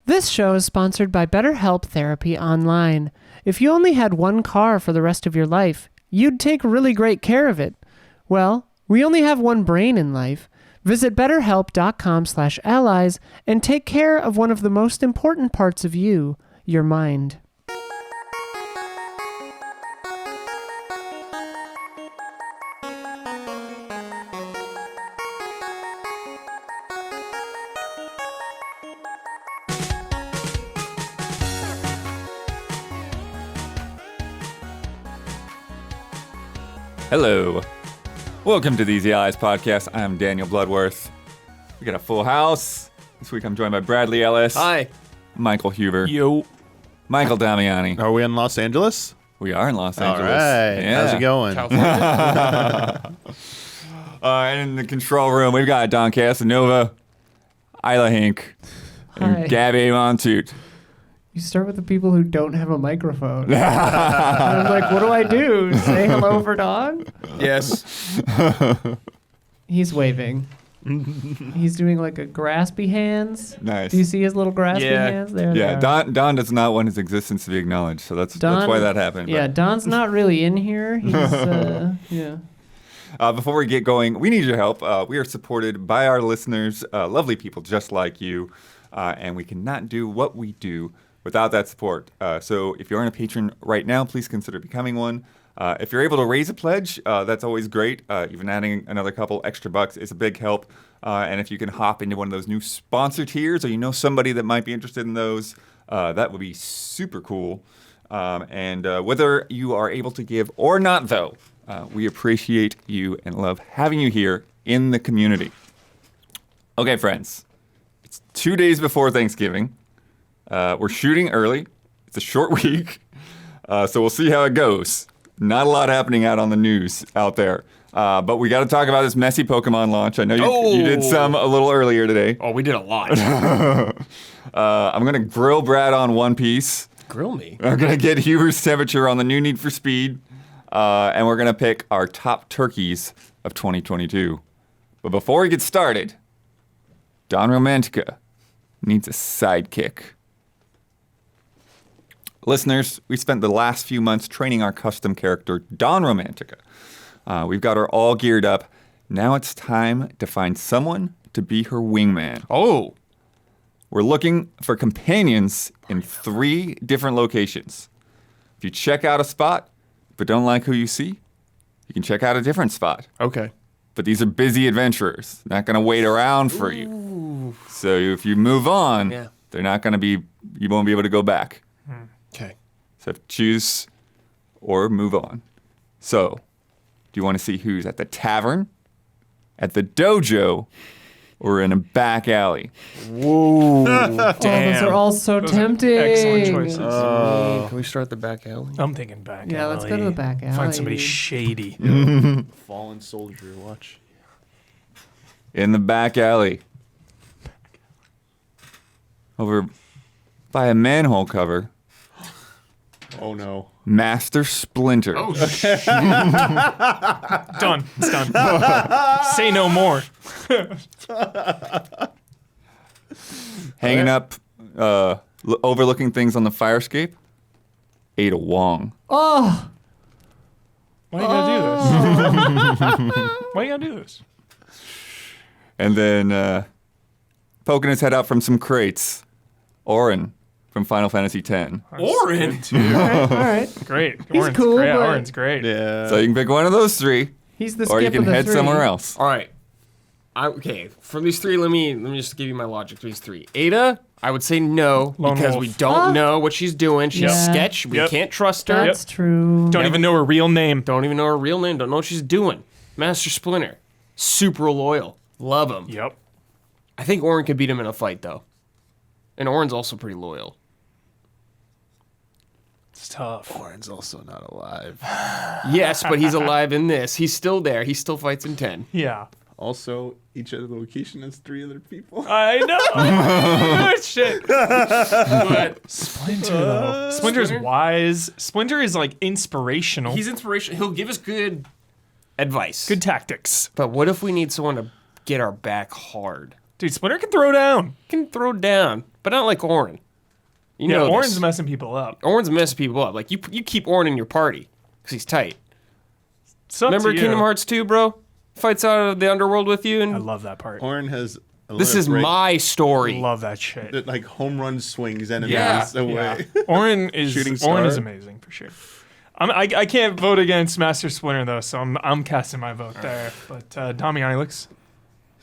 This show is sponsored by BetterHelp Therapy Online. If you only had one car for the rest of your life, you'd take really great care of it. Well, we only have one brain in life. Visit betterhelp.com/allies and take care of one of the most important parts of you, your mind. Hello. Welcome to the Easy Allies podcast. I'm Daniel Bloodworth. We got a full house. This week I'm joined by Bradley Ellis. Hi. Michael Huber. Yo. Michael Damiani. Are we in Los Angeles? We are in Los Angeles. All right. Yeah. How's it going? And in the control room, we've got Don Casanova, Isla Hink, Hi. and Gabby Montoot. You start with the people who don't have a microphone. And I'm like, what do I do? Say hello for Don? Yes. He's waving. He's doing like a graspy hands. Nice. Do you see his little graspy hands? There they Yeah, are. Don does not want his existence to be acknowledged, so that's Don- why that happened. Yeah, Don's not really in here. He's, yeah. Before we get going, we need your help. We are supported by our listeners, lovely people just like you, and we cannot do what we do without that support. So if you aren't a patron right now, please consider becoming one. If you're able to raise a pledge, that's always great. Even adding another couple extra bucks is a big help. And if you can hop into one of those new sponsor tiers, or you know somebody that might be interested in those, that would be super cool. And whether you are able to give or not, though, we appreciate you and love having you here in the community. Okay, friends. It's 2 days before Thanksgiving. We're shooting early. It's a short week. So we'll see how it goes. Not a lot happening out on the news out there. But we got to talk about this messy Pokemon launch. I know you did some a little earlier today. Oh, we did a lot. I'm going to grill Brad on One Piece. Grill me. I'm going to get Huber's temperature on the new Need for Speed. And we're going to pick our top turkeys of 2022. But before we get started, Don Romantica needs a sidekick. Listeners, we spent the last few months training our custom character, Don Romantica. We've got her all geared up. Now it's time to find someone to be her wingman. Oh. We're looking for companions in 3 different locations. If you check out a spot, but don't like who you see, you can check out a different spot. Okay. But these are busy adventurers, not going to wait around for you. So if you move on, they're not going to be, you won't be able to go back. Okay. So choose or move on. So, do you want to see who's at the tavern, at the dojo, or in a back alley? Whoa. Damn. Those are all so tempting. Excellent choices. Can we start the back alley? I'm thinking back alley. Yeah, let's go to the back alley. Find somebody shady. Fallen soldier, watch. In the back alley. Over by a manhole cover. Oh no. Master Splinter. Oh, Done. It's done. Say no more. Hanging up, overlooking things on the fire escape. Ada Wong. Oh, Why you gotta do this? Why you gotta do this? And then poking his head out from some crates. Orin from Final Fantasy X. Orin. all right. Great. He's Orin's cool, great. but- Orin's great. Yeah. So you can pick one of those 3, He's the or you skip can of the head 3. somewhere else. All right. Okay. From these 3, let me just give you my logic. These 3. Ada, I would say no Lone because wolf. we don't know what she's doing. She's Yeah. sketch. We Yep. can't trust her. That's true. Don't even know her real name. Don't even know her real name. Don't know what she's doing. Master Splinter. Super loyal. Love him. Yep. I think Orin could beat him in a fight, though. And Orin's also pretty loyal. It's tough. Orin's also not alive. Yes, but he's alive in this. He's still there. He still fights in 10. Yeah. Also, each other location has 3 other people. I know. Shit. But Splinter, though. Splinter's wise. Splinter is like inspirational. he's inspirational. He'll give us good advice. good tactics. But what if we need someone to get our back hard? Dude, Splinter can throw down. Can throw down, but not like Orin. You Yeah, know, Orin's messing people up. Orin's messing people up. Like you keep Orin in your party because he's tight. It's up Remember to you. Kingdom Hearts 2, bro? Fights out of the underworld with you, I and love that part. Orin has. this is my story. Love that shit. That, like home run swings enemies Yeah. away. Orin is Shooting Orin is star. amazing for sure. I can't vote against Master Splinter though, so I'm casting my vote there. But Damiani looks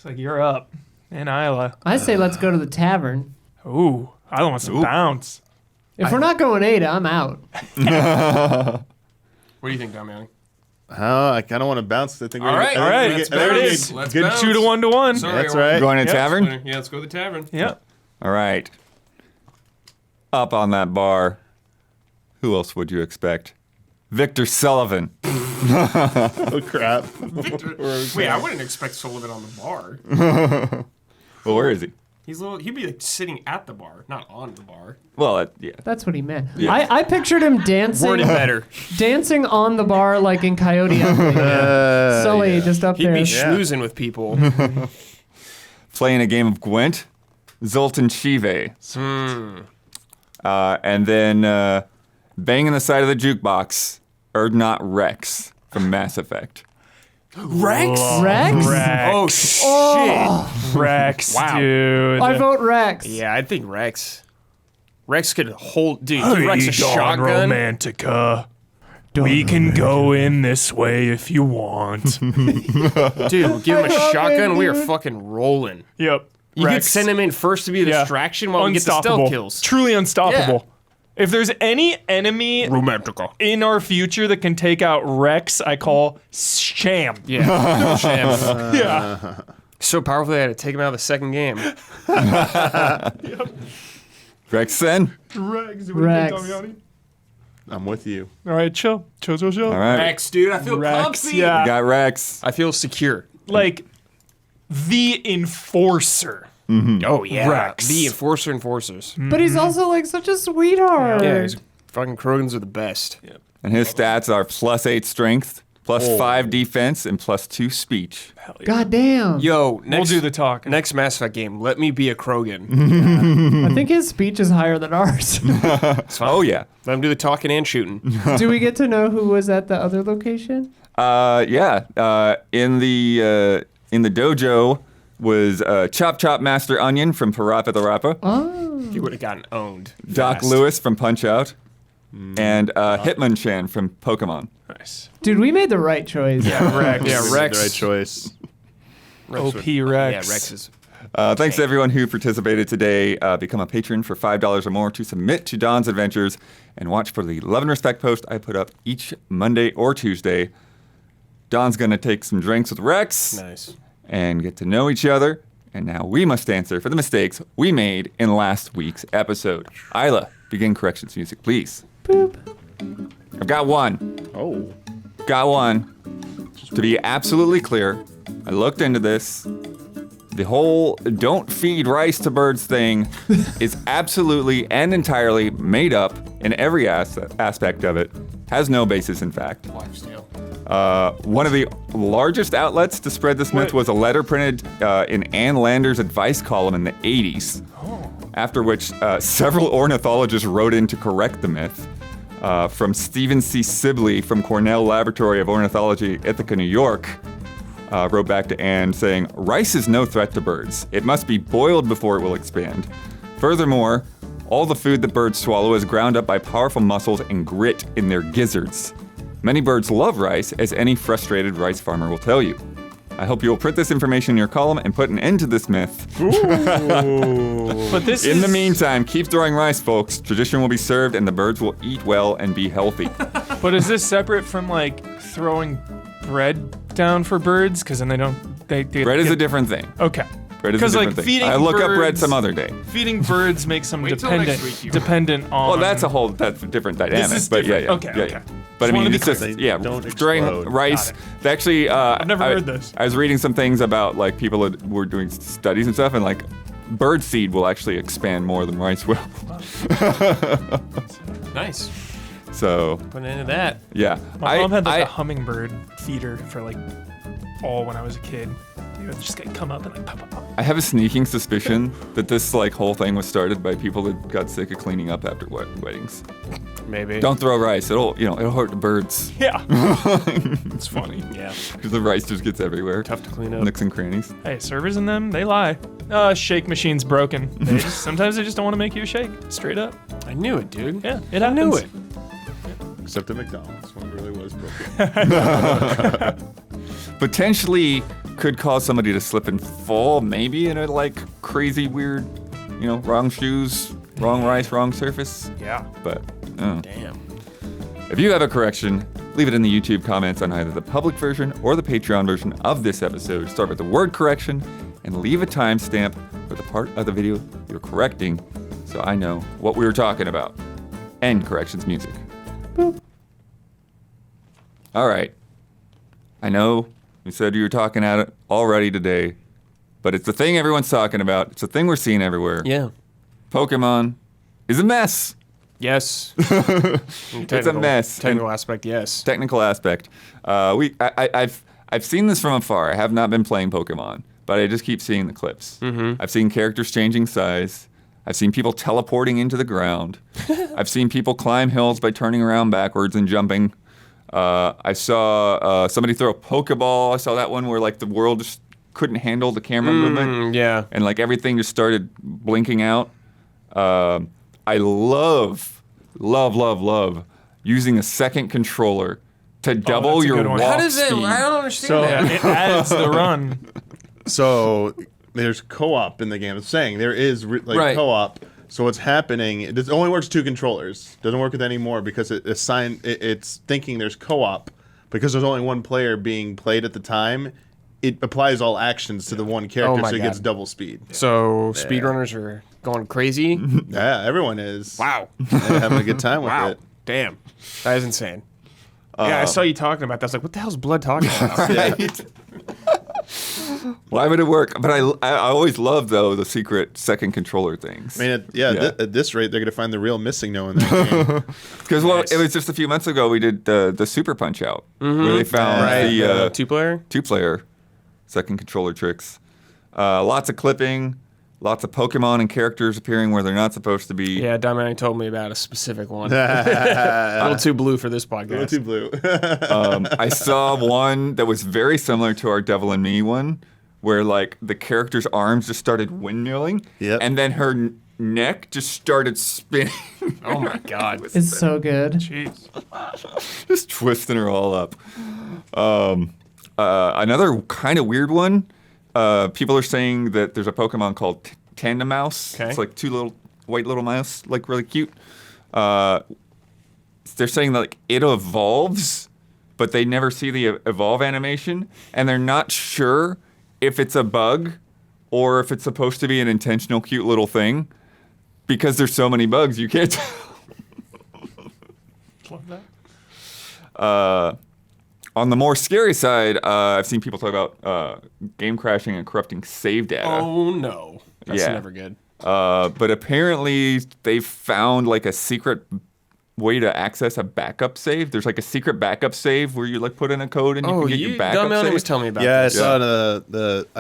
like you're up, and Isla. I say let's go to the tavern. Ooh, Isla wants to bounce. If we're not going Ada, I'm out. What do you think, Damiani? I kind of want to bounce. I think All right, all right, let's there it bounce. is. Let's Good bounce. 2 to 1 to 1. Sorry, That's Orin. right. Going to Yeah. tavern? Yeah, let's go to the tavern. Yeah. All right. Up on that bar. Who else would you expect? Victor Sullivan. Oh crap! Wait, I wouldn't expect Sullivan on the bar. Well, where is he? He'd be like sitting at the bar, not on the bar. Well, yeah. That's what he meant. Yeah. I pictured him dancing, Worded better. dancing on the bar like in Coyote Ugly. Sully just up He'd there. be schmoozing with people. Playing a game of Gwent. Zoltan Shive. And then banging the side of the jukebox. Erdnot Rex from Mass Effect. Rex? Rex? Oh, shit. Rex, Wow. dude. I vote Rex. Yeah, I think Rex. Rex could hold. Dude, give Rex a Dawn shotgun. Romantica. We can go in this way if you want. Dude, give him a love shotgun. it, We are dude. fucking rolling. Yep. You Rex. could send him in first to be a distraction while we get the Unstoppable. stealth kills. Truly unstoppable. If there's any enemy Romantica. in our future that can take out Rex, I call Sham. Yeah. Shams. Yeah. So powerful they had to take him out of the second game. Rex then? Rex. Rex. I'm with you. All right, chill. Chill. All right. Rex, dude, I feel Rex, comfy. yeah. We got Rex. I feel secure. Like, the enforcer. Oh yeah, Rex. the enforcers. But he's also like such a sweetheart. Yeah, fucking Krogans are the best. And his stats are +8 strength, +5 defense, and +2 speech. God damn. Yo, We'll next, do the talking. next Mass Effect game, let me be a Krogan. I think his speech is higher than ours. Oh, yeah. Let him do the talking and shooting. Do we get to know who was at the other location? Yeah. In the dojo was Chop Chop Master Onion from Parappa the Rappa, Oh. He would have gotten owned. Doc fast. Lewis from Punch Out, and Hitmonchan from Pokemon. Nice. Dude, we made the right choice. Yeah, Rex. Yeah, You made Rex. the right choice. Rex OP would- Rex. Yeah, Rex is. Thanks to everyone who participated today. Become a patron for $5 or more to submit to Don's Adventures and watch for the Love and Respect post I put up each Monday or Tuesday. Don's going to take some drinks with Rex Nice. and get to know each other. And now we must answer for the mistakes we made in last week's episode. Isla, begin corrections music, please. Boop. I've got one. Oh. Got one. To be absolutely clear, I looked into this. The whole don't feed rice to birds thing is absolutely and entirely made up in every aspect of it. Has no basis in fact. Lifestyle. One of the largest outlets to spread this myth was a letter printed in Ann Lander's advice column in the 80s. After which several ornithologists wrote in to correct the myth. From Stephen C. Sibley from Cornell Laboratory of Ornithology, Ithaca, New York, wrote back to Anne saying, rice is no threat to birds. It must be boiled before it will expand. Furthermore, all the food that birds swallow is ground up by powerful muscles and grit in their gizzards. Many birds love rice, as any frustrated rice farmer will tell you. I hope you will print this information in your column and put an end to this myth. But this In is the meantime, keep throwing rice, folks. Tradition will be served and the birds will eat well and be healthy. But is this separate from like throwing bread down for birds? Because then they don't. They Bread is a different thing. Okay. Bread is a 'Cause, like, different thing. feeding I look up bread birds- some other day. Feeding birds makes them Wait till next week, you- dependent on. Well, that's a different dynamic. is but yeah, different. yeah, Okay, yeah, okay. yeah. But I Just wanted mean, to it's be just clear. yeah, Don't throwing explode. rice. Got They actually, I've never heard this. I was reading some things about like people that were doing studies and stuff, and like bird seed will actually expand more than rice will. Nice. So Put an end to that. yeah, My mom had like a hummingbird feeder for like all when I was a kid. They would just come up and like pop, pop, pop. I have a sneaking suspicion that this like whole thing was started by people that got sick of cleaning up after weddings. Maybe. Don't throw rice. It'll hurt the birds. Yeah. It's funny. Yeah. Because the rice just gets everywhere. Tough to clean up. Nooks and crannies. Hey, servers in them, they lie. Shake machine's broken. Sometimes they just don't want to make you a shake. Straight up. I knew it, dude. Yeah, it I knew happens. it. Except at McDonald's, one really was broken. Potentially could cause somebody to slip and fall, maybe in a like crazy weird, wrong shoes, wrong rice, wrong surface. Yeah. But Damn. if you have a correction, leave it in the YouTube comments on either the public version or the Patreon version of this episode. Start with the word correction and leave a timestamp for the part of the video you're correcting so I know what we were talking about. End corrections music. Boop. All right. I know you said you were talking at it already today, but it's the thing everyone's talking about. It's the thing we're seeing everywhere. Yeah. Pokemon is a mess. Yes. It's a mess. Technical aspect, yes. Technical aspect. I've seen this from afar. I have not been playing Pokemon, but I just keep seeing the clips. Mm-hmm. I've seen characters changing size. I've seen people teleporting into the ground. I've seen people climb hills by turning around backwards and jumping. I saw somebody throw a Pokeball. I saw that one where like the world just couldn't handle the camera movement. Yeah. And like everything just started blinking out. I love using a second controller to double that's a your good one. walk How does it? speed. I don't understand So- that. Yeah, it adds the run. So there's co-op in the game. It's saying there is Right. co-op. So what's happening? It only works 2 controllers. Doesn't work with any more because it's thinking there's co-op because there's only one player being played at the time. It applies all actions to the one character, my so it gets God. double speed. So speedrunners are going crazy. Yeah, everyone is. Wow. They're having a good time with Wow. it. Damn. That is insane. Yeah, I saw you talking about that. I was like, what the hell's Blood talking about? Right? Why would it work? But I always love though the secret second controller things. I mean, at this rate, they're going to find the real missing no in that game. Because Nice. it was just a few months ago we did the Super Punch Out where they found Right. the 2-player? 2-player second controller tricks. Lots of clipping, lots of Pokemon and characters appearing where they're not supposed to be. Yeah, Dominic told me about a specific one. A little too blue for this podcast. Too blue. I saw one that was very similar to our Devil and Me one, where like the character's arms just started windmilling, Yep. and then her neck just started spinning, Oh my god. It's so good. Jeez. just twisting her all up. Another kind of weird one. People are saying that there's a Pokemon called Tandem Mouse. Okay. It's like 2 little white little mouse, like really cute. They're saying that like it evolves, but they never see the evolve animation, and they're not sure if it's a bug or if it's supposed to be an intentional cute little thing, because there's so many bugs you can't tell. Love that. On the more scary side, I've seen people talk about game crashing and corrupting save data. Oh no. That's Yeah. never good. But apparently they found like a secret way to access a backup save. There's like a secret backup save where you like put in a code and you can get your backup Dominic save. was telling me about Yeah, I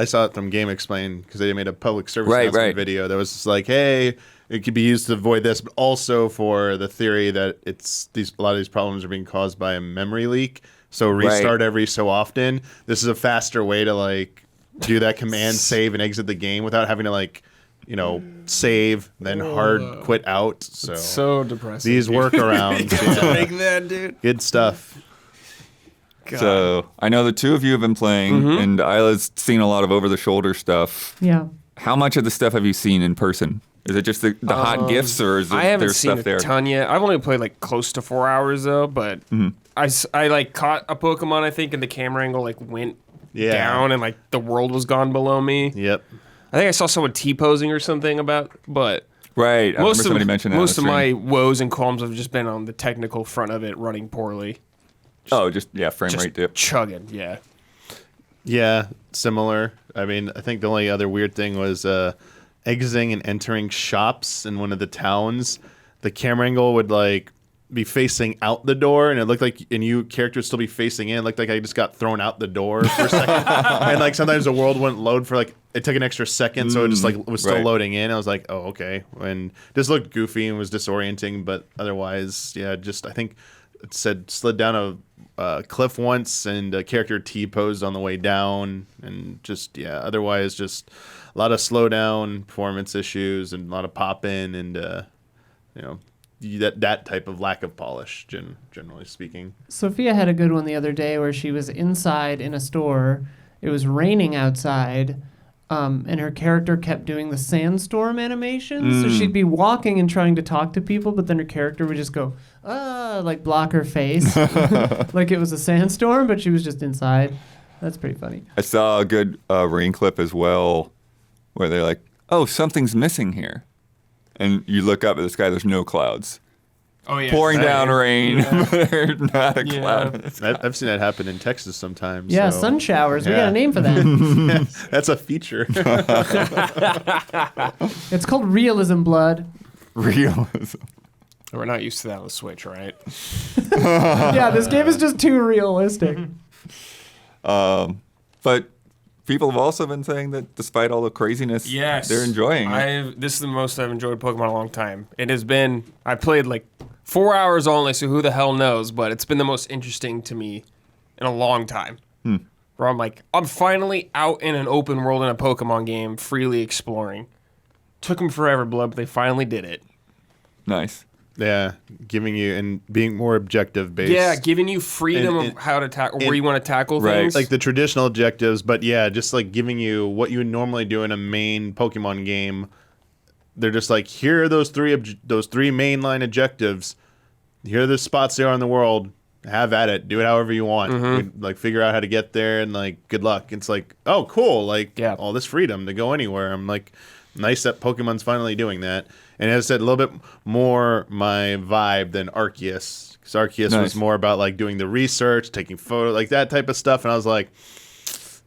this. saw it from Game Explain because they made a public service Right, announcement right. video that was just like, hey, it could be used to avoid this, but also for the theory that a lot of these problems are being caused by a memory leak. So restart every so often. This is a faster way to like do that command save and exit the game without having to like, save then hard quit out. So, So depressing. these workarounds, yeah. Make that, dude. Good stuff. God. So I know the two of you have been playing, and Isla's seen a lot of over-the-shoulder stuff. Yeah. How much of the stuff have you seen in person? Is it just the hot gifs, or is I haven't there seen stuff a there? ton yet. I've only played like close to 4 hours though, but I like caught a Pokemon I think, and the camera angle like went down, and like the world was gone below me. Yep. I think I saw someone T-posing or something but Right. I remember somebody mentioned that. most of on my stream. woes and qualms have just been on the technical front of it running poorly. frame Just rate dip. chugging, yeah. Yeah, similar. I mean, I think the only other weird thing was exiting and entering shops in one of the towns. The camera angle would like be facing out the door, and it looked like, and you character would still be facing in. It looked like I just got thrown out the door for a second. And like sometimes the world wouldn't load for like, it took an extra second, so it just like was still loading in. I was like, oh, okay. And this looked goofy and was disorienting, but otherwise, yeah, just I think it said slid down a cliff once, and a character T-posed on the way down, and just otherwise just a lot of slowdown, performance issues, and a lot of pop in, and that type of lack of polish, generally speaking. Sophia had a good one the other day where she was inside in a store. It was raining outside, and her character kept doing the sandstorm animation. So she'd be walking and trying to talk to people, but then her character would just go, like block her face, like it was a sandstorm, but she was just inside. That's pretty funny. I saw a good rain clip as well, where they're like, "Oh, something's missing here," and you look up at the sky. There's no clouds. Oh yeah, pouring down rain. There's not a cloud. I've seen that happen in Texas sometimes. Yeah, so. sun showers. We got a name for that. That's a feature. It's called realism blood. Realism. We're not used to that on the Switch, right? Yeah, this game is just too realistic. But people have also been saying that despite all the craziness, they're enjoying it. This is the most I've enjoyed Pokemon in a long time. It has been, I played like 4 hours only, so who the hell knows, but it's been the most interesting to me in a long time. Where I'm like, I'm finally out in an open world in a Pokemon game, freely exploring. Took them forever, Blood, but they finally did it. Nice. Yeah, giving you and being more objective based. Yeah, giving you freedom of how to tackle, where you want to tackle things. Like the traditional objectives, but yeah, just like giving you what you would normally do in a main Pokemon game. They're just like, here are those three mainline objectives. Here are the spots they are in the world. Have at it. Do it however you want. Like figure out how to get there, and like good luck. It's like, oh cool, like all this freedom to go anywhere. I'm like, nice that Pokemon's finally doing that. And as I said, a little bit more my vibe than Arceus. Because Arceus was more about like doing the research, taking photos, like that type of stuff. And I was like,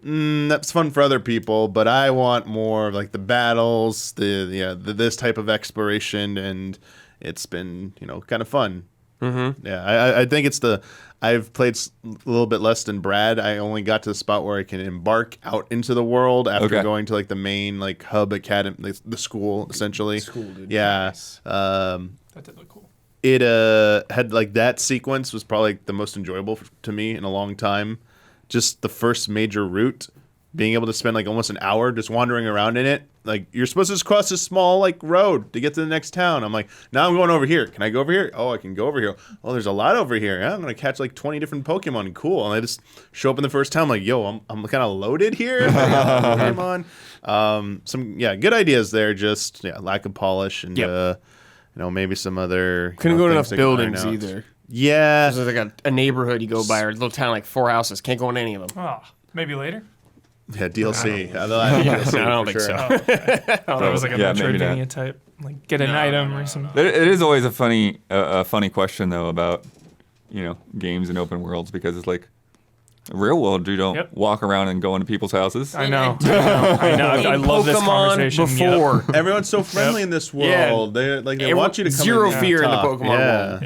that's fun for other people, but I want more of like the battles, this type of exploration, and it's been kind of fun. Yeah, I think it's I've played a little bit less than Brad. I only got to the spot where I can embark out into the world after going to like the main like hub academy, like the school essentially. School, dude. Yeah. Nice. That did look cool. It had like that sequence was probably the most enjoyable to me in a long time. Just the first major route, being able to spend like almost an hour just wandering around in it. Like, you're supposed to just cross this small like road to get to the next town. I'm like, now I'm going over here. Can I go over here? Oh, I can go over here. Oh, there's a lot over here. Yeah, I'm going to catch like 20 different Pokemon. Cool. And I just show up in the first town. I'm like, yo, I'm kind of loaded here. Pokemon. Some good ideas there. Just lack of polish and maybe some other. Couldn't go to enough buildings either. Yeah. There's like a neighborhood you go by, or a little town like 4 houses. Can't go in any of them. Oh, maybe later. Yeah, DLC. I don't think so. Oh, okay. I thought it was like a Metroidvania type, like get an item or something. It is always a funny question though about games and open worlds, because it's like real world you don't walk around and go into people's houses. I know. I love this conversation. Before everyone's so friendly in this world. They want you to come zero in fear in the Pokemon world.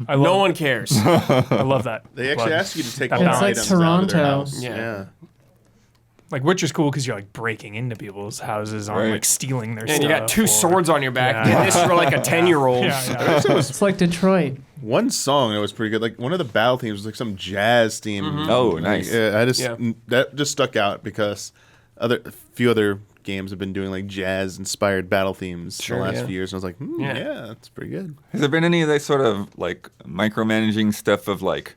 Yeah. No one cares. I love that. They actually ask you to take It's all like items Toronto. out of their house. Yeah. Like, Witcher's cool because you're like breaking into people's houses on like stealing their stuff. And you got 2 swords on your back. Yeah. This is for like a 10-year-old. Yeah. It's like Detroit. One song that was pretty good. Like one of the battle themes was like some jazz theme. Oh, nice. That just stuck out because a few other games have been doing like jazz inspired battle themes the last few years, and I was like, that's pretty good. Has there been any of that sort of like micromanaging stuff of like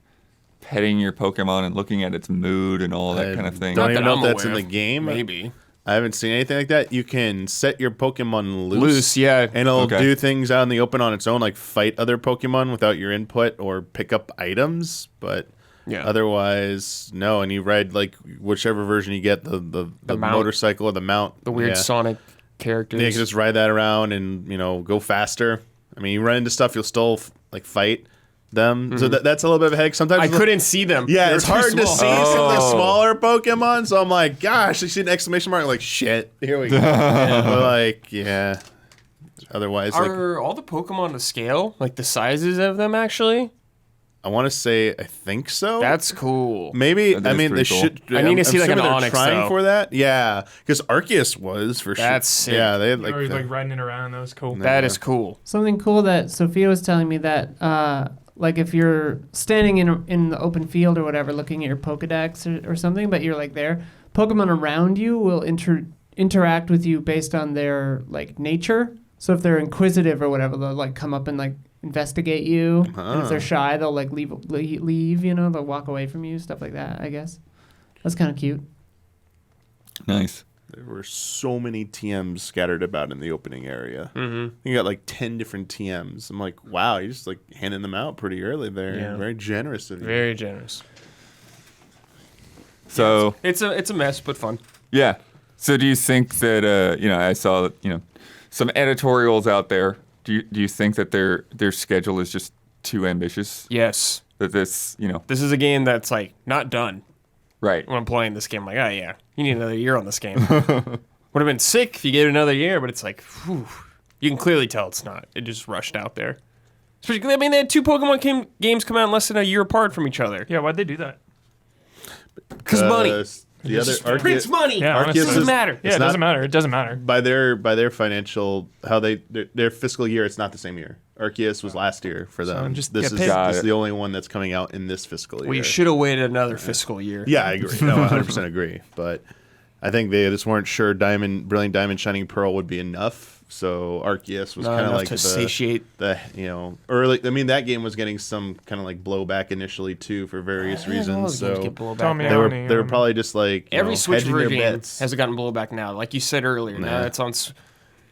petting your Pokemon and looking at its mood and all that kind of thing? Don't even know if that's in the game. Maybe. I haven't seen anything like that. You can set your Pokemon loose. And it'll do things out in the open on its own, like fight other Pokemon without your input or pick up items. But otherwise, no. And you ride like whichever version you get, the motorcycle or the mount. The weird Sonic characters. You can just ride that around and go faster. I mean, you run into stuff, you'll still like fight them. So that's a little bit of a headache. Sometimes I couldn't see them. Yeah, it's hard to see some of the smaller Pokemon. So I'm like, gosh, I see an exclamation mark. I'm like, shit, here we go. But like, Otherwise, like, Are all the Pokemon to scale? Like the sizes of them, actually? I want to say I think so. That's cool. Maybe. That I is mean, they pretty cool. should. I need to I'm see, like, an assuming they're Onix, trying though. for that. Yeah, because Arceus was for sure. That's sick. Yeah, they had Like, like. or the- like riding it around. That was cool. That is cool. Something cool that Sophia was telling me that, like if you're standing in the open field or whatever, looking at your Pokedex or something, but you're like there, Pokemon around you will interact with you based on their like nature. So if they're inquisitive or whatever, they'll like come up and like investigate you. And if they're shy, they'll like leave. You know, they'll walk away from you, stuff like that. I guess that's kind of cute. Nice. There were so many TMs scattered about in the opening area. Mm-hmm. You got like 10 different TMs. I'm like, wow, you're just like handing them out pretty early there. Yeah. Very generous of you. Very generous. So It's a mess, but fun. yeah. So do you think that I saw some editorials out there? Do you think that their schedule is just too ambitious? Yes. That this This is a game that's like not done. right? When I'm playing this game, I'm like, oh yeah, you need another year on this game. Would have been sick if you gave it another year, but it's like, whew, you can clearly tell it's not. It just rushed out there. Especially, I mean, they had two Pokemon games come out in less than a year apart from each other. Yeah, why'd they do that? Because money. The other Prince money. Yeah, Arceus honestly. Doesn't matter. Yeah, It's it doesn't not- matter. It doesn't matter. by their financial their fiscal year, it's not the same year. Arceus was last year for them. just This get is paid. Got this is it. the only one that's coming out in this fiscal year. Well, you should have waited another fiscal year. Yeah, I agree. No, 100% agree. But I think they just weren't sure Brilliant Diamond, Shining Pearl would be enough. So Arceus was Not kind of enough like to satiate. the early. I mean, that game was getting some kind of like blowback initially too for various reasons. So Tommy they were Downey, they were probably just like Every Switch hedging their version bets. has gotten blowback now. Like you said earlier, now Nah. it's on.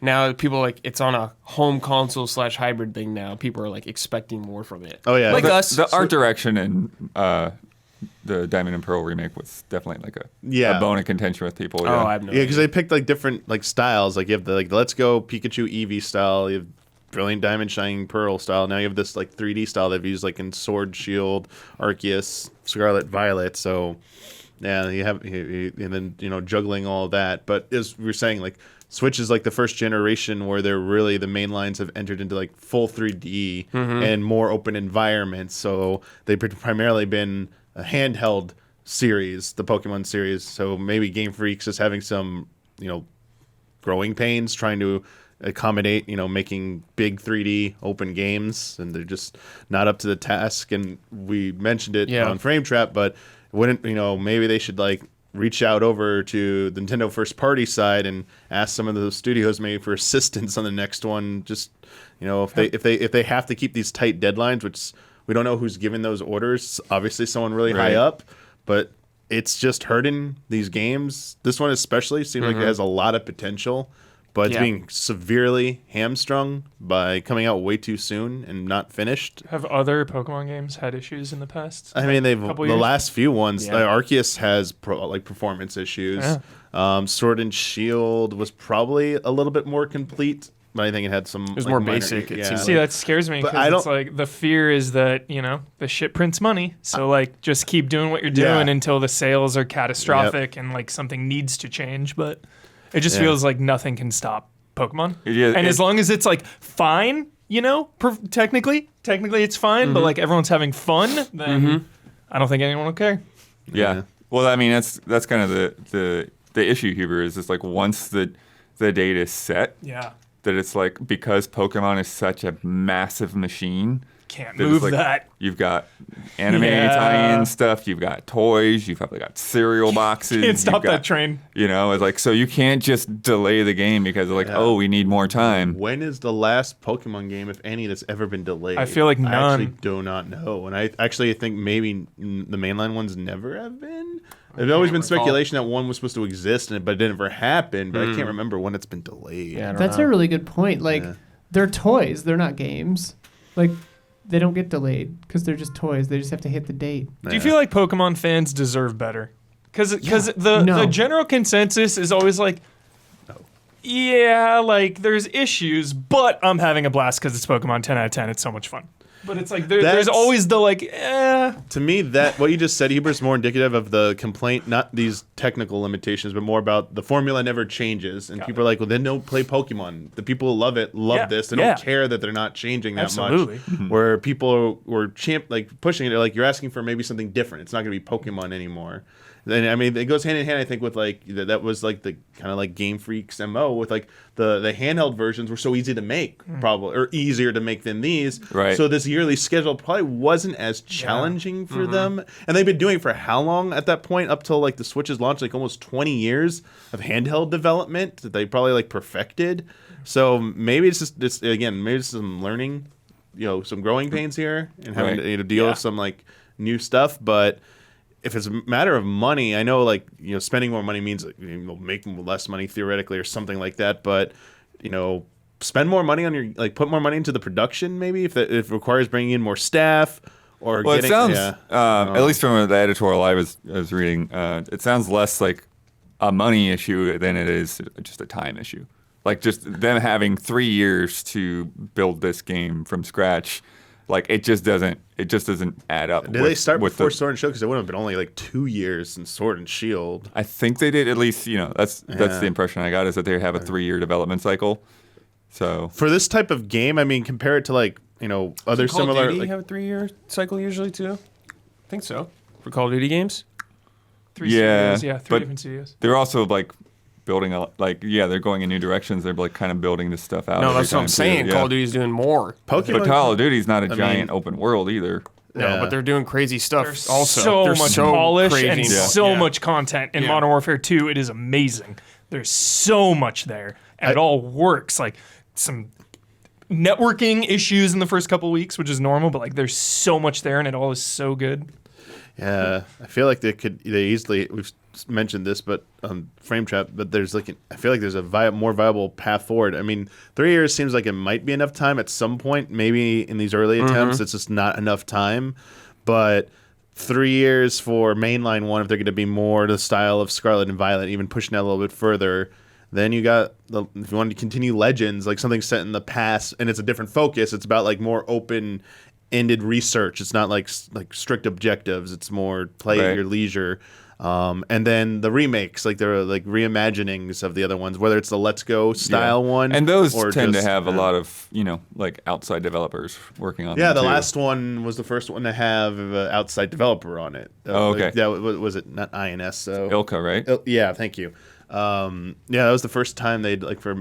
Now people like it's on a home console / hybrid thing. Now people are like expecting more from it. Oh yeah, Like the, us. the art direction in the Diamond and Pearl remake was definitely like Yeah. a bone of contention with people. Oh, I have no Yeah, because idea. they picked like different like styles. Like you have the like Let's Go Pikachu Eevee style. You have Brilliant Diamond Shining Pearl style. Now you have this like 3D style they've used like in Sword Shield, Arceus, Scarlet Violet. So yeah, you have and then juggling all of that. But as we were saying, like Switch is like the first generation where they're really the main lines have entered into like full 3D and more open environments. So they've primarily been a handheld series, the Pokemon series. So maybe Game Freak's is having some, growing pains trying to accommodate, making big 3D open games, and they're just not up to the task. And we mentioned it on Frame Trap, but wouldn't, maybe they should like reach out over to the Nintendo first party side and ask some of those studios maybe for assistance on the next one. Just, if they have to keep these tight deadlines, which we don't know who's giving those orders. Obviously, someone really high up, but it's just hurting these games. This one especially seems like it has a lot of potential, but it's being severely hamstrung by coming out way too soon and not finished. Have other Pokemon games had issues in the past? I mean, the Couple years? last few ones, Yeah. Arceus has performance issues. Sword and Shield was probably a little bit more complete, but I think it had some. It was more basic, it seems See, that scares me But because I it's like the fear is that, the shit prints money. So, like, just keep doing what you're doing until the sales are catastrophic and, like, something needs to change. But it just feels like nothing can stop Pokemon. And as long as it's, like, fine, technically it's fine, but, like, everyone's having fun, then I don't think anyone will care. Yeah. Well, I mean, that's kind of the issue here is just like once the date is set, Yeah. that it's like because Pokemon is such a massive machine. Can't that it's move like, that. You've got anime Yeah. tie-in stuff. You've got toys. You've probably got cereal boxes. Can't stop you've got, that train. It's like so you can't just delay the game because they're like, oh, we need more time. When is the last Pokemon game, if any, that's ever been delayed? I feel like I actually none. do not know. And I actually think maybe the mainline ones never have been. There's always been recall. speculation that one was supposed to exist, but it never happened. But I can't remember when it's been delayed. Yeah, I don't That's know. a really good point. Like, they're toys. They're not games. Like, they don't get delayed because they're just toys. They just have to hit the date. Do you feel like Pokemon fans deserve better? Because the No. general consensus is always like, yeah, like there's issues, but I'm having a blast because it's Pokemon 10 out of 10. It's so much fun. But it's like there's always the like, To me, that what you just said, Huber, is more indicative of the complaint, not these technical limitations, but more about the formula never changes. And people are like, well, then don't play Pokemon. The people who love it love this. They don't care that they're not changing that much. Where people were pushing it, like you're asking for maybe something different. It's not going to be Pokemon anymore. And I mean, it goes hand in hand, I think, with like that was like the kind of like Game Freak's MO with like the handheld versions were so easy to make, probably, or easier to make than these. Right. So this yearly schedule probably wasn't as challenging for them. And they've been doing for how long at that point? Up till like the Switch's launch, like almost 20 years of handheld development that they probably like perfected. So maybe it's just maybe it's some learning, some growing pains here and having to deal with some like new stuff, but. If it's a matter of money, I know spending more money means you'll make less money theoretically or something like that. But spend more money on your put more money into the production maybe if it requires bringing in more staff or it sounds at least from the editorial I was reading, it sounds less like a money issue than it is just a time issue. Like just them having 3 years to build this game from scratch. Like it just doesn't add up. Did they start before Sword and Shield? Because it would have been only like 2 years since Sword and Shield. I think they did at least. That's the impression I got is that they have a 3-year development cycle. So for this type of game, I mean, compare it to other Call similar. of Duty have a 3-year cycle usually too. I think so for Call of Duty games. 3 studios, 3 different studios. They're also building they're going in new directions. They're kind of building this stuff out. No, that's what I'm saying. Yeah. Call of Duty's doing more. But Call of Duty's not a giant open world either. No, but they're doing crazy stuff. There's also, so much polish crazy. and so much content in Modern Warfare 2. It is amazing. There's so much there, and it all works. Like some networking issues in the first couple weeks, which is normal, but there's so much there, and it all is so good. Yeah, I feel like they easily. We've mentioned this, but on Frame Trap, but there's I feel like there's a more viable path forward. I mean, 3 years seems like it might be enough time at some point. Maybe in these early attempts, it's just not enough time. But 3 years for mainline one, if they're going to be more the style of Scarlet and Violet, even pushing that a little bit further. Then you got if you want to continue Legends, like something set in the past, and it's a different focus. It's about more open-ended research. It's not like strict objectives. It's more play at your leisure. And then the remakes, there are reimaginings of the other ones, whether it's the Let's Go style one, and those tend to have a lot of outside developers working on. Yeah, them the too. last one was the first one to have an outside developer on it. Okay. Was it not INS? So Ilka, right? Yeah, thank you. That was the first time they'd for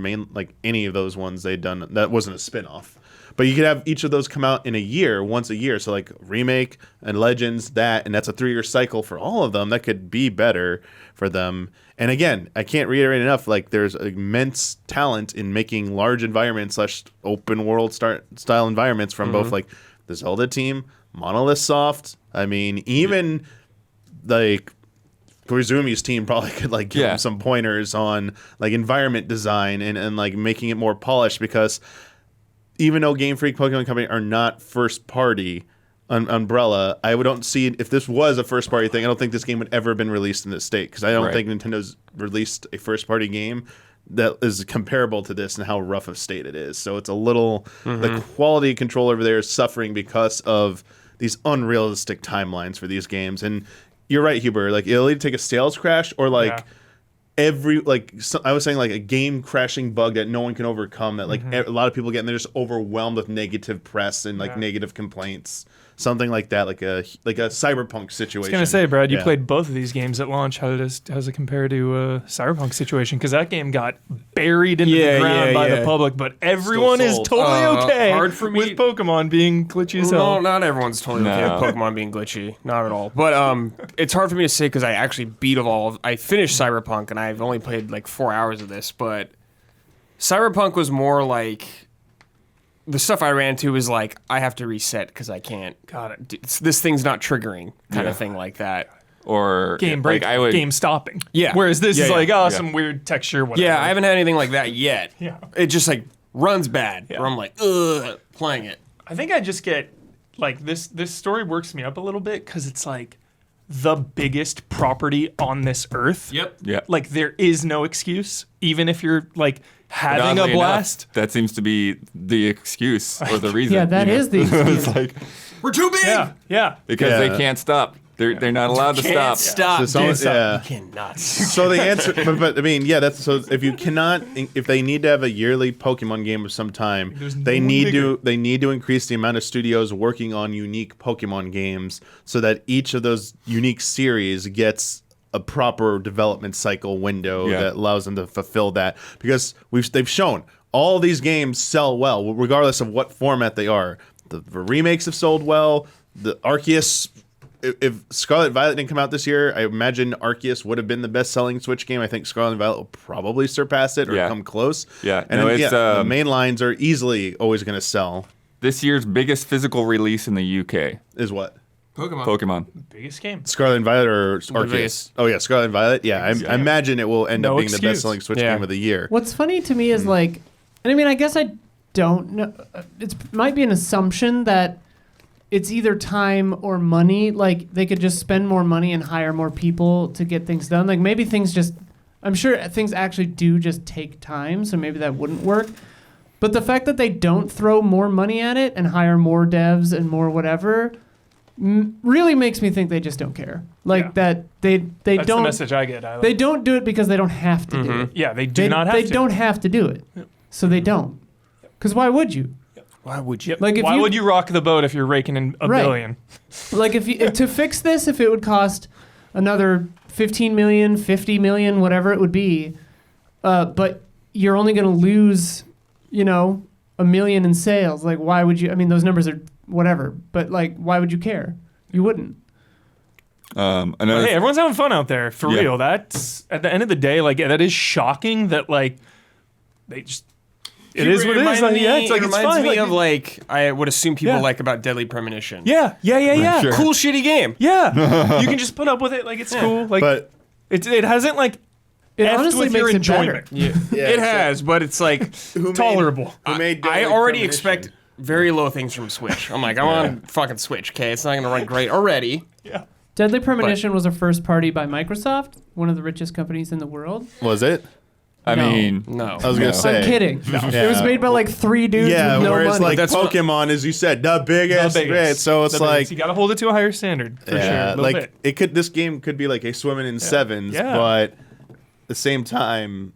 any of those ones they'd done. That wasn't a spin-off. But you could have each of those come out in a year, once a year. So remake and Legends, and that's a 3-year cycle for all of them. That could be better for them. And again, I can't reiterate enough. There's immense talent in making large environments / open world style environments from both the Zelda team, Monolith Soft. I mean, even Koizumi's team probably could give them some pointers on environment design and making it more polished because. Even though Game Freak, Pokemon Company are not first party umbrella, I don't see if this was a first party thing. I don't think this game would ever have been released in this state because I don't think Nintendo's released a first party game that is comparable to this and how rough of state it is. So it's a little the quality control over there is suffering because of these unrealistic timelines for these games. And you're right, Huber. It'll either take a sales crash or I was saying a game crashing bug that no one can overcome that a lot of people get and they're just overwhelmed with negative press and negative complaints. Something like that, like a Cyberpunk situation. I was gonna say, Brad, you played both of these games at launch. How's it compare to a Cyberpunk situation? Because that game got buried into the ground by the public, but everyone is totally okay hard for me. with Pokemon being glitchy as hell. No, not everyone's totally okay with Pokemon being glitchy. Not at all. But it's hard for me to say because I actually I finished Cyberpunk and I've only played 4 hours of this, but Cyberpunk was more the stuff I ran to was I have to reset because I can't. This thing's not triggering, kind of thing like that. Or game break, game stopping. Yeah. Whereas this is some weird texture, whatever. Yeah, I haven't had anything like that yet. Yeah. It just runs bad. Yeah. Where I'm ugh, playing it. I think I just get this story works me up a little bit because it's the biggest property on this earth. Yep. Yeah. There is no excuse, even if you're having a Oddly enough, blast. that seems to be the excuse or the reason. Yeah, that is the excuse. It's like, We're too big. Yeah. because they Yeah. can't stop. They're not allowed to Can't stop. stop. So yeah. You cannot. So the answer, but I mean, yeah, that's so. If you cannot, if they need to have a yearly Pokemon game of some time, There's they no one need bigger. to increase the amount of studios working on unique Pokemon games, so that each of those unique series gets a proper development cycle window Yeah. that allows them to fulfill that. Because they've shown all these games sell well, regardless of what format they are. The remakes have sold well. The Arceus. If Scarlet Violet didn't come out this year, I imagine Arceus would have been the best-selling Switch game. I think Scarlet Violet will probably surpass it or Yeah. come close. Yeah. and No, then, it's, the main lines are easily always going to sell. This year's biggest physical release in the UK, Is what? Pokemon. Biggest game. Scarlet and Violet or Arceus? biggest. Oh yeah, Scarlet and Violet. Yeah, I imagine it will end No up being the excuse. best-selling Switch Yeah. game of the year. What's funny to me is like, and I mean, I guess I don't know. It might be an assumption that it's either time or money. Like they could just spend more money and hire more people to get things done. Like maybe things just, I'm sure things actually do just take time. So maybe that wouldn't work. But the fact that they don't throw more money at it and hire more devs and more whatever really makes me think they just don't care. Like Yeah. that they That's don't the message I get. I like, they don't do it because they don't have to do it. yeah, they do not have they to. don't have to do it, so they don't. Because why would you? Why would you? Like if Why you, would you rock the boat if you're raking in a Right. billion? like if to fix this, if it would cost another 15 million, 50 million, whatever it would be, but you're only going to lose, $1 million in sales. Like why would you? I mean, those numbers are whatever, but like why would you care? You wouldn't. Another Hey, everyone's having fun out there for Yeah. real. That's at the end of the day, like that is shocking that like they just. It is what it is. Like, yeah, it's like it it's reminds fine. me like, of like I would assume people Yeah. like about Deadly Premonition. yeah. Sure. Cool shitty game. Yeah, you can just put up with it. Like it's cool. Like But it hasn't like It effed honestly with your makes it better. enjoyment. It has, but it's like Tolerable. Who made I Deadly already Premonition? expect very low things from Switch. I'm like, I'm on fucking Switch, okay? It's not going to run great already. Deadly Premonition was a first party by Microsoft, one of the richest companies in the world. Was it? I No. mean, No. I was gonna say. I'm kidding. It was made by like 3 dudes Yeah, with no whereas money. like That's what- Pokemon, as you said, the biggest. Right? So it's The biggest. like you got to hold it to a higher standard for sure. A little like bit. it could. This game could be like a swimming in sevens, Yeah. but at the same time,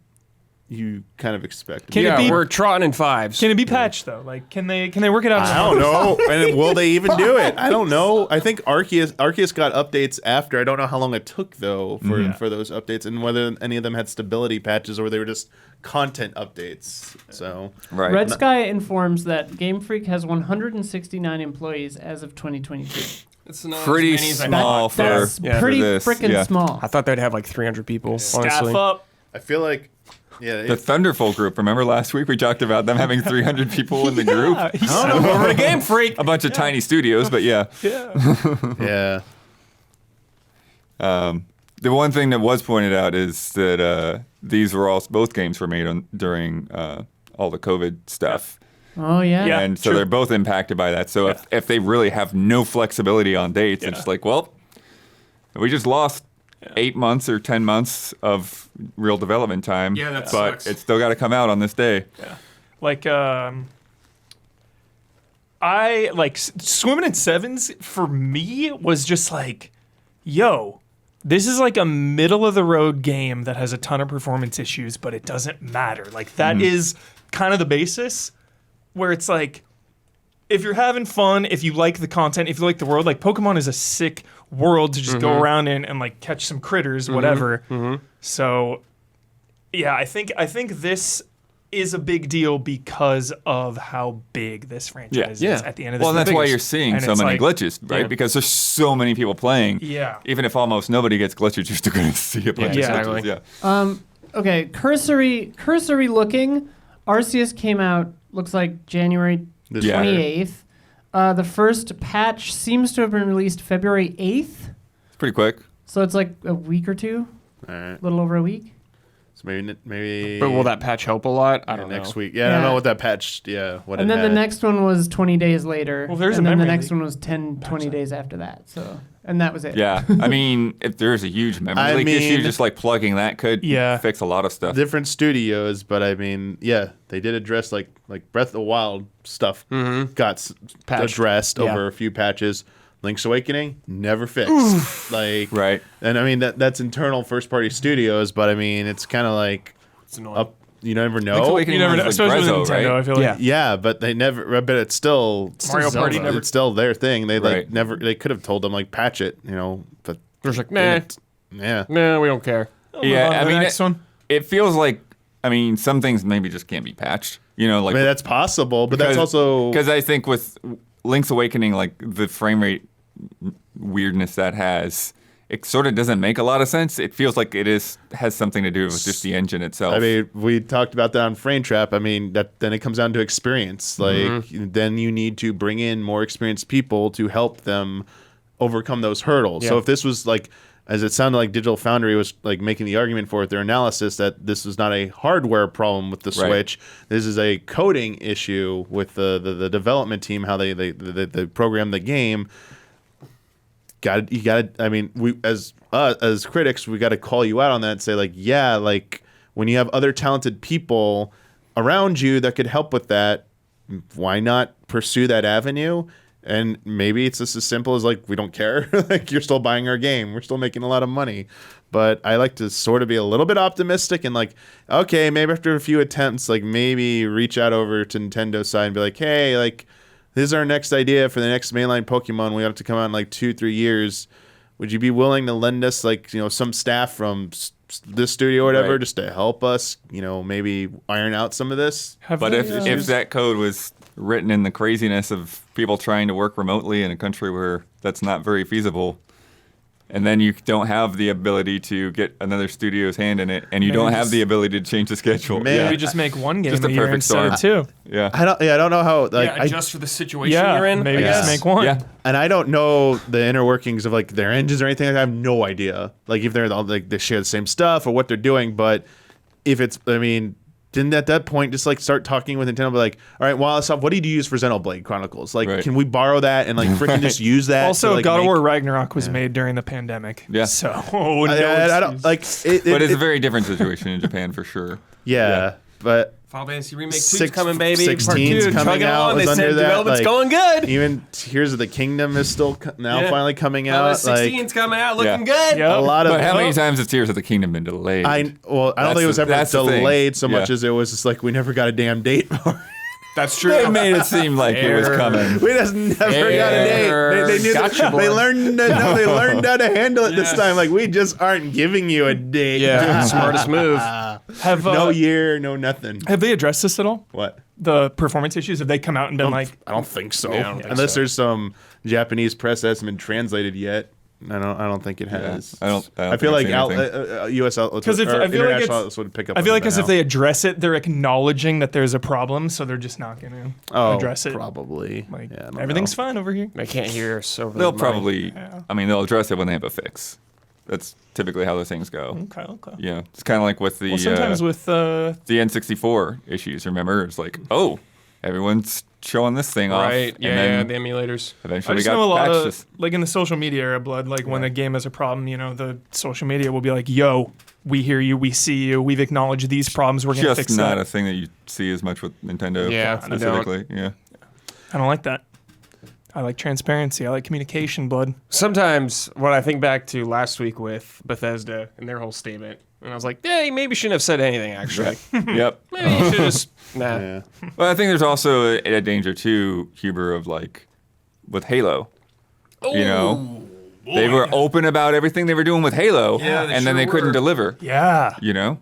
you kind of expect. Can it yeah, be- we're trotting in fives. Can it be patched though? Like, can they work it out? I don't know. And will they even do it? I don't know. I think Arceus got updates after. I don't know how long it took though for those updates, and whether any of them had stability patches or they were just content updates. So right. Red Sky informs that Game Freak has 169 employees as of 2022. It's not Pretty as many as I small thought. for, That's for pretty this. freaking yeah. small. I thought they'd have like 300 people, Staff honestly. up. I feel like, yeah, The Thunderful group. Remember last week we talked about them having 300 people in the group? Yeah, he's I don't know, over a Game Freak. A bunch of tiny studios, but yeah. yeah. yeah. The one thing that was pointed out is that these were both games were made during all the COVID stuff. Oh yeah. Yeah. And so true. they're both impacted by that. So if they really have no flexibility on dates, it's like, well, we just lost 8 months or 10 months of real development time. Yeah, that but sucks. it's still got to come out on this day. Like I like swimming in sevens for me was just like, yo, this is like a middle of the road game that has a ton of performance issues, but it doesn't matter. Like that is kind of the basis where it's like, if you're having fun, if you like the content, if you like the world, like Pokemon is a sick world to just go around in and like catch some critters, whatever. So yeah, I think this is a big deal because of how big this franchise Yeah. is at the end of this. Well, and that's why biggest. you're seeing And so it's many like- glitches, right? Yeah. Because there's so many people playing. Yeah. Even if almost nobody gets glitches, you're still going to see a bunch Yeah, of glitches. exactly. Yeah. Okay, cursory looking. Arceus came out, looks like January This Yeah. 28th. The first patch seems to have been released February 8th. It's pretty quick. So it's like a week or two, All right. a little over a week. So maybe. But will that patch help a lot? I don't know. Next week. Yeah, I don't know what that patch. Yeah, what. And it then the had. next one was 20 days later. Well, there's and a then the memory next leak. one was 20 days after that. So, and that was it. Yeah, I mean, if there's a huge memory leak issue, just like plugging that could fix a lot of stuff. Different studios, but I mean, yeah, they did address like Breath of the Wild stuff got addressed over a few patches. Link's Awakening never fixed. Like right, and I mean that's internal first party studios, but I mean it's kind of like It's annoying. you never know. Link's Awakening You never know, was like especially Grezzo, with Nintendo. right? I feel like Yeah, but they never. But it's still Mario Party Zelda. never. It's still their thing. They like Right. never. They could have told them like patch it, but They're just like, nah, yeah. we don't care. Yeah, I mean, next one. it feels like, I mean, some things maybe just can't be patched. You know, like I mean that's possible, but that's also because I think with Link's Awakening, like the frame rate weirdness that has, it sort of doesn't make a lot of sense. It feels like has something to do with just the engine itself. I mean, we talked about that on Frame Trap. I mean, then it comes down to experience. Like, then you need to bring in more experienced people to help them overcome those hurdles. So Yeah. if this was like, as it sounded like Digital Foundry was like making the argument for it, their analysis that this was not a hardware problem with the Right. Switch, this is a coding issue with the development team, how they program the game. You got to. I mean, we as critics, we got to call you out on that and say like, yeah, like when you have other talented people around you that could help with that, why not pursue that avenue? And maybe it's just as simple as like we don't care, like you're still buying our game, we're still making a lot of money. But I like to sort of be a little bit optimistic and like, okay, maybe after a few attempts, like maybe reach out over to Nintendo's side and be like, hey, like. This is our next idea for the next mainline Pokemon. We have to come out in like 2-3 years. Would you be willing to lend us like, some staff from this studio or whatever Right. just to help us, maybe iron out some of this? But if that code was written in the craziness of people trying to work remotely in a country where that's not very feasible, and then you don't have the ability to get another studio's hand in it, and you Maybe don't have just- the ability to change the schedule. Maybe Maybe just make one game Just a a year perfect instead of storm. two. Yeah. I don't know how like Yeah, just for the situation Yeah, you're in. maybe I just guess. make one. Yeah. and I don't know the inner workings of like their engines or anything like that. I have no idea. Like if they're all like they share the same stuff or what they're doing, but if it's didn't at that point just like start talking with Nintendo, be like, all right, well, what did you use for Xenoblade Chronicles? Like, Right. can we borrow that and like freaking just use that? Also, to, like, God of make- War Ragnarok was made during the pandemic. Yeah. So I don't like it. But it's a very different situation in Japan for sure. Yeah, but Final Fantasy Remake 2's Six- coming, baby. Part 16's 2, coming chugging out, along. They was said under that, development's like- going good. even Tears of the Kingdom is still now Yeah. finally coming Final out. Fantasy Like 16's coming out, looking Yeah. good. Yep. a lot of But how many times has Tears of the Kingdom been delayed? I don't That's think it was the- ever that's the thing. delayed so much Yeah. as it was just like we never got a damn date for it. That's true. They made it seem like it was coming. We just never got a date. They knew Gotcha, they boy. learned they learned how to handle it this Yes. time. Like we just aren't giving you a date. Yeah, smartest move. have No year, no nothing. have they addressed this at all? What? The performance issues? Have they come out and been like, I don't think so. Yeah, I don't think Unless so. there's some Japanese press that hasn't been translated yet. I don't think it has. I don't I feel like think I've seen anything. U.S. outlets 'Cause or if- I feel like international it's- outlets would pick up. I feel on like that as if now. they address it, they're acknowledging that there's a problem, so they're just not going to address it. Probably. Like, Yeah, I don't everything's know. fine over here. I can't hear us over They'll the mic. probably, I mean, they'll address it when they have a fix. That's typically how those things go. Okay. Yeah, it's kind of like with the Well, sometimes with the N64 issues. Remember, it's like, oh, everyone's showing this thing off, Right, and yeah, then the emulators. I eventually we just know a got lot patches. of like in the social media era, blood. Like when a game has a problem, the social media will be like, "Yo, we hear you, we see you, we've acknowledged these problems. We're gonna Just fix not that." a thing that you see as much with Nintendo Yeah, I don't. specifically. Yeah, I don't like that. I like transparency. I like communication, blood. Sometimes when I think back to last week with Bethesda and their whole statement, and I was like, yeah, you maybe shouldn't have said anything, actually. yep. Maybe you should just, nah. Yeah. Well, I think there's also a danger too, Huber, of like with Halo. You know, they were open about everything they were doing with Halo, Yeah, they and then sure they couldn't were. deliver. Yeah. You know,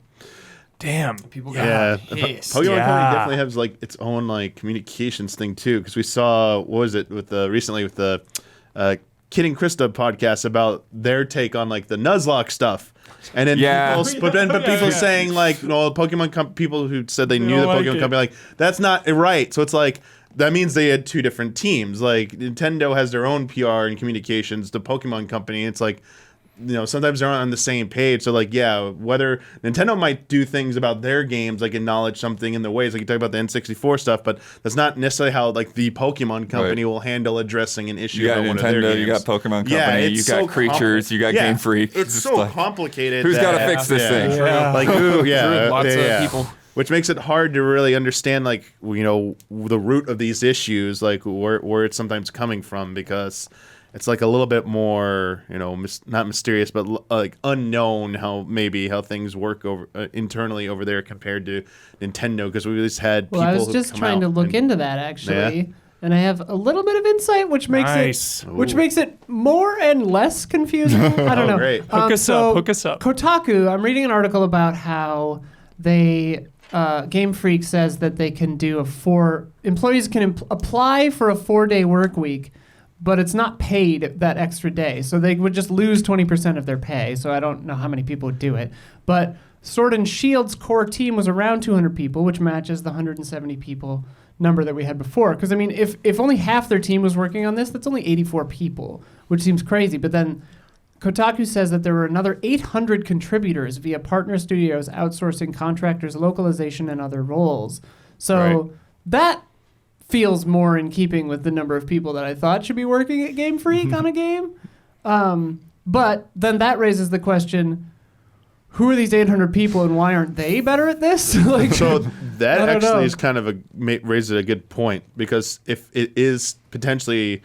Damn. People Yeah, got pissed. Pokemon Yeah. Company definitely has like its own like communications thing too. Because we saw what was it with the recently with the Kid and Krista podcast about their take on like the Nuzlocke stuff, and then Yeah. people, but people saying like the Pokemon people who said they knew the don't like Pokemon it. Company like that's not right. So it's like that means they had two different teams. Like Nintendo has their own PR and communications. The Pokemon Company, it's like sometimes they're on the same page. So like, yeah, whether Nintendo might do things about their games, like acknowledge something in the ways, like you talk about the N64 stuff, but that's not necessarily how like the Pokemon company will handle addressing an issue. You got about one of their Nintendo, games. you got Pokemon Company, Yeah, you got Creatures, you got Game Freak. It's so like, complicated. who's got to fix this thing? Yeah. Like who? Yeah, Lots yeah. of people. Which makes it hard to really understand, like, the root of these issues, like where it's sometimes coming from, because it's like a little bit more, not mysterious, but like unknown how things work over internally over there compared to Nintendo, because we just had people. Well, I was who just come trying to out look and- into that actually. Yeah. And I have a little bit of insight, which makes it more and less confusing. I don't know. Great. Hook us up. Kotaku. I'm reading an article about how they Game Freak says that they can do employees can apply for a 4-day work week, but it's not paid that extra day, so they would just lose 20% of their pay. So I don't know how many people would do it, but Sword and Shield's core team was around 200 people, which matches the 170 people number that we had before. Because I mean, if only half their team was working on this, that's only 84 people, which seems crazy. But then Kotaku says that there were another 800 contributors via partner studios outsourcing contractors, localization, and other roles. So that feels more in keeping with the number of people that I thought should be working at Game Freak on a game. But then that raises the question, who are these 800 people and why aren't they better at this? So that I don't know. actually is kind of raises a good point, because if it is potentially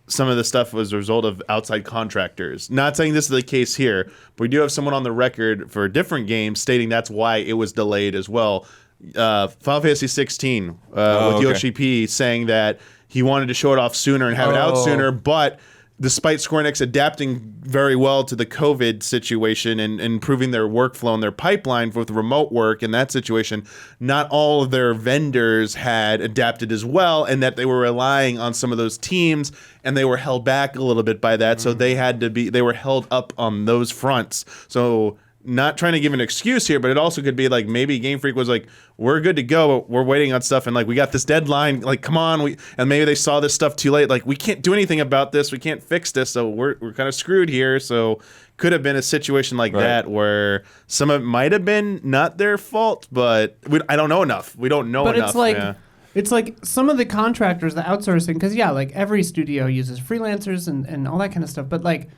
some of the stuff was a result of outside contractors. Not saying this is the case here, but we do have someone on the record for a different game stating that's why it was delayed as well. Final Fantasy 16 with Yoshi P saying that he wanted to show it off sooner and have it out sooner, but despite Square Enix adapting very well to the COVID situation and improving their workflow and their pipeline with remote work in that situation, not all of their vendors had adapted as well, and that they were relying on some of those teams, and they were held back a little bit by that. So they were held up on those fronts. So not trying to give an excuse here, but it also could be like maybe Game Freak was like, we're good to go, but we're waiting on stuff, and like we got this deadline, like come on, and maybe they saw this stuff too late, like we can't do anything about this, we can't fix this, so we're kind of screwed here. So could have been a situation like that where some of it might have been not their fault, but I don't know enough. We don't know enough. But it's like some of the contractors, the outsourcing, because like every studio uses freelancers and all that kind of stuff, but like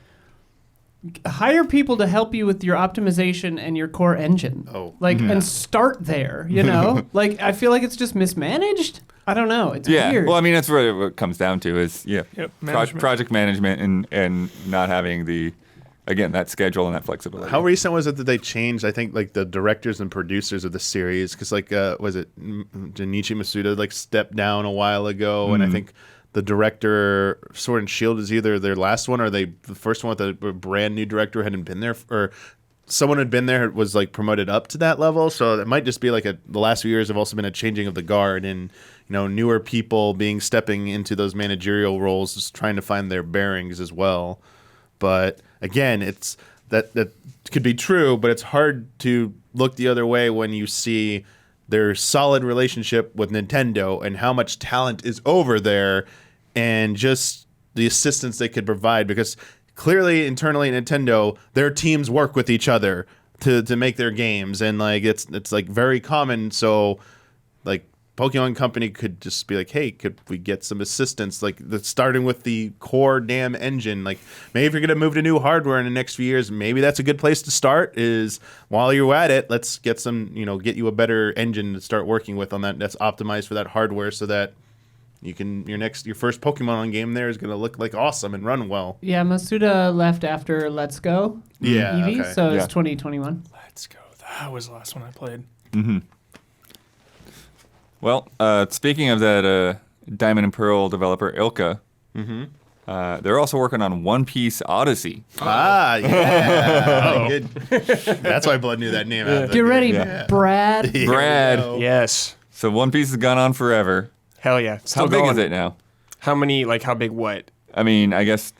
hire people to help you with your optimization and your core engine. And start there, like I feel like it's just mismanaged. I don't know. It's weird. Well, I mean, that's what it comes down to is project management and not having that schedule and that flexibility. How recent was it that they changed, I think, like the directors and producers of the series? Because like, was it Junichi Masuda like stepped down a while ago, and I think the director Sword and Shield is either their last one or the first one with a brand new director hadn't been there, or someone had been there, was like promoted up to that level. So it might just be like the last few years have also been a changing of the guard, and newer people stepping into those managerial roles, just trying to find their bearings as well. But again, it's that could be true, but it's hard to look the other way when you see their solid relationship with Nintendo and how much talent is over there, and just the assistance they could provide, because clearly internally at Nintendo, their teams work with each other to make their games, and like it's like very common. So like Pokemon Company could just be like, hey, could we get some assistance? Like starting with the core damn engine. Like maybe if you're going to move to new hardware in the next few years, maybe that's a good place to start, is while you're at it, let's get some, get you a better engine to start working with on that's optimized for that hardware, so that you can, your first Pokemon game there is going to look like awesome and run well. Yeah, Masuda left after Let's Go. Yeah. Eevee, Okay. so it's 2021. Let's go. That was the last one I played. Mm-hmm. Well, speaking of that Diamond and Pearl developer, Ilka, they're also working on One Piece Odyssey. Yeah. Good. That's why Blood knew that name. Get ready, Brad. Brad. Yes. So One Piece has gone on forever. Hell yeah. Still How big going. is it now? How many, how big what? I mean, I guess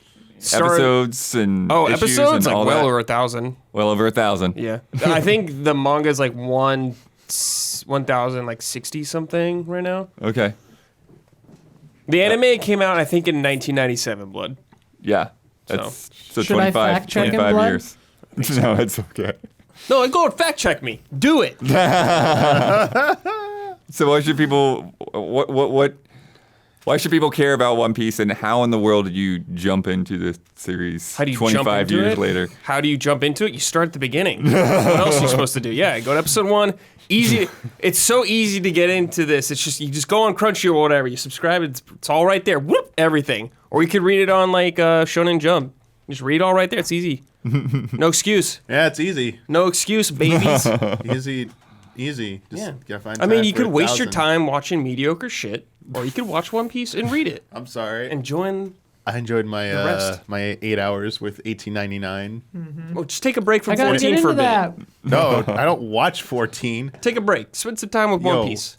episodes and issues episodes, and all well that. over 1,000. Well over 1,000. Yeah. I think the manga's 1,060 something right now. Okay. The anime came out, I think, in 1997, Blood. Yeah. So Should I 25, fact check him, 25 Blood? years. No, it's okay. No, go and fact check me. Do it. So why should people why should people care about One Piece, and how in the world did you jump into this series How do you 25 jump into years it? later? How do you jump into it? You start at the beginning. What else are you supposed to do? Yeah, go to episode 1. Easy. It's so easy to get into this. It's just you just go on Crunchy or whatever. You subscribe. It's all right there. Whoop, everything. Or you could read it on like Shonen Jump. Just read it all right there. It's easy. No excuse. Yeah, it's easy. No excuse, babies. Easy. Just gotta find I mean, time you for could waste your 1,000. time watching mediocre shit, or you could watch One Piece and read it. I'm sorry. And join. I enjoyed my rest. my 8 hours with $18.99. Well, just take a break from I gotta 14 get for a into bit. that. No, I don't watch 14. Take a break. Spend some time with Yo. One Piece.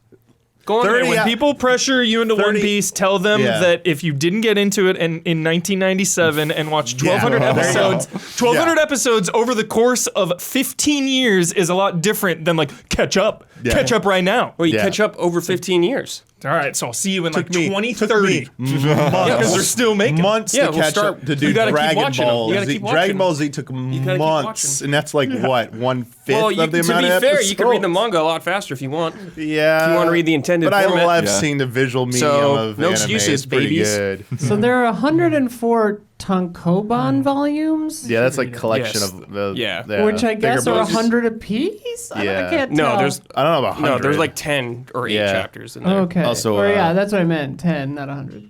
Go on 30 there. When people pressure you into One 30 Piece, tell them Yeah. that if you didn't get into it in 1997 and watched 1,200 Yeah. There you go. episodes, 1,200 episodes over the course of 15 years is a lot different than like catch up. Yeah. Catch up right now. Well, you Yeah. catch up over 15 years. All right, so I'll see you in like Took me 2030 months, because they're still making. months Yeah, to we'll catch start- up to you do gotta keep Dragon watching 'em. Ball You gotta Z. keep Dragon watching. Ball Z took gotta keep months, and that's like what 1/5 Well, of the to amount be of fair, episodes. you can read the manga a lot faster if you want. Yeah, If you wanna read the intended but I format. love Yeah. seeing the visual medium So, of no anime. excuses, It's pretty babies. good. So there are 104 Tankobon volumes, Yeah, that's like collection Yes. of the Yeah. which I bigger guess are books. 100 apiece. I Yeah. can't No, tell. there's I don't know about 100. no, there's like 10 or 8 Yeah. chapters in there. Okay. Also, or yeah, that's what I meant. 10, not 100.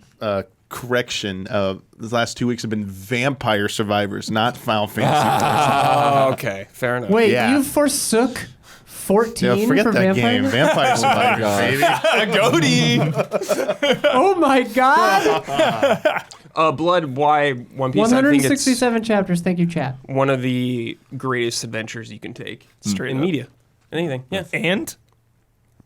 correction. The last 2 weeks have been Vampire Survivors, not Final Fantasy. Oh, okay, fair enough. Wait, Yeah. you forsook 14 Yeah, forget for that Vampire? game. Vampire Survivors, baby. Goatee. Oh my god! Blood, why One Piece? I think it's 167 chapters. Thank you, chat. one of the greatest adventures you can take. Straight in up. media. Anything. Yeah. And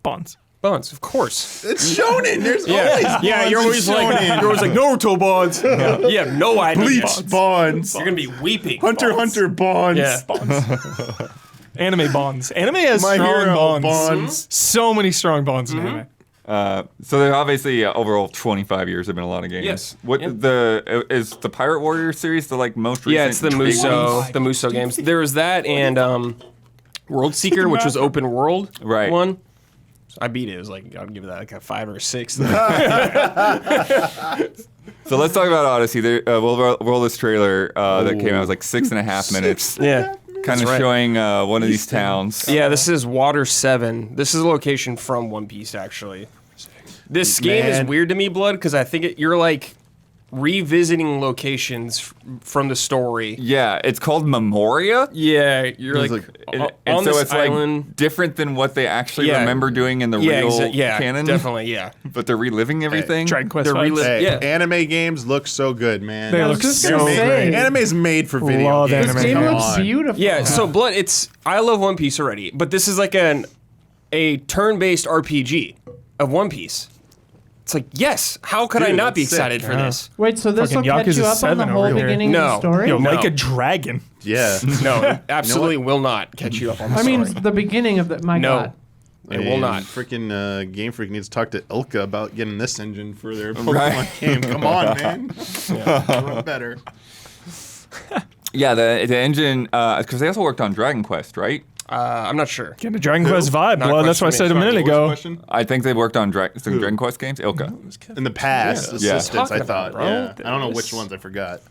Bonds. Bonds, of course. It's shonen. There's always Yeah, you're always shonen. like Naruto bonds. You have no idea. Bleach Bonds. You're gonna be weeping. Hunter Bonds. Yeah. Anime Bonds. Anime has My strong hero bonds. Bonds. So many strong bonds in anime. So there obviously overall 25 years have been a lot of games. Yes. What Yeah. is the Pirate Warrior series the like most recent? Yeah, it's the big one? Muso games. There was that and World Seeker, which was open world Right. one. I beat it. It was like I'd give that like a 5 or a 6. So let's talk about Odyssey. We'll roll this trailer that came out. It was like 6.5 minutes. Yeah. Kind of right. showing one of these towns. Yeah, this is Water 7. This is a location from One Piece, actually. This game is Man. weird to me, Blood, because I think you're like revisiting locations from the story. Yeah, it's called Memoria. Yeah, you're It's like, And, on and so this it's island. like different than what they actually Yeah. remember doing in the Yeah, real yeah, canon. definitely, yeah. But they're reliving everything. Dragon Quest They're vibes. reli- Hey, Yeah. anime games look so good, man. They I was look just so gonna say, great. Anime's made for video Love games. anime. this game Come looks on. beautiful. Yeah, so Blood, I love One Piece already, but this is like a turn-based RPG of One Piece. It's like, yes, how could I Dude, not be that's sick. excited for this? Wait, so this will Fucking catch you Yakuza up on the 7 whole over here. beginning No. of the story? Yo, No. like a dragon. Yeah. No, it absolutely will not catch you up on the I mean, story. the beginning of the. My No. god. It will not. Freaking Game Freak needs to talk to Ilka about getting this engine for their Pokemon Right. game. Come on, man. Do better. Yeah, the engine because they also worked on Dragon Quest, right? I'm not sure. Getting a Dragon Quest vibe, Not blood. That's what I question said a me. minute ago. Question? I think they worked on some Dragon Quest games. Ilka. In the past, Yeah. assistants, I Talking thought. about, bro. Yeah. I don't know which ones I forgot.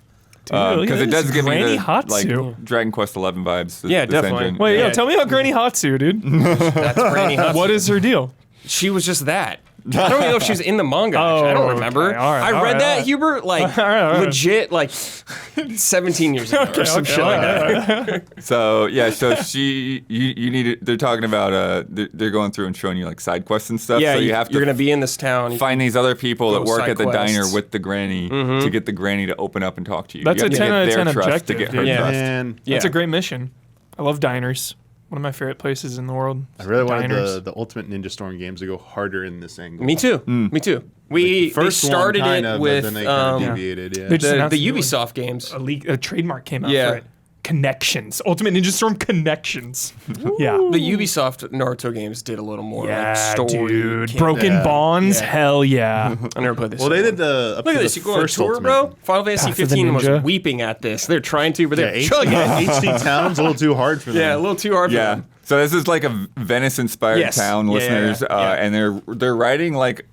Look Because at it this does give me Granny the Hatsu. like Dragon Quest 11 vibes. Yeah, this definitely. engine. Wait, Yeah. yo, tell me about Granny Hatsu, dude. That's Granny Hatsu. What is her deal? She was just that. I don't even know if she's in the manga. Actually. I don't Oh, remember. okay. All right, I all read right, that, all right. Hubert, like All right. legit, like 17 years ago or some shit like that. So yeah, so you need it. They're talking about they're going through and showing you like side quests and stuff. Yeah, so you have you're to gonna be in this town. find these other people that Go work side at the diner quests. with the granny to get the granny to open up and talk to you. That's you a have to 10 get out of their 10 trust objective, to get her dude. Yeah. trust. Man, Yeah. That's a great mission. I love diners. One of my favorite places in the world. I really wanted diners. the Ultimate Ninja Storm games to go harder in this angle. Me too. Me too. We The first they started one kind it of, with but then they kind of deviated. Yeah. They just the announced a new one. Ubisoft games. A trademark came out Yeah. for it. connections. Ultimate Ninja Storm connections. Yeah. The Ubisoft Naruto games did a little more like story. Dude. campaign. Broken Bonds. Yeah. Hell yeah. I never played this. Well, they did the up Look to at this. the You go on first tour, Ultimate. bro. Final Fantasy Path of the 15 was Ninja. weeping at this. They're trying to, but Yeah, they're chugging. HD Town's a little too hard for them. Yeah, a little too hard for Yeah. them. So this is like a Venice-inspired Yes. town, Yeah, listeners, yeah. and they're riding like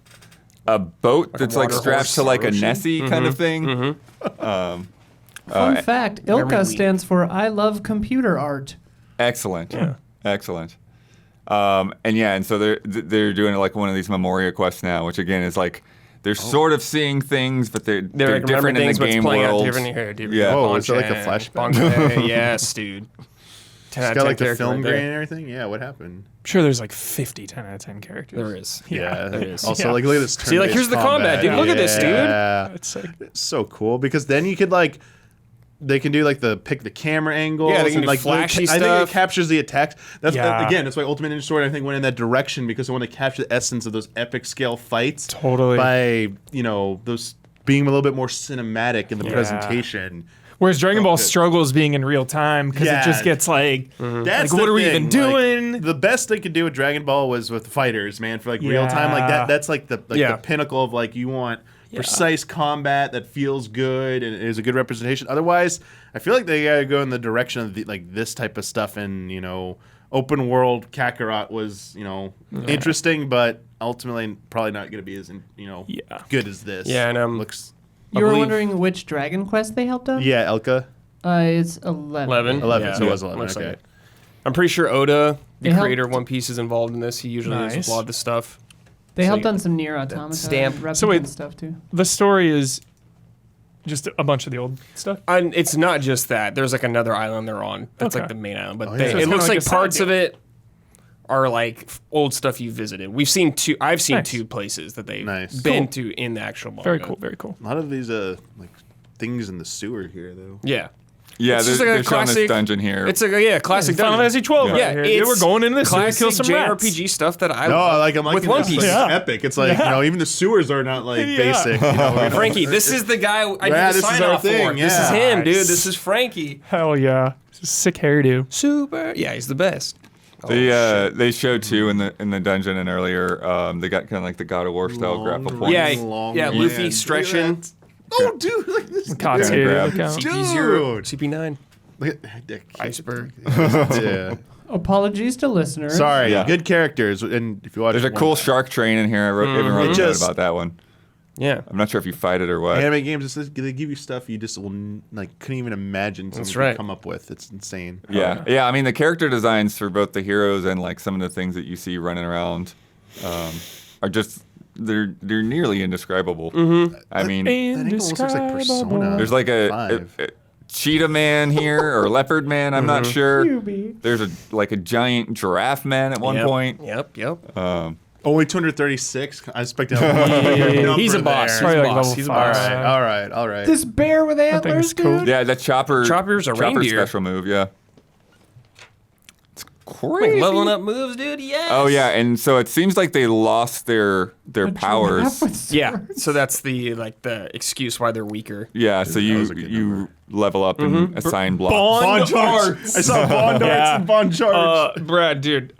a boat that's like water strapped horse to like a ocean? Nessie kind of thing. Fun fact, Memory ILCA leak. stands for I love computer art. Excellent. Excellent. And so they're doing like one of these Memoria quests now, which again is like they're sort of seeing things, but they're They're like, different remember in things, the but it's game playing out world. different here. Different Yeah. Oh, is it like a Bonchen, flashback? Bonchen, yes, dude. 10 out It's of got 10 like the character film right grain there. and everything. Yeah, what happened? I'm sure there's like 50 10 out of 10 characters. There is. Yeah, there is. Also, Yeah. like, look at this. See, like, here's the turn-based combat, dude. Look at this, dude. Yeah, It's like, it's so cool because then you could like. They can do like pick the camera angles. Yeah, they can and, do like flashy I think stuff. it captures the attacks. That's Yeah. again, that's why Ultimate Ninja Storm I think went in that direction because they want to capture the essence of those epic scale fights. Totally. By those being a little bit more cinematic in the presentation. whereas Dragon Ball good. struggles being in real time because Yeah. it just gets like, That's what the are we thing, even doing? Like, the best they could do with Dragon Ball was with fighters, man, for like real time. Like Yeah. that's like the Yeah. pinnacle of like you want precise combat that feels good and is a good representation. Otherwise, I feel like they gotta go in the direction of like this type of stuff. And open world Kakarot was interesting, but ultimately probably not gonna be as good as this. Yeah, and looks. You were believe- wondering which Dragon Quest they helped out? Yeah, Elka. It's 11. 11. 11, Yeah. so it was 11. Looks like Okay. it. I'm pretty sure Oda, the They helped- creator of One Piece, is involved in this. He usually is with Nice. a lot of this stuff. They So helped you- on some Nier Automata stamp. replicant So wait- stuff too. The story is just a bunch of the old stuff. And it's not just that. There's like another island they're on. That's Okay. like the main island. But yeah. they, So it it's looks kinda like like a side parts of game. it are like old stuff you visited. We've seen two. I've seen Nice. two places that they've Nice. been Cool. to in the actual manga. Very cool, very cool. A lot of these like things in the sewer here though. Yeah. Yeah, It's they're, just like a they're showing this classic- dungeon here. It's a classic Final dungeon. Fantasy 12 Yeah, right here. They were it's going in this to classic kill some rats. JRPG stuff that I No, love. I'm with liking One this. Piece. Like, Yeah. epic. It's like Yeah. even the sewers are not like Yeah. basic. Frankie, this is the guy I Yeah, did the this is sign our off for. thing, This is yeah. him, dude. Nice. This is Frankie. Hell yeah. Sick hairdo. Super. Yeah, he's the best. They showed two in the dungeon and earlier. They got kind of like the God of War style grapple points. Yeah, Long yeah, man. Luffy Look at stretching. that. Oh, dude, like this. Cots Yeah, here. grab. Look out. CP0, Dude. CP9, Look at that. Iceberg. Yeah. Apologies to listeners. Sorry. Yeah. Good characters. And if you watch, There's a cool shark train in here. I even wrote a note Just- about that one. Yeah. I'm not sure if you fight it or what. anime games. They give you stuff you just couldn't even imagine. Someone could right. come up with. It's insane. Yeah. I mean, the character designs for both the heroes and like some of the things that you see running around are just they're nearly indescribable. I mean, That angle almost looks like Persona. there's like a 5. cheetah man here or leopard man. I'm not sure. QB. There's a giant giraffe man at one Yep. point. Yep. Only 236. I expected. He's a boss. He's Probably a like boss. level He's a 5. boss. All right. This bear with antlers, is cool. dude. Yeah, that chopper's Chopper's a reindeer. special move. Yeah, it's Like crazy. leveling up moves, dude. Yes. Oh yeah, and so it seems like they lost their A powers. giraffe with Yeah. swords. So that's the excuse why they're weaker. Yeah, so you was a good number. level up and assign blocks. Bond charts. I saw Bond darts Yeah. and Bond charts. Brad, dude,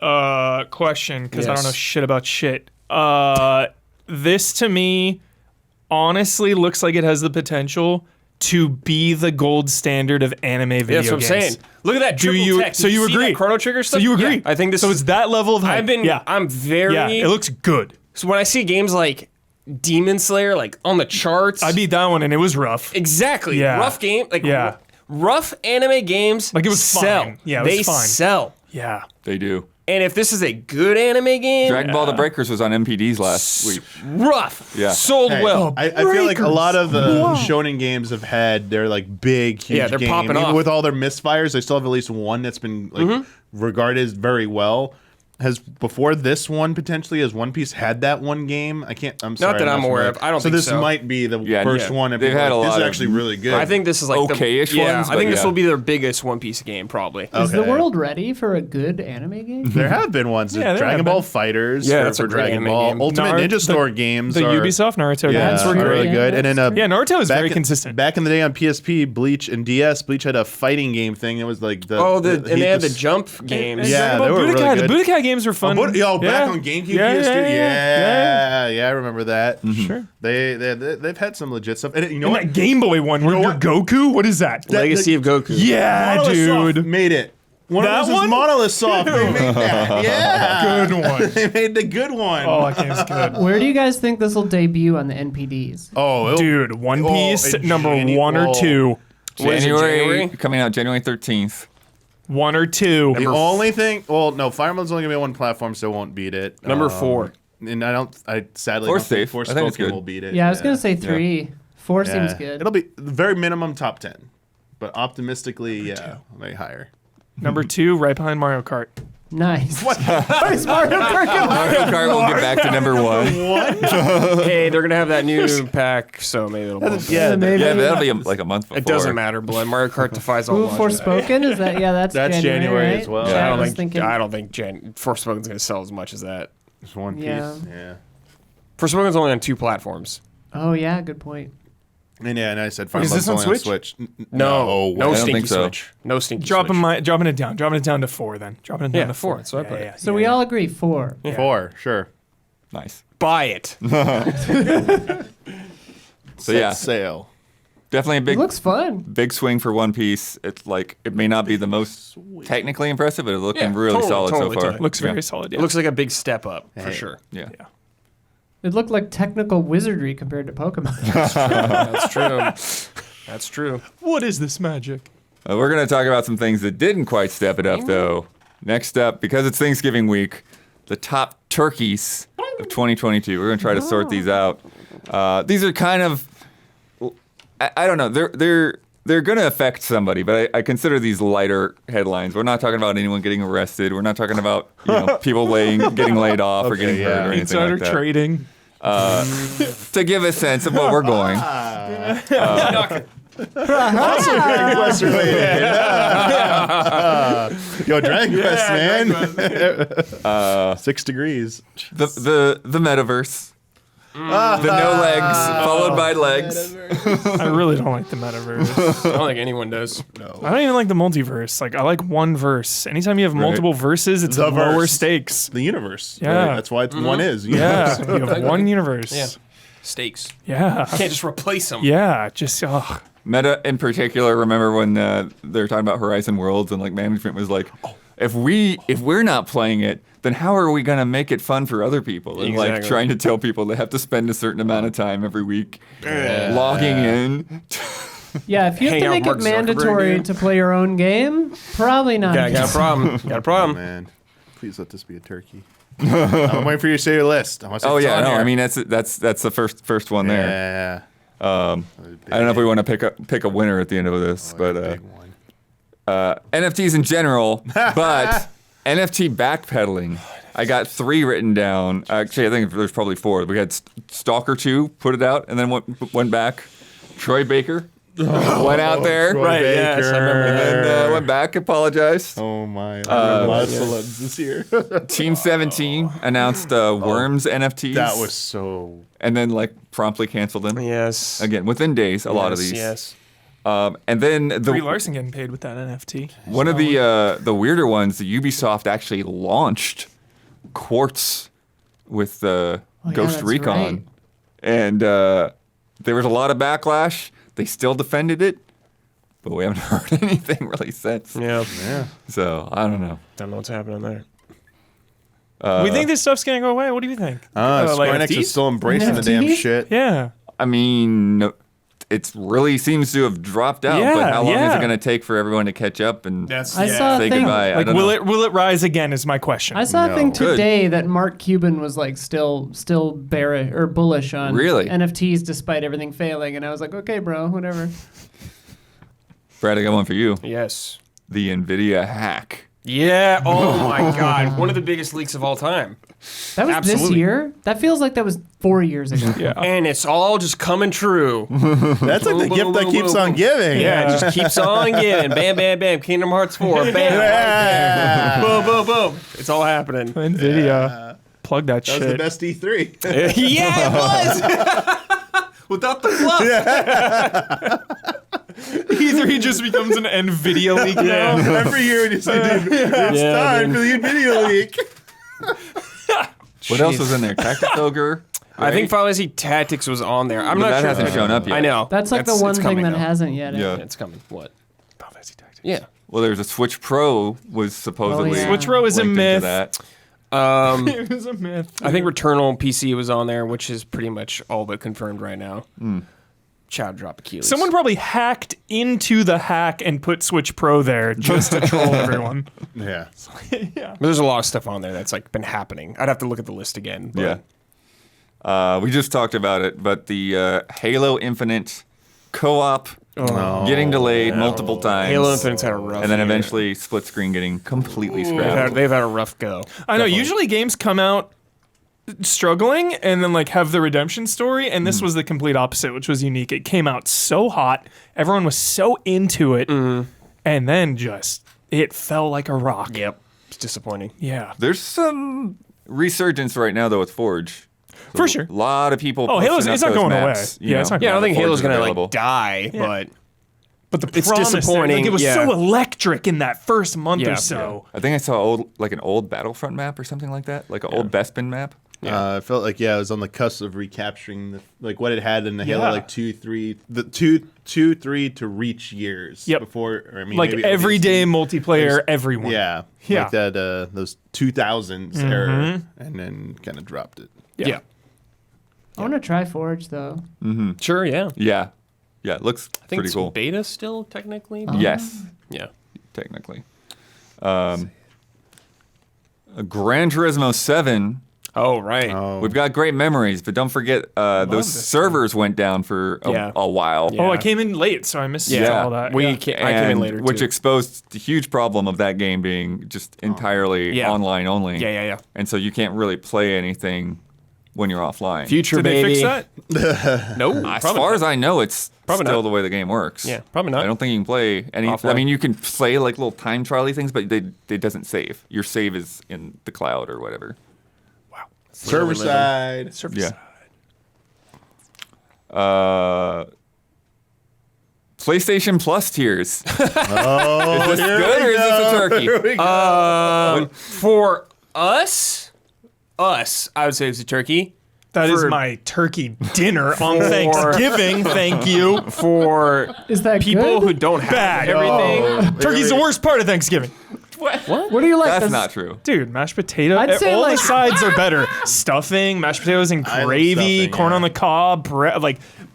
question, because I don't Yes. know shit about shit. This to me honestly looks like it has the potential to be the gold standard of anime video Yeah, that's what I'm games. saying. Look at that Do triple you? tech. So Did you see agree? that Chrono Trigger So stuff? you agree? Yeah, I think this So is. it's that level of hype. I've been. Yeah, I'm very. yeah. It looks good. So when I see games like Demon Slayer, like on the charts, I beat that one and it was rough. exactly Yeah. rough game. Like Yeah. rough anime games. Like, it was sell. fine. Yeah, it was they fine. sell. Yeah. They do. And if this is a good anime game, Dragon Ball: The Breakers was on MPDs last week. rough. Yeah. Sold Hey, well. I feel like a lot of the shonen games have had their like big, huge Yeah, they're game. popping Even off. with all their misfires, they still have at least one that's been like regarded as very well. has before this one potentially has One Piece had that one game? I'm sorry. Not that I'm aware of. I don't so think this so. might be the Yeah, first one. they've had a This lot is of actually really good. I think this is like okay-ish yeah, ones, I think but this yeah. will be their biggest One Piece game, probably. Is the Okay. world ready for a good anime game? there have been ones. Yeah, there Dragon have Ball been. Fighters Yeah, for, that's a for great Dragon anime Ball. game. Ultimate Ninja Store games. The are, Ubisoft Naruto yeah, games That's were true. are really great. good. And then Yeah, Naruto is very in- consistent. Back in the day on PSP, Bleach and DS, Bleach had a fighting game thing. It was like And they had the jump games. Yeah, Dragon Ball they were Budokai. really good. The Budokai games were fun. Back Yeah. on GameCube, Yeah, PS2. yeah. Yeah, I remember that. Sure. They've had some legit stuff. And you know And what? that Game Boy one where you're Goku? What is that? Legacy of Goku. Yeah, Monolith Soft dude. made it. One That of those one? is Monolith Soft. They made that. Yeah. Good one. They made the good one. Oh, that game's good. Where do you guys think this will debut on the NPDs? Dude, One Piece, in number January- 1 or 2. What is it, January? Coming out January 13th. 1 or 2. The only thing, well, no, Fire Emblem's only gonna be on one platform, so it won't beat it. Number 4. And I sadly Four's don't think safe. I think it's Forspoken good. will beat it. Yeah, I was gonna say 3. 4 seems Yeah. good. It'll be the very minimum top 10, but optimistically, maybe higher. Number 2, right behind Mario Kart. Nice. Where's Mario Kart? Mario Kart will get back to number 1. Hey, they're gonna have that new pack, so maybe it'll. Bump it. Yeah, Maybe. Yeah, but that'll be like a month before. It doesn't matter, Blood. Mario Kart defies all Ooh, logic. Forspoken? Is that? Yeah, that's January right? as well. Yeah, I I don't was think. thinking. I don't think Forspoken's gonna sell as much as that. Just One Piece. Yeah. Yeah. Forspoken's only on 2 platforms. Oh yeah, good point. And I said Fire Is this Emblem's on only Switch? No, I don't stinky think so. Switch. No stinky Dropping Switch. it down. Dropping it down to 4 then. Dropping it down Yeah, to 4. 4. So I put it. So we all agree 4. 4, sure. Nice. Buy it. So yeah, Sale. definitely a It big looks fun. big swing for One Piece. It's like it may not be the most technically impressive, but it's looking Yeah, really totally, solid totally, so far. totally. Looks very Yeah. solid. It Yeah. looks like a big step up for Hey. sure. Yeah. It looked like technical wizardry compared to Pokemon. That's true. That's true. What is this magic? We're going to talk about some things that didn't quite step it up, though. Next up, because it's Thanksgiving week, the top turkeys of 2022. We're going to try to sort these out. These are kind of, I don't know, they're going to affect somebody, but I consider these lighter headlines. We're not talking about anyone getting arrested. We're not talking about people getting laid off or getting hurt or anything Insider like that. trading. To give a sense of what we're going. Also Dragon Quest related. Yo, Dragon Quest, man. 6 degres. The metaverse. The no legs, followed by legs. I really don't like the metaverse. I don't think anyone does. I don't even like the multiverse. Like I like one verse. Anytime you have multiple verses, it's The lower verse. stakes. The universe. Yeah. Right? That's why one is. Yeah, you have one universe. Yeah. Stakes. Yeah. Can't just replace them. Yeah, just ugh. Meta in particular, remember when they were talking about Horizon Worlds and like management was like, if we're not playing it, then how are we gonna make it fun for other people? And like Exactly. trying to tell people they have to spend a certain amount of time every week logging in. Yeah, if you have Hang to out make Mark it Zuckerberg, mandatory dude. to play your own game, probably not. Got a problem. Got a Oh, problem. man. Please let this be a turkey. I'm waiting for you to say your list. I want to see Oh if it's yeah, on no, here. I mean that's the first one there. Yeah. I don't know if we want to pick a winner at the end of this, but Big one. NFTs in general, but NFT backpedaling. I got 3 written down. Actually, I think there's probably 4. We had Stalker 2, put it out, and then went back. Troy Baker went out there, Troy Right, yes, I remember and then went back, apologized. Oh my. Lots of loves this year. Team 17 announced Worms NFTs. That was so. and then like promptly canceled them Yes. again within days. A lot of these. Yes. And then Brie Larson getting paid with that NFT. one of the weirder ones, the Ubisoft actually launched Quartz with Ghost that's Recon, right. and there was a lot of backlash. They still defended it, but we haven't heard anything really since. Yeah. So I don't know. Don't know what's happening there. We think this stuff's gonna go away. What do you think? Square like Enix NFTs? is still embracing the damn NFTs? shit. Yeah. I mean, no, it really seems to have dropped out. But Yeah, how long is yeah. it going to take for everyone to catch up and I saw a say thing. goodbye? I Like, don't will know. it rise again? Is my question. I saw a thing Good. today that Mark Cuban was like still bearish or bullish on Really? NFTs despite everything failing, and I was like, okay, bro, whatever. Brad, I got one for you. Yes. The NVIDIA hack. Yeah. Oh my God. One of the biggest leaks of all time. That was this Absolutely. year? That feels like that was 4 years ago. Yeah. And it's all just coming true. That's like the Boom, gift that boom, keeps boom, on boom. giving. Yeah, it just keeps on giving. Bam, bam, bam. Kingdom Hearts 4. Bam. Yeah. Boom, boom, boom. It's all happening. NVIDIA. Plug that That shit. was the best E3. Yeah, it was. Without the fluff. E3 just becomes an NVIDIA leak now. Every year when you say, dude, it's Yeah, time dude. for the NVIDIA leak. What else was in there? Tactics Ogre. I think Final Fantasy Tactics was on there. I'm But not that sure. hasn't shown up yet. I know. That's like the one it's thing coming, that though. hasn't yet. Yeah. It's coming. What? Final Fantasy Tactics. Yeah. Well, there's a Switch Pro was supposedly. Oh, yeah. Switch Pro is a linked into myth. That. It was a myth. I think Returnal PC was on there, which is pretty much all but confirmed right now. Child drop Achilles. Someone probably hacked into the hack and put Switch Pro there just to troll everyone. Yeah. Yeah. But there's a lot of stuff on there that's like been happening. I'd have to look at the list again. But Yeah. We just talked about it, but the Halo Infinite co-op getting delayed multiple times. Halo Infinite's had a rough and then year. eventually split screen getting completely scrapped. They've had a rough go. I know. Definitely. Usually games come out struggling and then like have the redemption story, and this was the complete opposite, which was unique. It came out so hot, everyone was so into it, and then just it fell like a rock. Yep. It's disappointing. Yeah. There's some resurgence right now though with Forge. For sure. A lot of people. Oh, Halo's- posting up it's not those going maps, away. you Yeah, know, it's not Yeah, I don't think Forge Halo's is gonna available. like die, but But the It's promise there, disappointing, like, it was yeah. so electric in that first month Yeah. or so. I think I saw an old Battlefront map or something like that, like an old Bespin map. I felt like it was on the cusp of recapturing like what it had in the Halo Yeah. like 2, 3 to reach years Yep. before. Or, I mean, Like maybe everyday ODST. multiplayer, everyone. Yeah, Yeah. like that. Those 2000s era, and then kind of dropped it. yeah. I want to try Forge though. Sure, yeah. Yeah, it looks I think pretty it's cool. beta still, technically. Yes, Yeah. technically. Gran Turismo 7. Oh, right. We've got great memories, but don't forget those this servers went down for Yeah. a while. Yeah. Oh, I came in late, so I missed Yeah. all that. We Yeah. I came in And later, which too. exposed the huge problem of that game being just entirely Yeah. online only. Yeah. And so you can't really play anything when you're offline. Future Did they baby. fix that? No. As far as I know, it's Probably still not. the way the game works. Yeah, probably not. I don't think you can play any. Offline. I mean, you can play like little time trial things, but it doesn't save. Your save is in the cloud or whatever. Server side. Yeah. PlayStation Plus tiers. Oh, Is this good or is this a turkey? Here we go. For us, I would say it's a turkey. That is For- my turkey dinner on Thanksgiving. Thank you. For Is that people good? who don't have Bad. everything. Turkey's the worst part of Thanksgiving. What do you like? That's the- not true. Dude, mashed potato. I'd say, all like- the sides are better. Stuffing, mashed potatoes and I love gravy, stuffing, corn yeah. on the cob,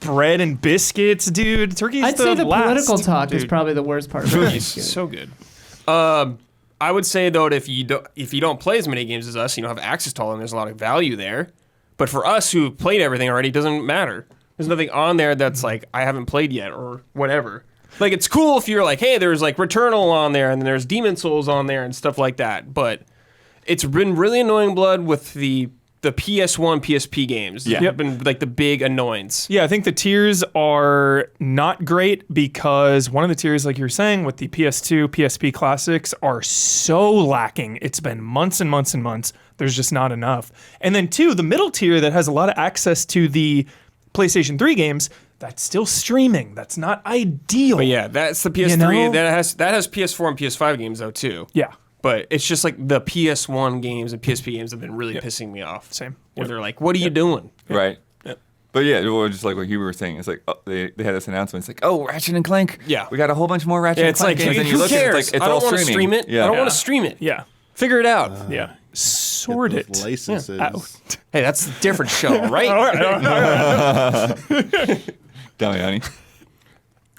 bread and biscuits, dude. Turkey's I'd say the last, political talk is dude. probably the worst part. Of it. So good. I would say though that if you don't play as many games as us, you don't have access to all of them. There's a lot of value there. But for us who played everything already, it doesn't matter. There's nothing on there that's like I haven't played yet or whatever. Like it's cool if you're like, hey, there's like Returnal on there and then there's Demon Souls on there and stuff like that. But it's been really annoying blood with the PS1, PSP games. Yeah. Have been like the big annoyance. Yeah, I think the tiers are not great because one of the tiers, like you were saying, with the PS2, PSP classics are so lacking. It's been months and months and months. There's just not enough. And then two, the middle tier that has a lot of access to the PlayStation 3 games, that's still streaming. That's not ideal. But yeah, that's the PS3. You know? That has PS4 and PS5 games though too. Yeah. But it's just like the PS1 games and PSP games have been really pissing me off. Same. Where they're like, what are you doing? Right. But yeah, well, just like what you were saying, it's like they had this announcement. It's like, oh, Ratchet and Clank. Yeah. we got a whole bunch more Ratchet and It's Clank like, games, and you who look cares? at it, it's like it's I all don't want to streaming. stream it. Yeah. I don't want Yeah. to stream it. Yeah. Figure it out. Yeah. Sort Those it. licenses. Hey, that's a different show, right? Dummy honey.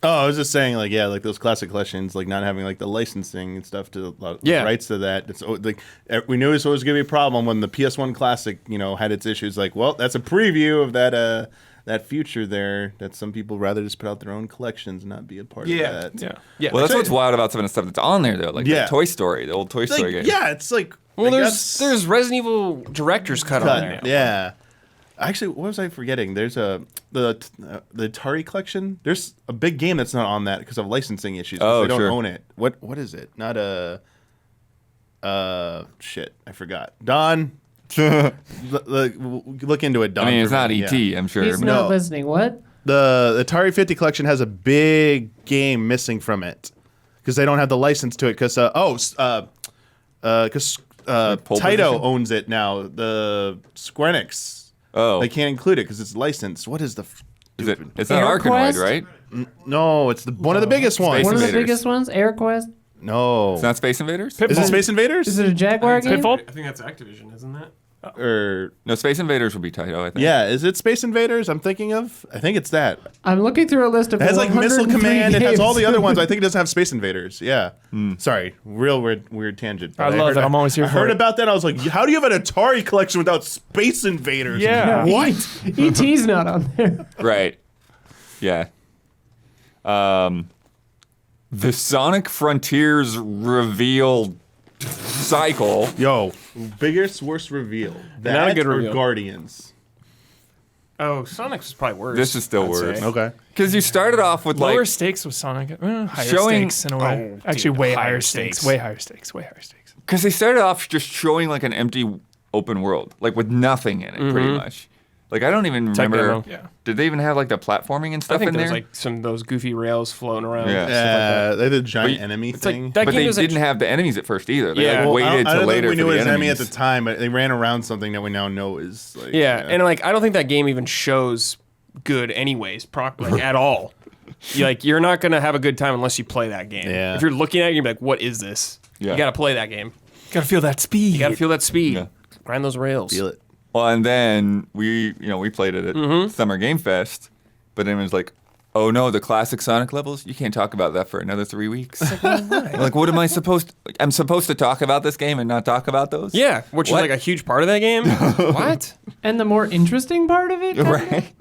Oh, I was just saying, like, yeah, like those classic collections, like not having like the licensing and stuff to Yeah. rights to that. It's like we knew this was going to be a problem when the PS1 Classic, had its issues. Like, well, that's a preview of that that future there that some people rather just put out their own collections and not be a part of that. Yeah. Well, that's what's wild about some of the stuff that's on there, though. Like the Toy Story, the old Toy Story game. Yeah, it's like. Well, there's Resident Evil Director's Cut on there. Yeah. Actually, what was I forgetting? There's the Atari collection. There's a big game that's not on that because of licensing issues. They don't own it. What is it? Not a. Shit, I forgot. Don, look into it. Don, I mean, it's not E.T. I'm sure. He's not listening. What? The Atari 50 collection has a big game missing from it because they don't have the license to it. Because Taito owns it now. The Square Enix. Oh, they can't include it because it's licensed. What is the? It's not Arkanoid, right? No, it's one of the biggest ones. One of the biggest ones, AirQuest. No, it's not Space Invaders. Is it Space Invaders? Is it a Jaguar game? Pitfall? I think that's Activision, isn't that? No, Space Invaders would be Taito, I think. Yeah, is it Space Invaders? I'm thinking of. I think it's that. I'm looking through a list of. It has like Missile 103 Command. It has all the games. other ones. I think it doesn't have Space Invaders. Yeah. Sorry, real weird tangent. I love it. I'm always here I for heard it. about that. I was like, how do you have an Atari collection without Space Invaders? Yeah. What? E.T.'s not on there. Right. Yeah. The Sonic Frontiers reveal cycle. Yo, biggest worst reveal. That Not a good or reveal. Guardians. Oh, Sonic's is probably worse. This is still I'd worse. say. Okay. Because you started off with Lower like stakes with Sonic. Higher Showing- stakes in a way. Oh, Actually, dude, way higher higher stakes. stakes. Way higher stakes. Way higher stakes. because they started off just showing like an empty open world, like with nothing in it, pretty much. Like I don't even remember. demo. Yeah. Did they even have like the platforming and I stuff think in there's there? like some of those goofy rails floating around. Yeah. and stuff like that. They had a giant But enemy It's thing. like that but game they was like, didn't have the enemies at first either. They Yeah. like, waited I till don't later think we knew for it the was an enemy enemies. at the time, but they ran around something that we now know is like. yeah, and like I don't think that game even shows good anyways, like at all. You're not gonna have a good time unless you play that game. Yeah. If you're looking at it, you're like, what is this? Yeah. You gotta play that game. Gotta feel that speed. You gotta feel that speed. Yeah. Grind those rails. Feel it. Well, and then we played it at Summer Game Fest, but then it was like, oh no, the classic Sonic levels, you can't talk about that for another 3 weeks. Like, what am I supposed to? I'm supposed to talk about this game and not talk about those? Yeah, which What? is like a huge part of that game. What? And the more interesting part of it, kinda? Right.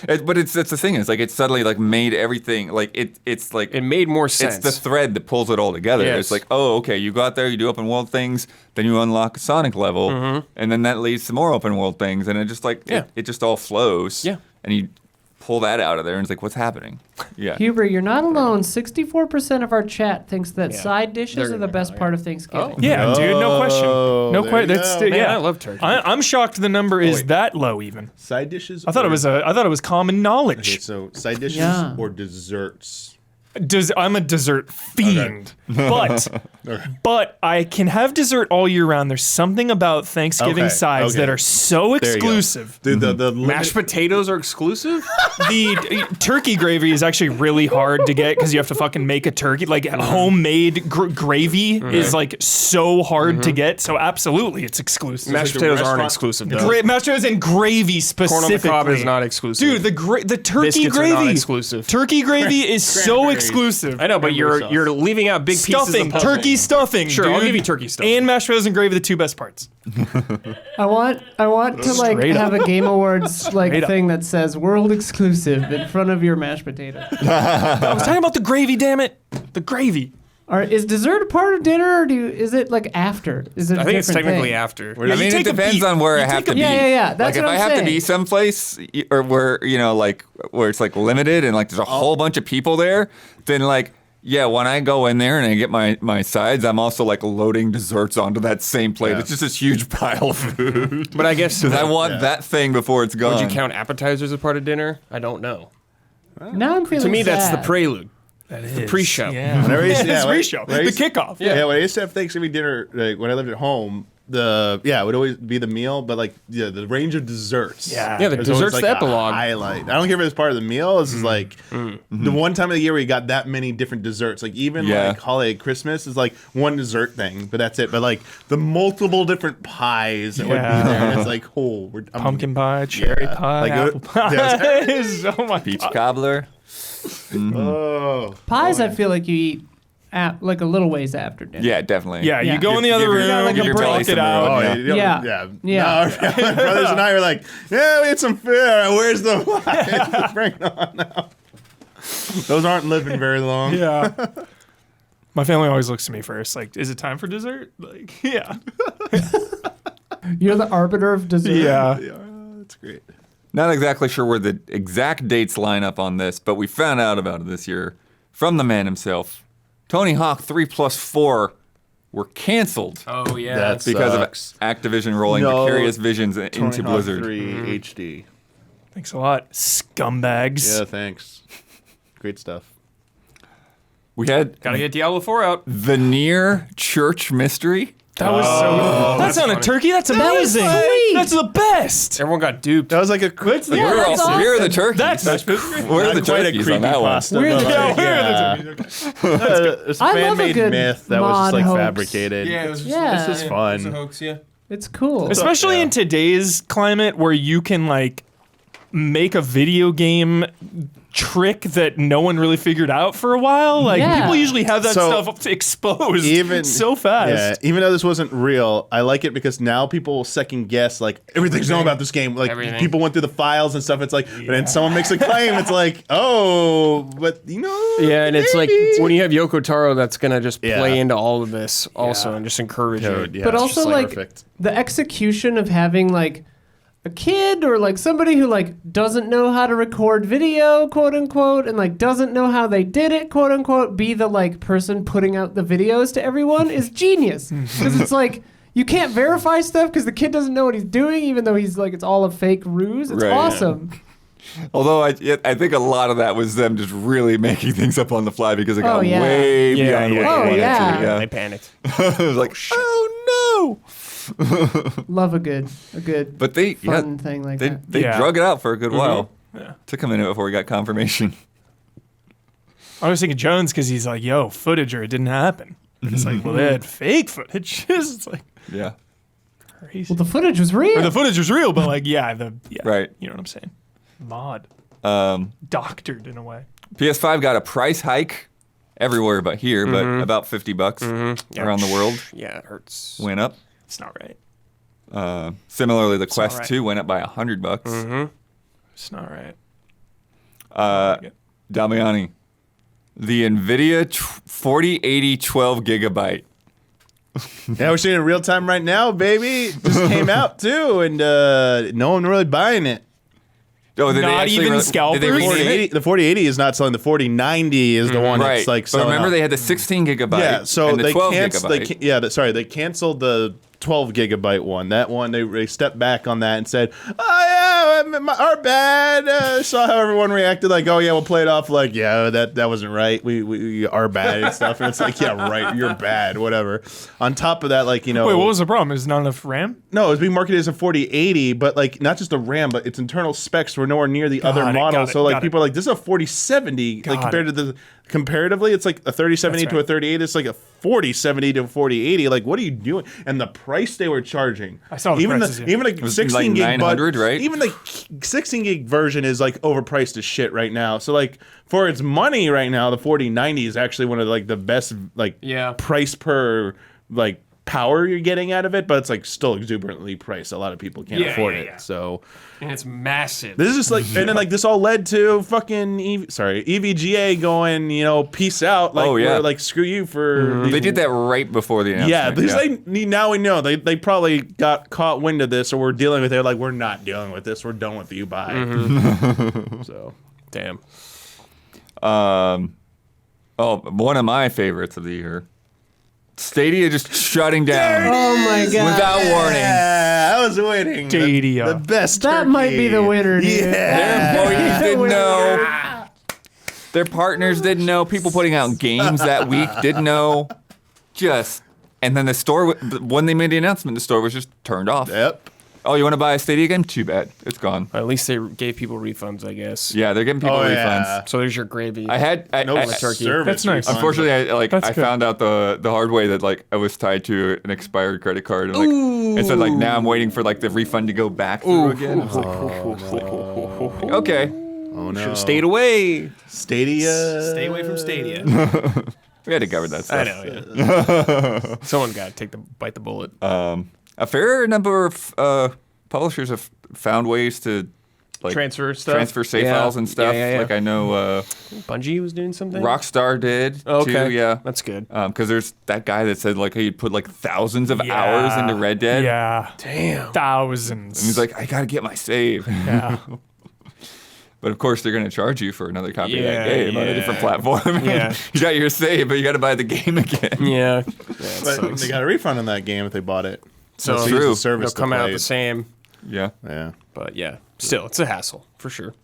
But it's the thing. It's like it suddenly like made everything like it's like It made more sense. it's the thread that pulls it all together. Yes. It's like, oh, okay, you go out there, you do open world things, then you unlock a Sonic level, and then that leads to more open world things, and it just like it just all flows. Yeah. And you pull that out of there, and it's like, what's happening? Yeah. Huber, you're not alone. 64% of our chat thinks that Yeah. side dishes They're are the gonna best be part of Thanksgiving. Yeah, dude, no question. No there question. you That's go. Man, yeah. I love turkey. I'm shocked the number is that low even. Side dishes. I thought it was common knowledge. Okay, so side dishes Yeah. or desserts. I'm a dessert fiend, but I can have dessert all year round. There's something about Thanksgiving Okay, sides okay. that are so There you go. exclusive. Dude, the Mashed potatoes are exclusive? The turkey gravy is actually really hard to get because you have to fucking make a turkey. Like homemade gravy is like so hard to get. So absolutely, it's exclusive. Mashed the potatoes aren't restaurant- exclusive though. Mashed potatoes and gravy Corn on the specifically. cob is not exclusive. Dude, the turkey Biscuits are gravy. not exclusive. Turkey gravy is so Cranberries. exclusive. I know, but Cranberry sauce. you're leaving out big pieces Stuffing, of puzzle. turkey stuffing. Sure, dude. I'll give you turkey stuffing. And mashed potatoes and gravy, the two best parts. I want to like Straight up. have a Game Awards like Straight up. thing that says world exclusive in front of your mashed potato. I was talking about the gravy, damn it. The gravy. Is dessert a part of dinner, or is it like after? Is it? I a think it's different technically thing? after. I mean, it take a depends beat. on where You I have take a to be. beat. Yeah. That's like what if I'm I have to saying. be someplace or where like where it's like limited and like there's a whole bunch of people there, then like yeah, when I go in there and I get my sides, I'm also like loading desserts onto that same plate. Yeah. It's just this huge pile of food. But I guess Because I want that thing before it's gone. would you count appetizers as part of dinner? I don't know. Now I'm feeling To me, that's the sad. prelude. That The pre-show. Yeah. Whenever I used to- It's yeah, pre-show. when I The used- kickoff. Yeah, when I used to have Thanksgiving dinner, like when I lived at home, it would always be the meal, but like the range of desserts. Yeah. Yeah, the was always, dessert's the a epilogue. highlight. I don't care if it's part of the meal. This is like the one time of the year where you got that many different desserts. Like even Yeah. like holiday Christmas is like one dessert thing, but that's it. But like the multiple different pies that would Yeah. be there, it's like Pumpkin pie, cherry pie, Like, apple pie. yeah, Oh my Peach God. cobbler? Oh, Pies. I feel like you eat like a little ways after dinner. Yeah, definitely. Yeah, Yeah. you go in the other Give your- room, like a you break. talk it out. Oh, Yeah. Yeah. yeah. Yeah. No, my brothers and I were like, yeah, we had some food. Where's the wine? Bring it on now. Those aren't living very long. Yeah. My family always looks to me first, like, is it time for dessert? Like, yeah. You're the arbiter of dessert. Yeah. Yeah, that's great. Not exactly sure where the exact dates line up on this, but we found out about it this year from the man himself. Tony Hawk 3+4 were canceled Oh yeah. That's because sucks. of Activision rolling No, Vicarious Visions Tony into Hawk Blizzard. 3 HD. Thanks a lot, scumbags. Yeah, thanks. Great stuff. We had Gotta get Diablo 4 out. the Near Church Mystery. That was so. That's not a turkey. That's amazing. sweet. That's the best. Everyone got duped. That was like a Yeah, that's awesome. Where are the turkeys? That's Where are the not quite a turkeys creepy on that one? pasta. Where but the- like, Yeah, yeah. It's a I love a fan-made good myth that was just mod like hoax. fabricated. it was Yeah. This is fun. a hoax, yeah. It's cool. Especially Yeah. in today's climate where you can like make a video game trick that no one really figured out for a while. Like Yeah. people usually have that So, stuff exposed even so fast. Yeah, even though this wasn't real, I like it because now people will second guess like everything's known about this game. Like Everything. people went through the files and stuff. It's like, but then someone makes a claim. It's like, oh, but you know, Yeah, and it's like maybe. when you have Yoko Taro, that's gonna just Yeah. play into all of this also, Yeah. and just encourage it. Yeah, but it's also just, like perfect. the execution of having like a kid or like somebody who like doesn't know how to record video, quote unquote, and like doesn't know how they did it, quote unquote, be the like person putting out the videos to everyone is genius. Because it's like you can't verify stuff because the kid doesn't know what he's doing, even though he's like it's all a fake ruse. It's Right, yeah. awesome. Although I think a lot of that was them just really making things up on the fly because it got Oh, yeah. way Yeah, beyond yeah, what Oh, they wanted yeah. to. Yeah. They panicked. It was like, oh no! Love a good But they fun thing like they that. they Yeah. drug it out for a good while. Yeah. Took a minute before we got confirmation. I was thinking Jones because he's like, yo, footage or it didn't happen. And it's like, well, they had fake footage. It's like Yeah. crazy. Well, the footage was real. Or the footage was real, but like, yeah, Right. You know what I'm saying? Mod. Um, Doctored in a way. PS5 got a price hike everywhere but here, but about $50 Yeah. around the world Yeah, it hurts. went up. It's not right. Similarly, the Quest alright. 2 went up by $100. It's not right. Damiani, the NVIDIA 4080 12 gigabyte. Yeah, we're seeing it in real time right now, baby. It just came out too, and no one really buying it. Oh, did they Not actually even Did they scalpers? rename it? 4080, the 4080 is not selling. The 4090 is the one Right. that's like but selling. remember, out. they had the 16 gigabyte Yeah, so and the they 12 canceled. gigabyte. They canceled the 12 gigabyte one. That one they stepped back on that and said, "Oh yeah, our bad." Saw how everyone reacted, like, "Oh yeah, we'll play it off." Like, "Yeah, that wasn't right. We are bad and stuff." And it's like, "Yeah, right, you're bad, whatever." On top of that, like, you know, Wait, what was the problem? Is not enough RAM? no, it was being marketed as a 4080, but like not just the RAM, but its internal specs were nowhere near the other Got it, models. got it, So like got people are like, this is a 4070. Like Got compared to the comparatively, it's like a 3070 That's to a right. 3080. It's like a 4070 to a 4080. Like, what are you doing? And the price they were charging. I saw the even prices, yeah. even a was 16 like gig 900, right? Even the 16 gig version is like overpriced as shit right now. So like for its money right now, the 4090 is actually one of like the best like Yeah. price per like power you're getting out of it, but it's like still exuberantly priced. A lot of people can't Yeah, afford yeah, it. yeah. So And it's massive. this is just like, and then like this all led to fucking EVGA going, you know, peace out. Like, Oh, yeah. we're, like screw you for. these- They did that right before the announcement. Yeah, because now we know they probably got caught wind of this, or we're dealing with it. Like, we're not dealing with this. We're done with you. Bye. So Damn. One of my favorites of the year. Stadia just shutting down Oh my god. without warning. yeah, I was waiting. Stadia. The best. That might be the turkey. winner, dude. Their Yeah. employees didn't know. Their partners didn't know. People putting out games that week didn't know. And then the store, when they made the announcement, the store was just turned off. Yep. Oh, you want to buy a Stadia game? Too bad. It's gone. At least they gave people refunds, I guess. Yeah, they're giving people Oh, refunds. yeah. So there's your gravy. No I service. That's nice. refund. unfortunately, I That's good. found out the hard way that like I was tied to an expired credit card, and like it said like now I'm waiting for like the refund to go back through again. I was like, okay. Oh no. Stayed away. Stadia. Stay away from Stadia. We had to cover that stuff. I know, yeah. Someone's got to bite the bullet. A fair number of publishers have found ways to Transfer stuff? transfer save Yeah. files and stuff. Yeah. Like I know Bungie was doing something? Rockstar did too. Yeah, That's good. because there's that guy that said like he'd put like thousands of hours into Red Dead. Yeah. Damn. Thousands. And he's like, I gotta get my save. yeah. But of course, they're going to charge you for another copy of Yeah, that game on a yeah. different platform. Yeah. You got your save, but you got to buy the game again. Yeah. But they got a refund on that game if they bought it. So It's true. the service They'll come to out play the it. same. Yeah. Yeah. But yeah, still, it's a hassle for sure.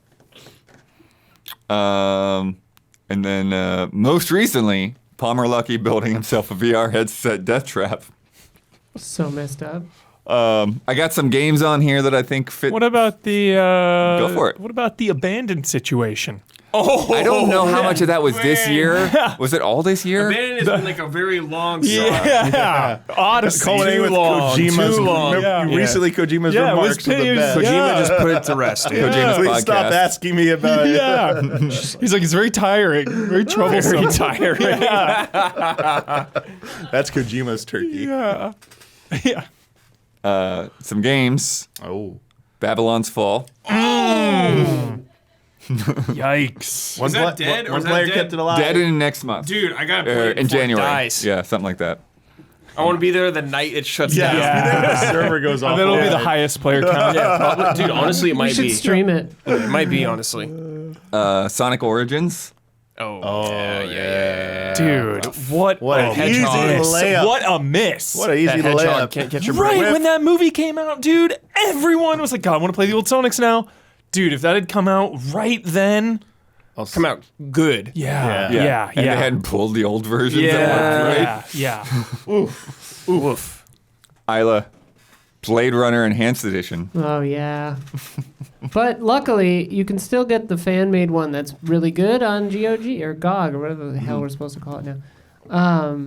And then most recently, Palmer Lucky building himself a VR headset death trap. So messed up. I got some games on here that I think fit. What about the Go for it. What about the abandoned situation? Oh, I don't know how much of that was this year. Was it all this year? Abandoned has been like a very long Yeah. Odyssey. Culminating with Kojima's. Too long. Remember, Yeah. Recently, Kojima's Yeah, it was remarks were the pretty- best. yeah. Kojima just put it to rest, dude. Kojima's Please podcast. stop asking me about it. Yeah. He's like, it's very tiring. Very troublesome. Very tiring. That's Kojima's turkey. Yeah. Yeah. Some games. Oh. Babylon's Fall. Yikes. One, that dead or one is that player dead? kept it alive. Dead in next month. Dude, I gotta play it in before it January. dies. Yeah, something like that. I want to be there the night it shuts down. Yeah. The server goes off. And that'll be the highest player count. Yeah, probably. Dude, honestly, it We might should be. stream it. It might be, honestly. Sonic Origins. Oh, yeah. Dude, what What a a hedgehog. easy layup. What a miss. What an easy That hedgehog layup. can't catch your Right breath. when that movie came out, dude, everyone was like, God, I want to play the old Sonics now. Dude, if that had come out right then, Come out good. yeah. And they hadn't pulled the old versions. Yeah. That worked, right? Yeah. Oof. Isla, Blade Runner Enhanced Edition. Oh yeah. But luckily, you can still get the fan-made one that's really good on GOG or GOG or whatever the hell we're supposed to call it now.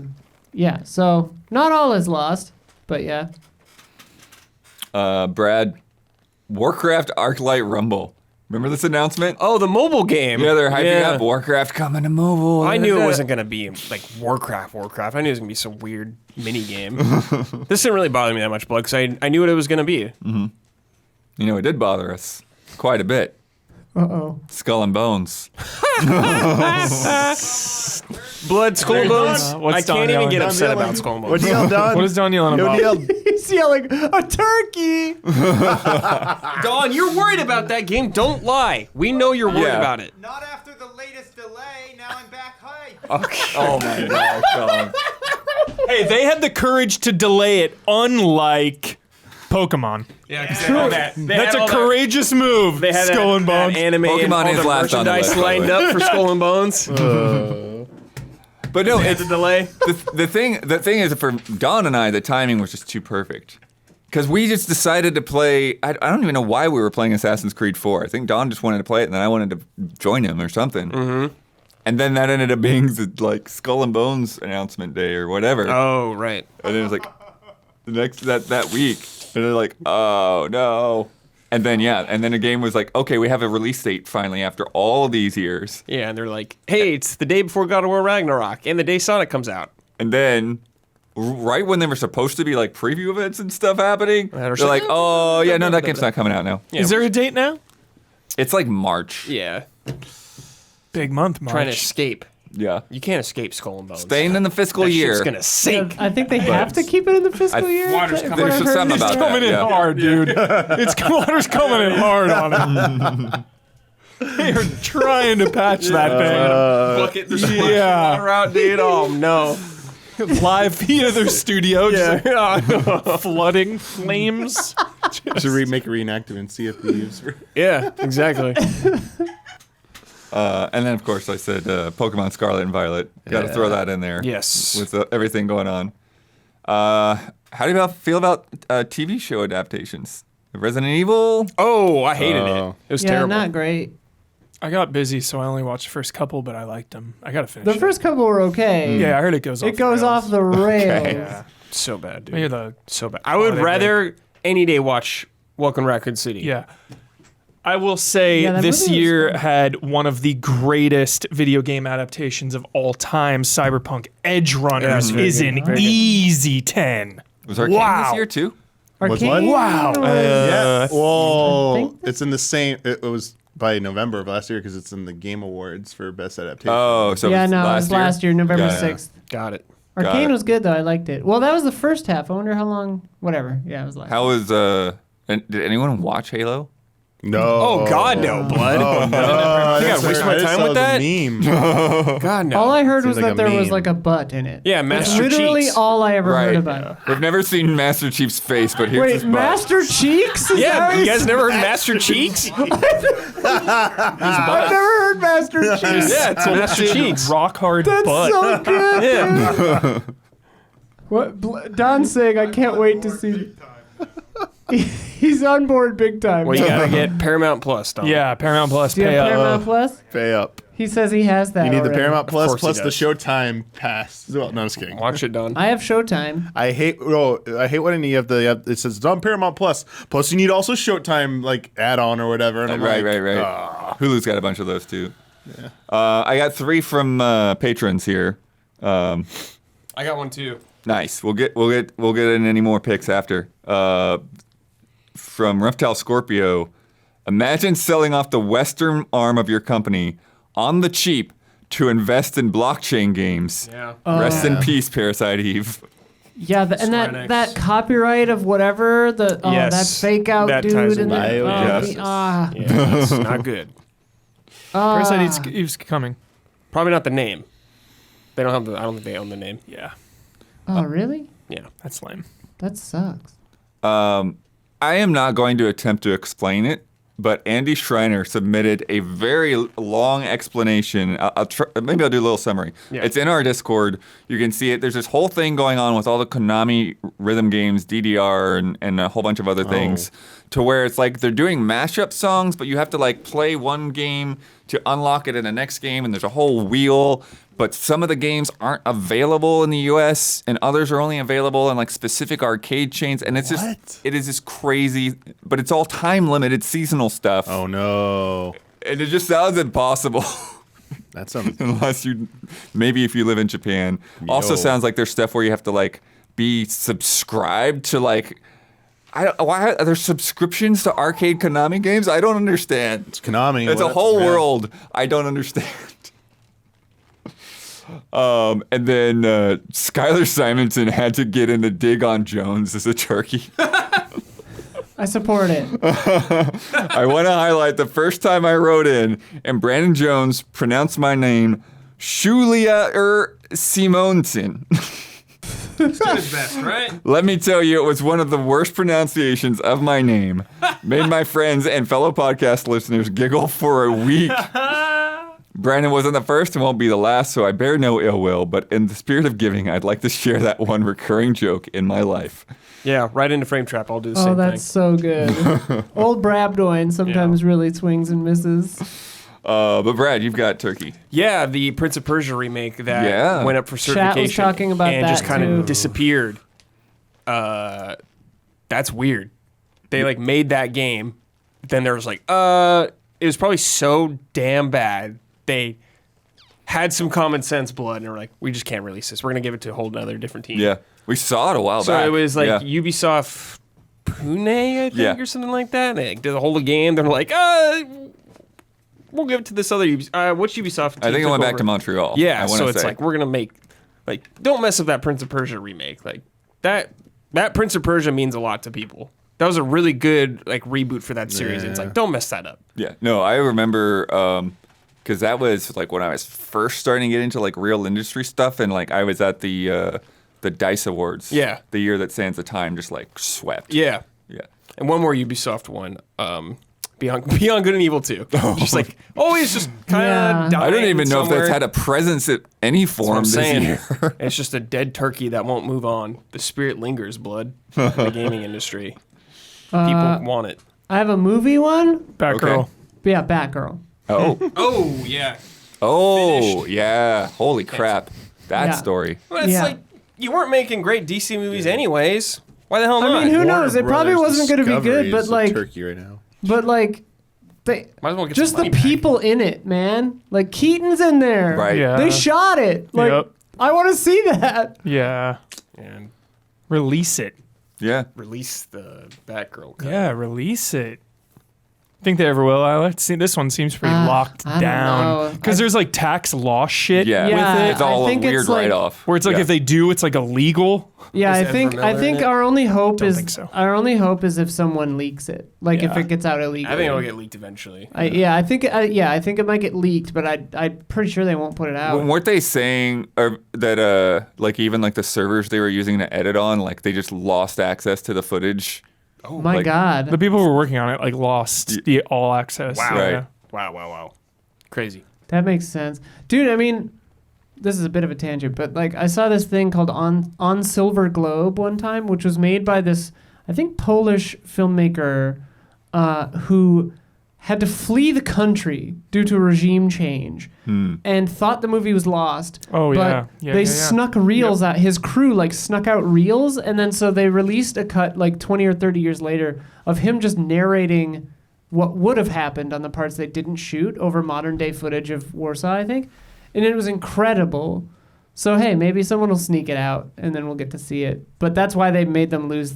Yeah. So not all is lost, but yeah. Brad, Warcraft Arclight Rumble. Remember this announcement? Oh, the mobile game. Yeah, they're hyping up Warcraft coming to mobile. I knew it wasn't going to be like Warcraft. I knew it was going to be some weird mini game. This didn't really bother me that much, Blood, because I knew what it was going to be. You know, it did bother us quite a bit. Uh-oh. Skull and Bones. Blood, Skull and Bones. What's I Don can't even yelling? get Don upset yelling? about Skull and What Bones. do you yell, Don? What is Don yelling What about? do you yell? He's yelling, a turkey! Don, you're worried about that game. Don't lie. We know you're worried Yeah. about it. Not after the latest delay. Now I'm back high. Oh my gosh, Colin. Hey, they had the courage to delay it, unlike Pokemon. Yeah, because That's a courageous move, They had Skull that, and Bones. that anime Pokemon and all is the last on the merchandise list, by the lined way. up for Skull and Bones. But no, it's It's a delay. the thing is for Don and I, the timing was just too perfect. Because we just decided to play. I don't even know why we were playing Assassin's Creed 4. I think Don just wanted to play it, and then I wanted to join him or something. Mm-hmm. And then that ended up being like Skull and Bones announcement day or whatever. Oh, right. And it was like the next that week, and they're like, oh no. And then the game was like, okay, we have a release date finally after all these years. Yeah, and they're like, hey, it's the day before God of War Ragnarok and the day Sonic comes out. And then, right when they were supposed to be like preview events and stuff happening, they're like, oh yeah, no, that game's not coming out now. Yeah. Is there a date now? It's like March. Yeah. Big month, March. Trying to escape. Yeah. You can't escape Skull and Bones. Staying in the fiscal that year. shit's gonna sink. I think they have to keep it in the fiscal I- year. Water's From coming. what I've There's heard. something about coming that. in Yeah. hard, dude. It's water's coming in hard on it. They're trying to patch that Bucket, there's Yeah. water out, dude. Oh, no. thing. Live via their studio, just Yeah. like flooding flames. Should make a reenactment and see if Thieves. Yeah, exactly. And then, of course, I said Pokemon Scarlet and Violet. Got to throw that in there. Yes. With everything going on. How do you feel about TV show adaptations? Resident Evil? Oh, I hated it. Oh. It was Yeah, terrible. not great. I got busy, so I only watched the first couple, but I liked them. I gotta finish. The first couple were okay. Yeah, I heard it goes off. It goes the rails. off the rails. Yeah. So bad, dude. Maybe the So bad. I would they rather any day watch Welcome to Raccoon City. yeah. I will say Yeah, that this movie was year fun. had one of the greatest video game adaptations of all time. Cyberpunk Edge Runners very is good, an very good. easy 10. Was Arcane Wow. this year too? Was Arcane what? Wow. was- Yeah. Well, think it's in the same. It was by November of last year because it's in the Game Awards for Best Adaptation. Oh, so yeah, it was no, it was last year, November Got it. 6th. Got it. Got Arcane it. was good though. I liked it. Well, that was the first half. I wonder how long. Whatever. Yeah, it was last. How was and did anyone watch Halo? No. Oh God, no, blood. Oh, no. I gotta waste my time with that? Meme. God no. All I heard Seems was like that a there was meme. like a butt in it. Yeah, That's Master literally Cheeks. all I ever Right. heard about it. We've never seen Master Chief's face, but here's his Wait, butt. Master Cheeks? Is that Yeah, what you you guys said? never heard Master Cheeks? I've never heard Master Cheeks. Yeah, it's Master Cheeks. Rock hard That's butt. so good. Yeah. What Don's saying, I can't wait to see. He's on board big time. Well, you gotta get Paramount Plus, Don. Yeah, Paramount Plus. Do you Pay have up. Paramount Plus? Pay up. He says he has that. You need the already. Paramount Plus course he plus the does. Showtime pass. Well, no, I'm just kidding. Watch it, Don. I have Showtime. I hate when you have it says it's on Paramount Plus. Plus you need also Showtime like add-on or whatever. And I'm Right. like, Hulu's got a bunch of those too. Yeah. I got 3 from patrons here. I got one too. Nice. We'll get in any more picks after. From Reptile Scorpio, imagine selling off the western arm of your company on the cheap to invest in blockchain games. Yeah. Rest in peace, Parasite Eve. Yeah, and Square Enix. that copyright of whatever that Yes, fake out that dude ties and in the, Biojustice. Yeah, it's not good. Parasite Eve's coming. Probably not the name. They don't have the. I don't think they own the name. Yeah, Oh, really? Yeah. that's lame. That sucks. I am not going to attempt to explain it, but Andy Schreiner submitted a very long explanation. Maybe I'll do a little summary. Yeah. It's in our Discord. You can see it. There's this whole thing going on with all the Konami rhythm games, DDR, and a whole bunch of other things, to where it's like they're doing mashup songs, but you have to like play one game to unlock it in the next game, and there's a whole wheel. But some of the games aren't available in the U.S. and others are only available in like specific arcade chains. And it's just, it is just crazy. But it's all time limited seasonal stuff. oh no, And it just sounds impossible. that sounds. Unless maybe if you live in Japan. Also Yo. sounds like there's stuff where you have to like be subscribed to like, why are there subscriptions to arcade Konami games? I don't understand. It's Konami. It's a whole world I don't understand. And then Skylar Simonson had to get in the dig on Jones as a turkey. I support it. I want to highlight the first time I wrote in and Brandon Jones pronounced my name Shulia Simonson. He's doing his best, right? Let me tell you, it was one of the worst pronunciations of my name. Made my friends and fellow podcast listeners giggle for a week. Brandon wasn't the first and won't be the last, so I bear no ill will, but in the spirit of giving, I'd like to share that one recurring joke in my life. Yeah, right into Frame Trap. I'll do the Oh, same that's thing. so good. Old Brabdoin sometimes really swings and misses. But Brad, you've got Turkey. Yeah, the Prince of Persia remake that went up for Chat certification. was talking about and that just kind too. of disappeared. That's weird. They like made that game. Then there was like, it was probably so damn bad. They had some common sense blood and were like, we just can't release this. We're going to give it to a whole nother different team. Yeah, we saw it a while So back. it was like Yeah. Ubisoft Pune, I think, Yeah. or something like that. They like, did the whole game. They're like, we'll give it to this other Ubisoft. Which Ubisoft? I think it took went back over? to Montreal. Yeah, I wanna so it's say. like we're gonna make like don't mess up that Prince of Persia remake. Like that Prince of Persia means a lot to people. That was a really good like reboot for that series. It's like don't mess that up. Yeah, no, I remember because that was like when I was first starting to get into like real industry stuff, and like I was at the DICE Awards. Yeah. the year that Sands of Time just like swept. Yeah, yeah. and one more Ubisoft one. Beyond Good and Evil 2. Just like always just kind of Yeah. I don't even know if that's had a presence in any That's what form I'm this saying. year. It's just a dead turkey that won't move on. The spirit lingers, blood, in the gaming industry. People want it. I have a movie one. Batgirl. Okay. Yeah, Batgirl. Oh, Oh yeah. oh, yeah! Holy crap, that Yeah. story. But it's Yeah. like you weren't making great DC movies anyways. Why the hell not? I mean, who Warner knows? It probably Brothers wasn't going to be Discovery good, but is like, Turkey right now. but like, They Might as well get just some the money back. people in it, man. Like Keaton's in there. Right. Yeah. They shot it. Like Yep. I want to see that. Yeah. And Release it. Yeah. release the Batgirl cut. Yeah, release it. Think they ever will? Let's see. This one seems pretty locked I don't down know. because there's like tax law shit Yeah. with Yeah. it, It's all I a think weird it's like- write-off. where it's like Yeah. if they do, it's like illegal. Yeah, Is I Ezra think Miller in it? our only hope Don't is think so. our only hope is if someone leaks it. Like if Yeah. it gets out illegally. I think it'll get leaked eventually. I think it might get leaked, but I'm pretty sure they won't put it out. Weren't they saying that like even like the servers they were using to edit on, like they just lost access to the footage? Oh My like- God. The people who were working on it like lost the all access. Wow. Right. Yeah. Wow. Crazy. That makes sense. Dude, I mean, this is a bit of a tangent, but like I saw this thing called On Silver Globe one time, which was made by this, I think, Polish filmmaker who had to flee the country due to a regime change and thought the movie was lost. Oh, but yeah. Yeah, they yeah, yeah. snuck reels out. His crew like snuck out reels, and then so they released a cut like 20 or 30 years later of him just narrating what would have happened on the parts they didn't shoot over modern day footage of Warsaw, I think. And it was incredible. So, hey, maybe someone will sneak it out and then we'll get to see it. But that's why they made them lose.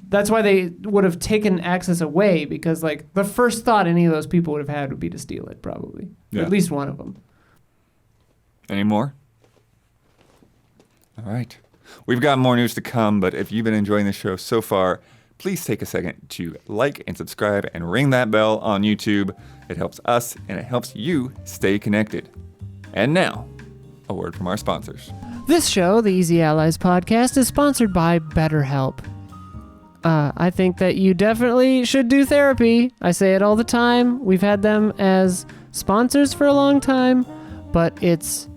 That's why they would have taken access away, because, like, the first thought any of those people would have had would be to steal it, probably. Yeah. At least one of them. Any more? All right. We've got more news to come, but if you've been enjoying the show so far, please take a second to like and subscribe and ring that bell on YouTube. It helps us and it helps you stay connected. And now, a word from our sponsors. This show, the Easy Allies podcast, is sponsored by BetterHelp. I think that you definitely should do therapy. I say it all the time. We've had them as sponsors for a long time, but it's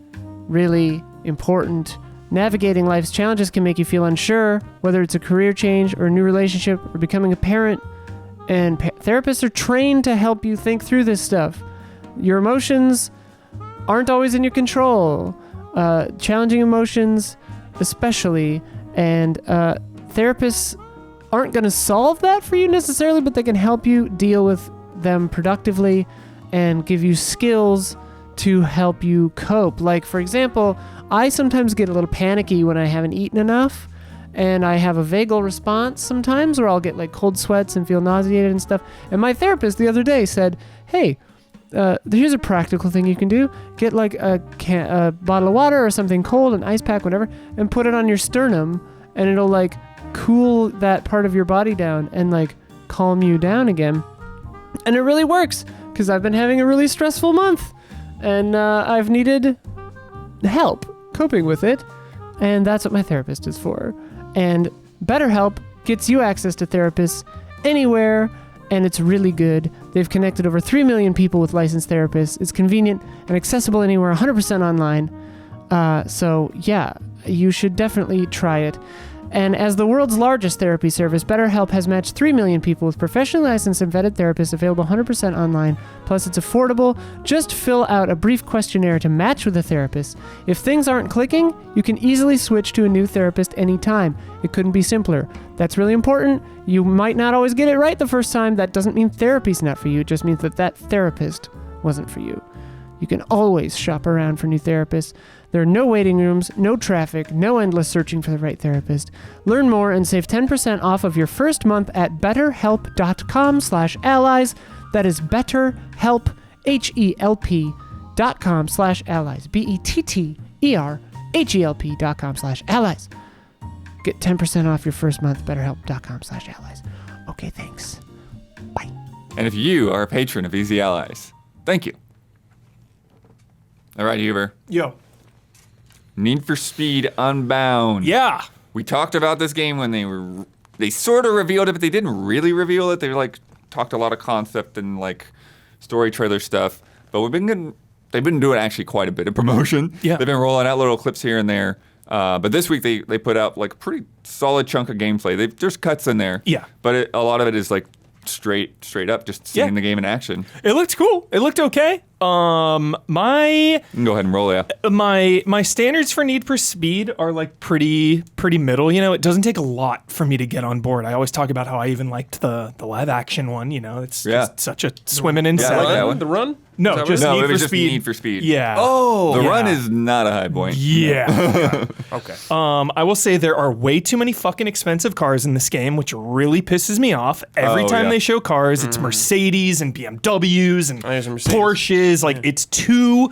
really important. Navigating life's challenges can make you feel unsure, whether it's a career change or a new relationship or becoming a parent. And therapists are trained to help you think through this stuff. Your emotions aren't always in your control. Challenging emotions, especially. And therapists aren't going to solve that for you necessarily, but they can help you deal with them productively and give you skills to help you cope. Like, for example, I sometimes get a little panicky when I haven't eaten enough, and I have a vagal response sometimes where I'll get like cold sweats and feel nauseated and stuff. And my therapist the other day said, hey, here's a practical thing you can do. Get like a bottle of water or something cold, an ice pack, whatever, and put it on your sternum, and it'll like cool that part of your body down and like calm you down again. And it really works, because I've been having a really stressful month, and I've needed help coping with it, and that's what my therapist is for. And BetterHelp gets you access to therapists anywhere, and it's really good. They've connected over 3 million people with licensed therapists. It's convenient and accessible anywhere, 100% online. So yeah, you should definitely try it. And as the world's largest therapy service, BetterHelp has matched 3 million people with professionally licensed and vetted therapists available 100% online. Plus, it's affordable. Just fill out a brief questionnaire to match with a therapist. If things aren't clicking, you can easily switch to a new therapist anytime. It couldn't be simpler. That's really important. You might not always get it right the first time. That doesn't mean therapy's not for you. It just means that therapist wasn't for you. You can always shop around for new therapists. There are no waiting rooms, no traffic, no endless searching for the right therapist. Learn more and save 10% off of your first month at betterhelp.com/allies. That is BetterHelp, HELP.com/allies. BetterHelp.com/allies. Get 10% off your first month, betterhelp.com/allies. Okay, thanks. Bye. And if you are a patron of Easy Allies, thank you. All right, Huber. Yo. Need for Speed Unbound. Yeah. We talked about this game when they sort of revealed it, but they didn't really reveal it. They like talked a lot of concept and like story trailer stuff. But they've been doing actually quite a bit of promotion. Yeah. They've been rolling out little clips here and there. But this week they put out like a pretty solid chunk of gameplay. There's cuts in there. Yeah. But a lot of it is like straight up just seeing the game in action. It looked cool. It looked okay. My You can go ahead and roll, yeah. my standards for Need for Speed are like pretty middle. You know, it doesn't take a lot for me to get on board. I always talk about how I even liked the live action one. You know, it's just such a swimming in Yeah, I set. like that one. The run? No, Is that just No, Need it for was just Speed. Need for Speed. Yeah. Oh. The Yeah. run is not a high point. Yeah. Okay. I will say there are way too many fucking expensive cars in this game, which really pisses me off. Every Oh, time yeah. they show cars, it's Mercedes and BMWs and there's a Mercedes. Porsches. Like it's too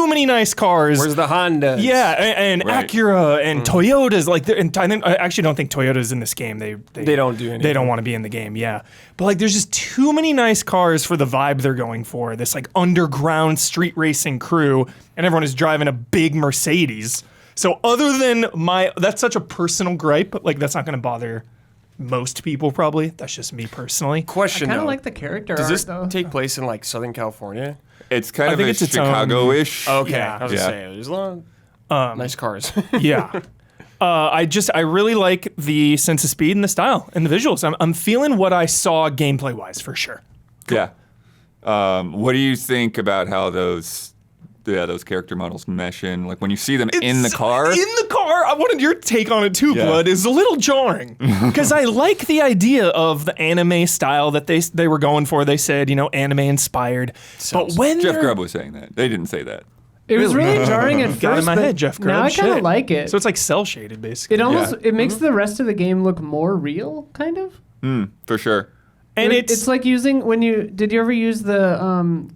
many nice cars. Where's the Honda? Yeah, and Right. Acura and Toyotas. Like, I actually don't think Toyota's in this game. They don't do anything. They don't want to be in the game. Yeah, but like, there's just too many nice cars for the vibe they're going for. This like underground street racing crew, and everyone is driving a big Mercedes. So other than that's such a personal gripe. Like, that's not going to bother most people probably. That's just me personally. Question Kind of though. like the character Does art, this though. take place in like Southern California? It's kind of think a it's its own- Chicago-ish. Okay. Yeah. I was Yeah. gonna say there's a lot of nice cars. Yeah. I really like the sense of speed and the style and the visuals. I'm feeling what I saw gameplay wise for sure. Yeah. What do you think about how those character models mesh in? Like when you see them in the car? In the car, I wanted your take on it too, Yeah. Blood. Is a little jarring because I like the idea of the anime style that they were going for. They said, anime inspired. But when Jeff they're- Grubb was saying that. They didn't say that. It was really jarring at first. got in my but head, Jeff Grubb. Now I kind of Shit. like it. So it's like cell shaded, basically. It almost Yeah. it makes the rest of the game look more real, kind of. For sure. and It's like using did you ever use the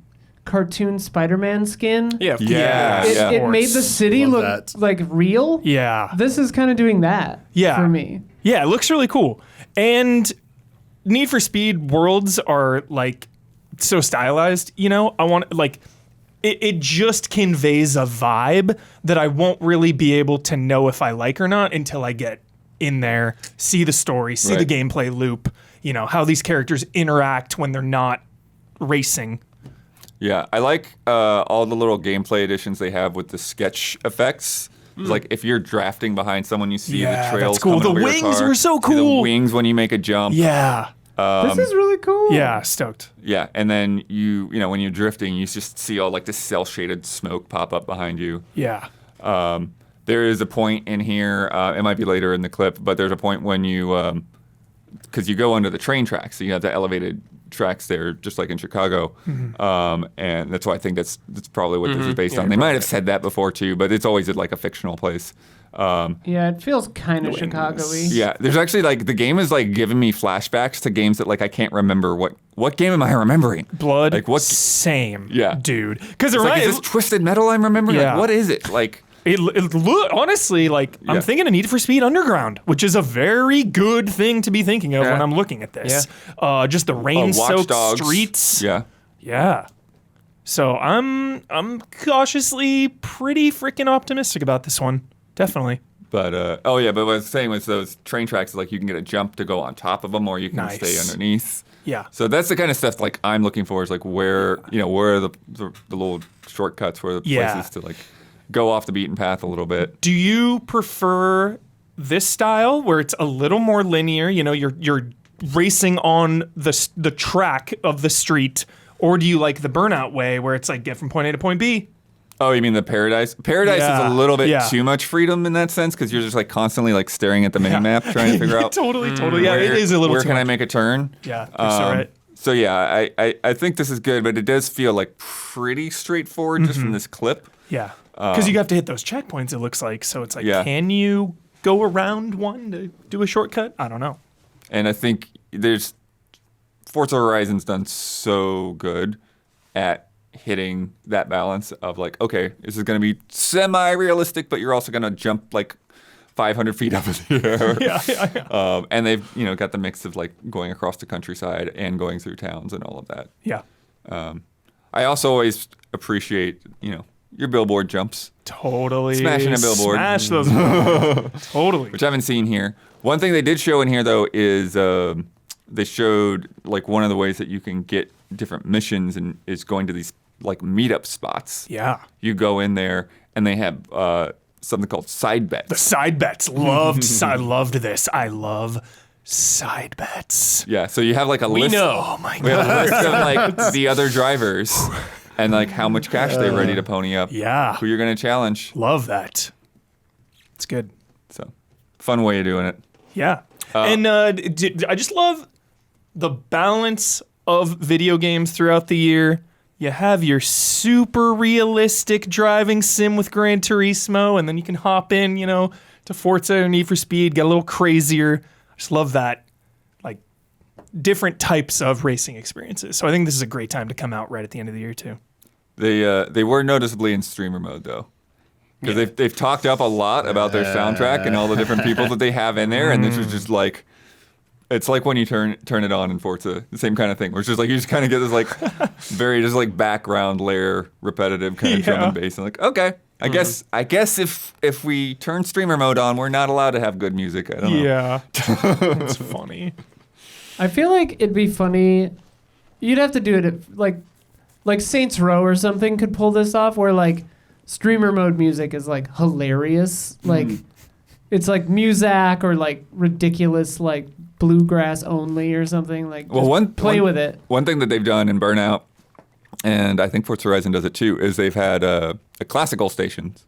cartoon Spider-Man skin? Yeah. Yeah. It made the city Love look that. like real. yeah. This is kind of doing that. Yeah. For me. Yeah, it looks really cool. And Need for Speed worlds are like so stylized, I want like it just conveys a vibe that I won't really be able to know if I like or not until I get in there, see the story, see the Right. gameplay loop, how these characters interact when they're not racing. Yeah, I like all the little gameplay additions they have with the sketch effects. Like if you're drafting behind someone, you see Yeah, the trails. that's cool. coming The over your wings car. were so See the cool. wings when you make a jump. Yeah. This is really cool. Yeah, stoked. Yeah, and then when you're drifting, you just see all like the cell shaded smoke pop up behind you. Yeah. There is a point in here. It might be later in the clip, but there's a point when you, because you go under the train tracks, so you have the elevated tracks there, just like in Chicago, and that's why I think that's probably what this is based on. They might have said that before too, but it's always at like a fictional place. Yeah, it feels kind of Chicago-y. Yeah, there's actually like the game is like giving me flashbacks to games that like I can't remember what game am I remembering? Blood. Like what? Same. Yeah. Dude. Because It's like, is this Twisted Metal I'm remembering? Yeah. Like, what is it? Like. Honestly, like Yeah. I'm thinking of Need for Speed Underground, which is a very good thing to be thinking of Yeah. when I'm looking at this. Just the Watch rain-soaked Dogs. streets. Yeah. Yeah. So I'm cautiously pretty freaking optimistic about this one. Definitely. But but what I was saying was those train tracks, like you can get a jump to go on top of them, or you can Nice. stay underneath. Yeah. So that's the kind of stuff like I'm looking for is like where are the little shortcuts, where the Yeah. places to like go off the beaten path a little bit. Do you prefer this style where it's a little more linear? You're racing on the track of the street, or do you like the Burnout way where it's like get from point A to point B? Oh, you mean the Paradise? Paradise Yeah. is a little bit Yeah. too much freedom in that sense because you're just like constantly like staring at the mini map trying to figure out Totally. Yeah, it where- is a little where too can I much. make a turn. Yeah, you're so right. So yeah, I think this is good, but it does feel like pretty straightforward just from this clip. Yeah, because you have to hit those checkpoints, it looks like. So it's like, Yeah. can you go around one to do a shortcut? I don't know. And I think there's Forza Horizon's done so good at hitting that balance of like, okay, this is going to be semi-realistic, but you're also going to jump like 500 feet up in the air. Yeah. And they've got the mix of like going across the countryside and going through towns and all of that. Yeah. I also always appreciate your billboard jumps, Totally. Smashing a billboard. Smash those billboards. Totally. which I haven't seen here. One thing they did show in here though is they showed like one of the ways that you can get different missions and is going to these like meetup spots. Yeah. You go in there and they have something called side bets. The side bets. I loved this. I love side bets. Yeah, so you have like a list. know. Oh my We have God. a list of like the other drivers, and like how much cash they're ready to pony up. Yeah. Who you're going to challenge. Love that. It's good. So, fun way of doing it. Yeah. And I just love the balance of video games throughout the year. You have your super realistic driving sim with Gran Turismo, and then you can hop in, to Forza or Need for Speed, get a little crazier. I just love that. Like, different types of racing experiences. So I think this is a great time to come out right at the end of the year, too. They were noticeably in streamer mode, though. Because they've talked up a lot about their soundtrack and all the different people that they have in there, and this was just like, it's like when you turn it on in Forza, the same kind of thing. Where it's just like you just kind of get this like very just like background layer, repetitive kind of drum and bass, and like okay, I guess if we turn streamer mode on, we're not allowed to have good music. I don't know. Yeah, it's funny. I feel like it'd be funny. You'd have to do it at, like Saints Row or something could pull this off, where like streamer mode music is like hilarious, like it's like Muzak or like ridiculous like bluegrass only or something, like play with it. One thing that they've done in Burnout, and I think Forza Horizon does it too, is they've had a classical stations.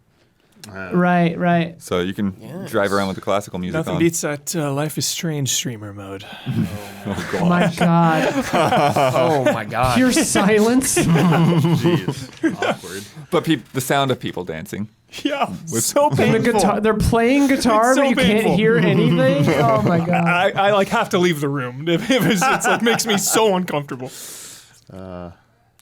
Right. So you can drive around with the classical music Nothing on. beats that Life is Strange streamer mode. My God. Oh my God. Pure silence. Jeez, awkward. But the sound of people dancing. Yeah, so And painful. they're playing guitar, It's so but you painful. can't hear anything. Oh my God. I like have to leave the room. It's like makes me so uncomfortable.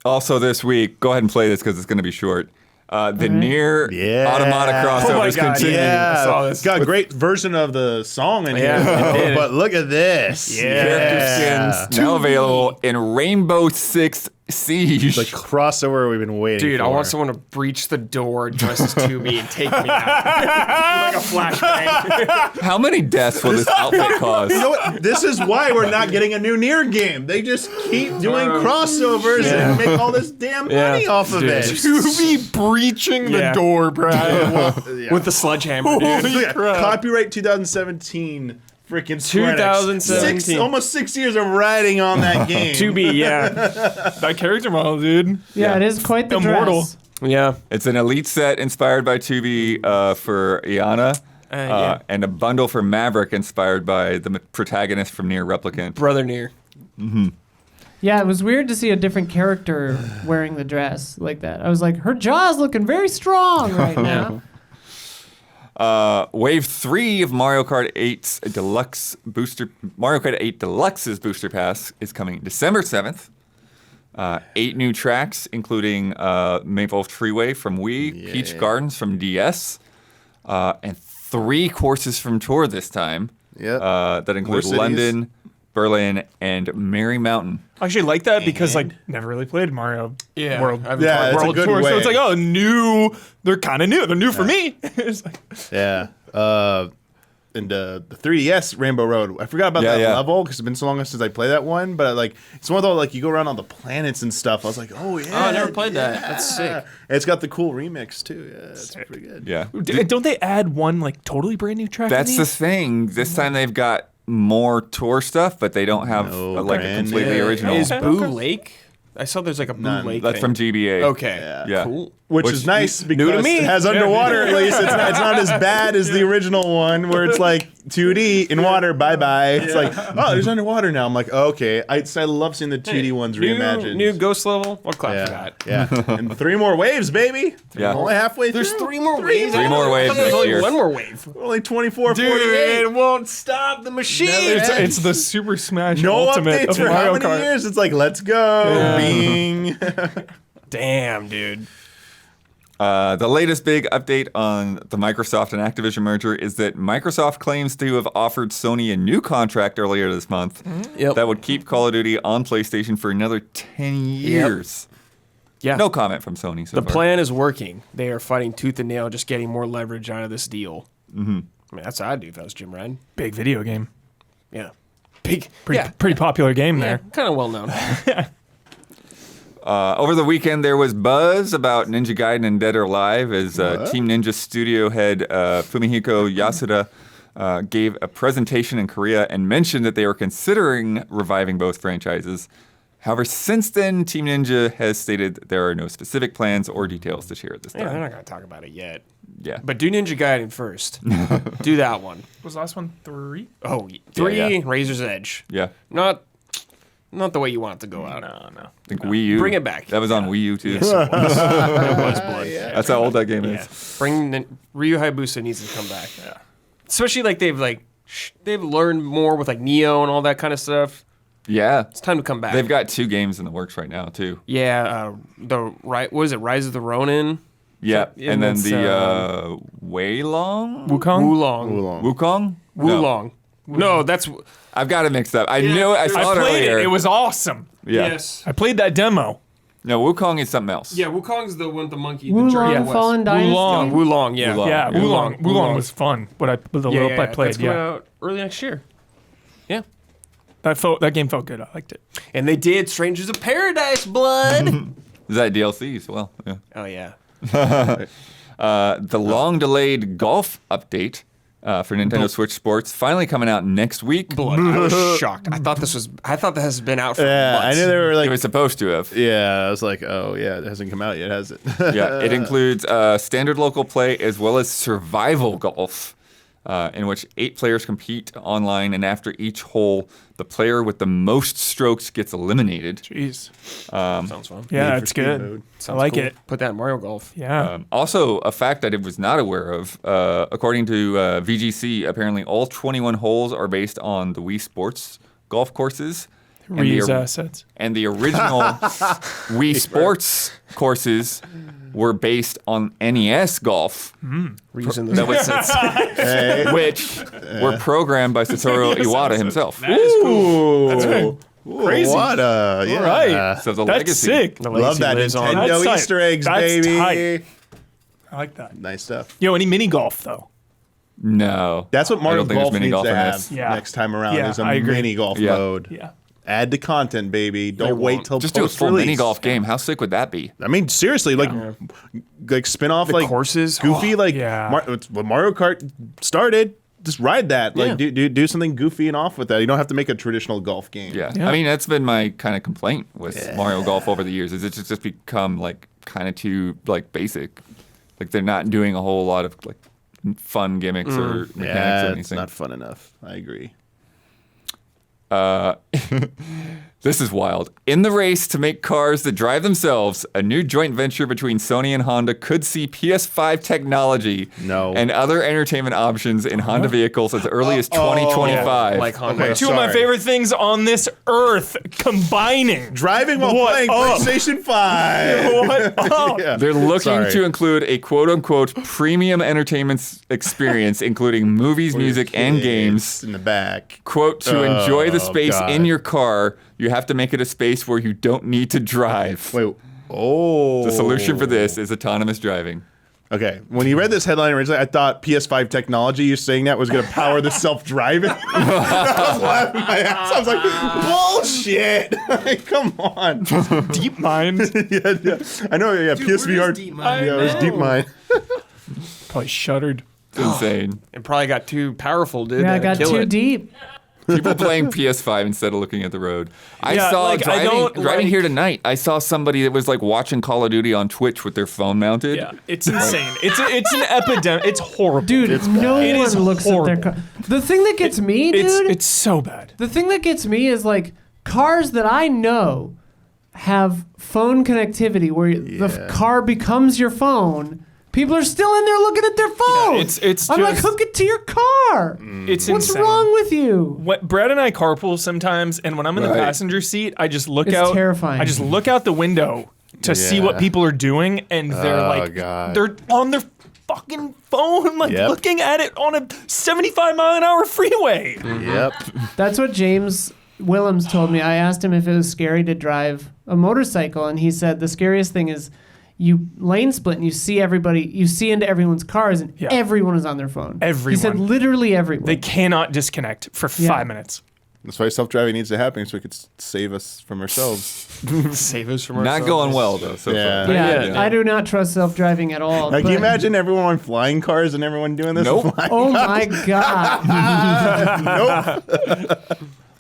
Also this week, go ahead and play this because it's going to be short. The Nier Automata crossovers continue. I saw this. It's got a great version of the song in Yeah, it here. did. But look at this. Character skins now available in Rainbow Six Siege. The crossover we've been waiting Dude, for. I want someone to breach the door dressed as 2B and take me out. Like a flashbang. How many deaths will this outfit cause? You know what? This is why we're not getting a new Nier game. They just keep doing crossovers and make all this damn money off of it. To be breaching the door, Brad. With the sledgehammer, dude. Look at Copyright 2017. Freaking 2017. Almost 6 years of writing on that game. 2B, yeah. That character model, dude. Yeah, it is quite the Immortal. dress. Yeah. It's an elite set inspired by 2B for Iana. And a bundle for Maverick inspired by the protagonist from Nier Replicant. Brother Nier. Yeah, it was weird to see a different character wearing the dress like that. I was like, her jaw's looking very strong right now. Wave 3 of Mario Kart 8's Mario Kart 8 Deluxe's booster pass is coming December 7th. 8 new tracks, including Maple Freeway from Wii, Peach Gardens from DS, and 3 courses from Tour this time. Yep. That include cities. London, Berlin, and Mary Mountain. I actually like that because like never really played Mario Yeah. World. Yeah, it's a World good Tour, way. so it's like new. They're kind of new. They're new for me. It's like, Yeah. And the 3DS Rainbow Road. I forgot about that level because it's been so long since I played that one. But like, it's one of those like you go around all the planets and stuff. I was like, oh yeah. Oh, I never played that. That's sick. And it's got the cool remix too. Yeah, it's pretty good. Yeah. don't they add one like totally brand new track? That's in the these? thing. This time they've got more tour stuff, but they don't have No like a brand completely new. original. Is Boo Lake? I saw there's like a Boo None. Lake That's thing. from GBA. Okay. Yeah. Cool. Which is nice because to me. it has underwater at least. It's not as bad as the original one where it's like 2D in water, bye-bye. It's like, oh, there's underwater now. I'm like, oh, okay. I love seeing the 2D ones reimagined. New ghost level? I'll clap for that. Yeah. And 3 more waves, baby. Yeah. Only halfway through. There's 3 more waves? 3 more waves I thought there was next only year. 1 more wave. Only 24, Dude, 48. it won't stop the machine. It's the Super Smash No Ultimate updates of for how Mario many Kart. years? It's like, let's go. Bing. Damn, dude. The latest big update on the Microsoft and Activision merger is that Microsoft claims to have offered Sony a new contract earlier this month Yep. that would keep Call of Duty on PlayStation for another 10 years. Yeah. No comment from Sony so The far. plan is working. They are fighting tooth and nail, just getting more leverage out of this deal. Mm-hmm. I mean, that's what I'd do if I was Jim Ryan. Big video game. Yeah. Big. Pretty popular game Yeah, there. kind of well known. Over the weekend, there was buzz about Ninja Gaiden and Dead or Alive as Team Ninja studio head Fumihiko Yasuda gave a presentation in Korea and mentioned that they were considering reviving both franchises. However, since then, Team Ninja has stated that there are no specific plans or details to share at this Yeah, they're time. not going to talk about it yet. Yeah. But do Ninja Gaiden first. Do that one. Was the last one 3? Oh, 3, yeah. Razor's Edge. Yeah. Not the way you want it to go out. No. I think Wii U. Bring it back. That was on Wii U, too. It was blood. That's how old that game Yeah. is. Ryu Hayabusa needs to come back. Yeah. Especially they've learned more with Neo and all that kind of stuff. Yeah. It's time to come back. They've got 2 games in the works right now, too. Yeah, what is it? Rise of the Ronin. Yeah. Yeah, And then it's, the Weilong? Wukong? Wukong? No. Wulong. No, that's I've got it mixed up. I knew it. I saw I it played earlier. it. It was awesome. Yeah. yes. I played that demo. No, Wukong is something else. Yeah, Wukong's the one with the monkey. Wulong Fallen Dynasty. Wulong, yeah. Wulong. Yeah, Wulong. Wulong was fun. With the little I played, That's coming out early next year. Yeah. That game felt good. I liked it. And they did Strangers of Paradise Blood. Is that DLC as well? Yeah. Oh, yeah. The long-delayed golf update for Nintendo Switch Sports finally coming out next week. Blood. I was shocked. I thought this has been out for months. I knew they were It like. was supposed to have. Yeah, I was like, oh yeah, it hasn't come out yet, has it? Yeah, it includes standard local play as well as survival golf, in which 8 players compete online, and after each hole, the player with the most strokes gets eliminated. Jeez. Sounds fun. Yeah, for it's Speed good. mode. I like it. Put that in Mario Golf. Yeah. Also, a fact that I was not aware of, according to VGC, apparently all 21 holes are based on the Wii Sports golf courses. Reuse assets. And the original Wii Sports courses were based on NES golf, Reusing that those. was, which were programmed by Satoru Iwata himself. That is cool. That's good. Crazy. What a yeah. All right. So the That's legacy. sick. Love that lives on. Nintendo That's tight. Easter eggs, That's baby. tight. I like that. Nice stuff. Yo, any mini golf though? No. That's what I Mario don't think Golf there's mini needs golf to in have this. Yeah. next time around. Yeah, Is a I agree. mini golf Yeah. mode. Yeah. Add the content, baby. Don't wait won't. till Just do a full post-release. mini golf game. How sick would that be? I mean, seriously, like spin off like courses? goofy, Oh, like yeah. it's what Mario Kart started. Just ride that, like Yeah. do something goofy and off with that. You don't have to make a traditional golf game. Yeah. Yeah. I mean, that's been my kind of complaint with Mario Golf over the years. Is it's just become like kind of too like basic. Like they're not doing a whole lot of like fun gimmicks or mechanics or Yeah, anything. it's not fun enough. I agree. This is wild. In the race to make cars that drive themselves, a new joint venture between Sony and Honda could see PS5 technology No. and other entertainment options in Honda vehicles as early as 2025. Like Honda. Okay. Two of my Sorry. favorite things on this earth combining. Driving while What playing up? PlayStation 5. What up? Yeah. They're looking Sorry. to include a quote-unquote premium entertainment experience, including movies, music, and Kids games. in the back. Quote, to enjoy the space God. in your car, you have to make it a space where you don't need to drive. Wait. Oh. The solution for this is autonomous driving. Okay, when you read this headline originally, I thought PS5 technology, you saying that was going to power the self-driving. I was laughing my ass. I was like, bullshit. Like, come on. Deep mind. yeah. I know, yeah, PSVR. Deep Mind? Yeah, it was Deep Mind. Probably shuddered. It's insane. It probably got too powerful, dude. Yeah, I That'd got kill too it. deep. People playing PS5 instead of looking at the road. I Yeah, saw like, I don't driving like- here tonight. I saw somebody that was like watching Call of Duty on Twitch with their phone mounted. Yeah, it's insane. It's an epidemic. It's horrible, Dude, no It one is looks at their horrible. car. The thing that gets me, dude, It's so bad. the thing that gets me is like cars that I know have phone connectivity where the car becomes your phone. People are still in there looking at their phones. it's I'm like, just- hook it to your car. It's What's insane. wrong with you? What, Brad and I carpool sometimes, and when I'm in the Right. passenger seat, I just look It's out. terrifying. I just look out the window to see what Yeah. people are doing, and they're like, God. they're on their fucking phone, like Yep. looking at it on a 75-mile-an-hour freeway. Yep. That's what James Willems told me. I asked him if it was scary to drive a motorcycle, and he said the scariest thing is you lane split and you see everybody, you see into everyone's cars, and Yeah. everyone is on their phone. Everyone. He said literally everyone. They cannot disconnect for Yeah. 5 minutes. That's why self-driving needs to happen, so we could save us from ourselves. Save us from Not ourselves. going well though. So Yeah. far. yeah, Yeah. I do not trust self-driving at all. Like, can you but- imagine everyone on flying cars and everyone doing this? Nope. Flying- Oh my god!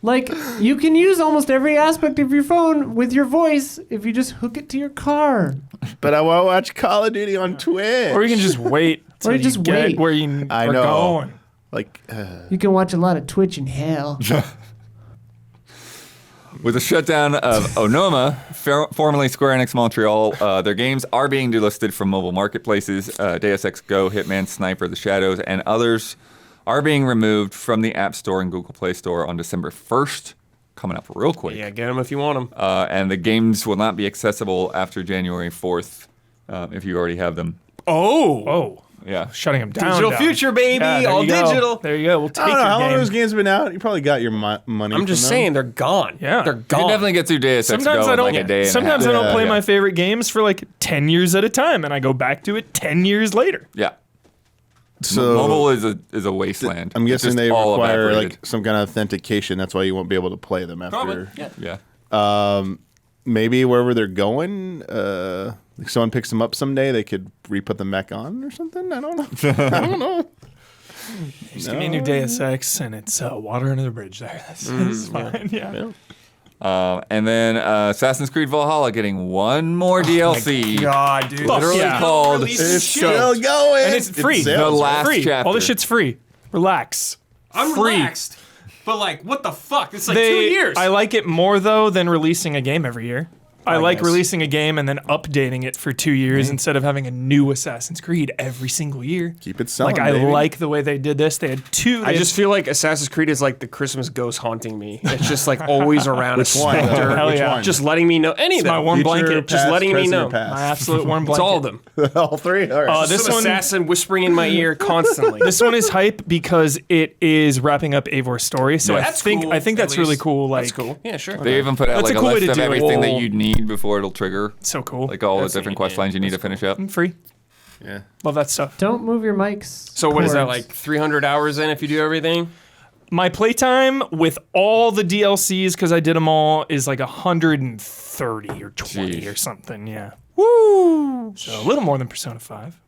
Like, you can use almost every aspect of your phone with your voice if you just hook it to your car. But I want to watch Call of Duty on Twitch. Or you can just wait till Or you just get wait. where you I are know. going. Like, You can watch a lot of Twitch in hell. With the shutdown of Onoma, formerly Square Enix Montreal, their games are being delisted from mobile marketplaces. Deus Ex Go, Hitman, Sniper, The Shadows, and others are being removed from the App Store and Google Play Store on December 1st. Coming up real quick. Yeah, get them if you want them. And the games will not be accessible after January 4th if you already have them. Oh. Yeah. Shutting them down. Digital future, baby. Yeah, there All you go. digital. There you go. We'll take I don't know your how long game. those games have been out. You probably got your money. I'm just from saying, they're gone. Yeah. They're You gone. can definitely get through Deus Ex Sometimes Go I in don't. like a day and a sometimes I half. don't play Yeah. my favorite games for like 10 years at a time, and I go back to it 10 years later. Yeah. So Mobile is a wasteland. I'm It's guessing just they all require evaporated. like some kind of authentication. That's why you won't be able to play them after. Yeah. Maybe wherever they're going, like someone picks them up someday, they could re-put them back on or something. I don't know. I don't know. Just give me a new Deus Ex, and it's water under the bridge there. That's fine. Yeah. And then Assassin's Creed Valhalla getting one more DLC. God, dude. Literally yeah. called It's still going. And it's free. The sales. last free. chapter. All this shit's free. Relax. I'm free. relaxed. But like, what the fuck? It's like 2 years. I like it more though than releasing a game every year. I like guess. releasing a game and then updating it for 2 years instead of having a new Assassin's Creed every single year. Keep it selling, Like I baby. like the way they did this. They had two. I just feel like Assassin's Creed is like the Christmas ghost haunting me. It's just like always around Which a one? specter. Hell yeah. one? Just letting me know any of them. my warm Future, blanket. just past, letting me present, know. or past? My absolute warm It's blanket. all of them. All three. All right. This Some one- assassin whispering in my ear constantly. This one is hype because it is wrapping up Eivor's story. So I That's think cool, I think at that's really least. cool. Like That's cool. Yeah, sure. They even put out That's like a a cool way list to of do it. everything that Whoa. you'd need before it'll trigger. so cool. Like all That's the different neat, quest lines you need to finish up. Free. Yeah. Love that stuff. Don't move your mics. So what is that, cords. like 300 hours in if you do everything? My playtime with all the DLCs, because I did them all, is like 130 or 20 or Jeez. something. Yeah. Woo! So a little more than Persona 5.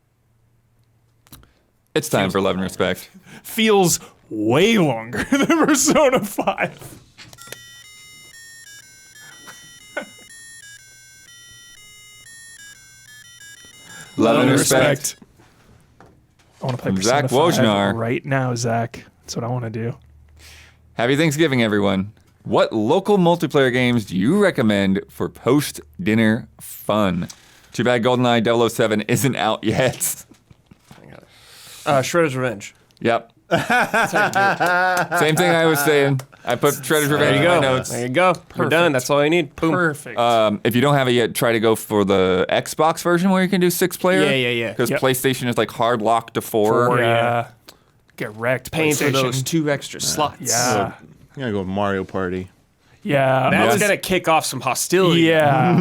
It's time for love and respect. Feels way longer than Persona 5. Love and respect. I want to play From Persona Zach 5 Wojnar. right now, Zach. That's what I want to do. Happy Thanksgiving, everyone. What local multiplayer games do you recommend for post-dinner fun? Too bad GoldenEye 007 isn't out yet. Shredder's Revenge. Yep. Same thing I was saying. I put Shredder's Revenge in my notes. There you go. You're done. That's all you need. Boom. Perfect. If you don't have it yet, try to go for the Xbox version where you can do 6-player. Yeah. Because Yep. PlayStation is like hard locked to 4. yeah. Get wrecked. Paying for PlayStation. those 2 extra slots. Yeah. I'm gonna go with Mario Party. Yeah. That's was- gonna kick off some hostility. Yeah.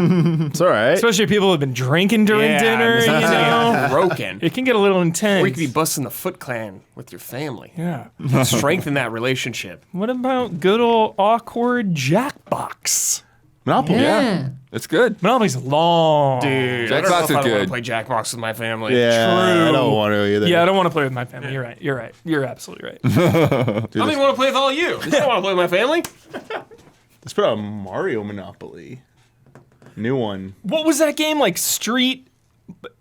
It's all right. Especially if people have been drinking during dinner, you know. Broken. It can get a little intense. Or you could be busting the Foot Clan with your family. Yeah. Strengthen that relationship. What about good old awkward Jackbox? Monopoly. Yeah. It's good. Monopoly's long. Dude, I Jackbox don't know if is I want good. to play Jackbox with my family. Yeah. True. I don't want to either. Yeah, I don't want to play with my family. You're right. You're right. You're absolutely right. I don't even want to play with all you. I don't want to play with my family. Let's put out Mario Monopoly. New one. What was that game like? Street,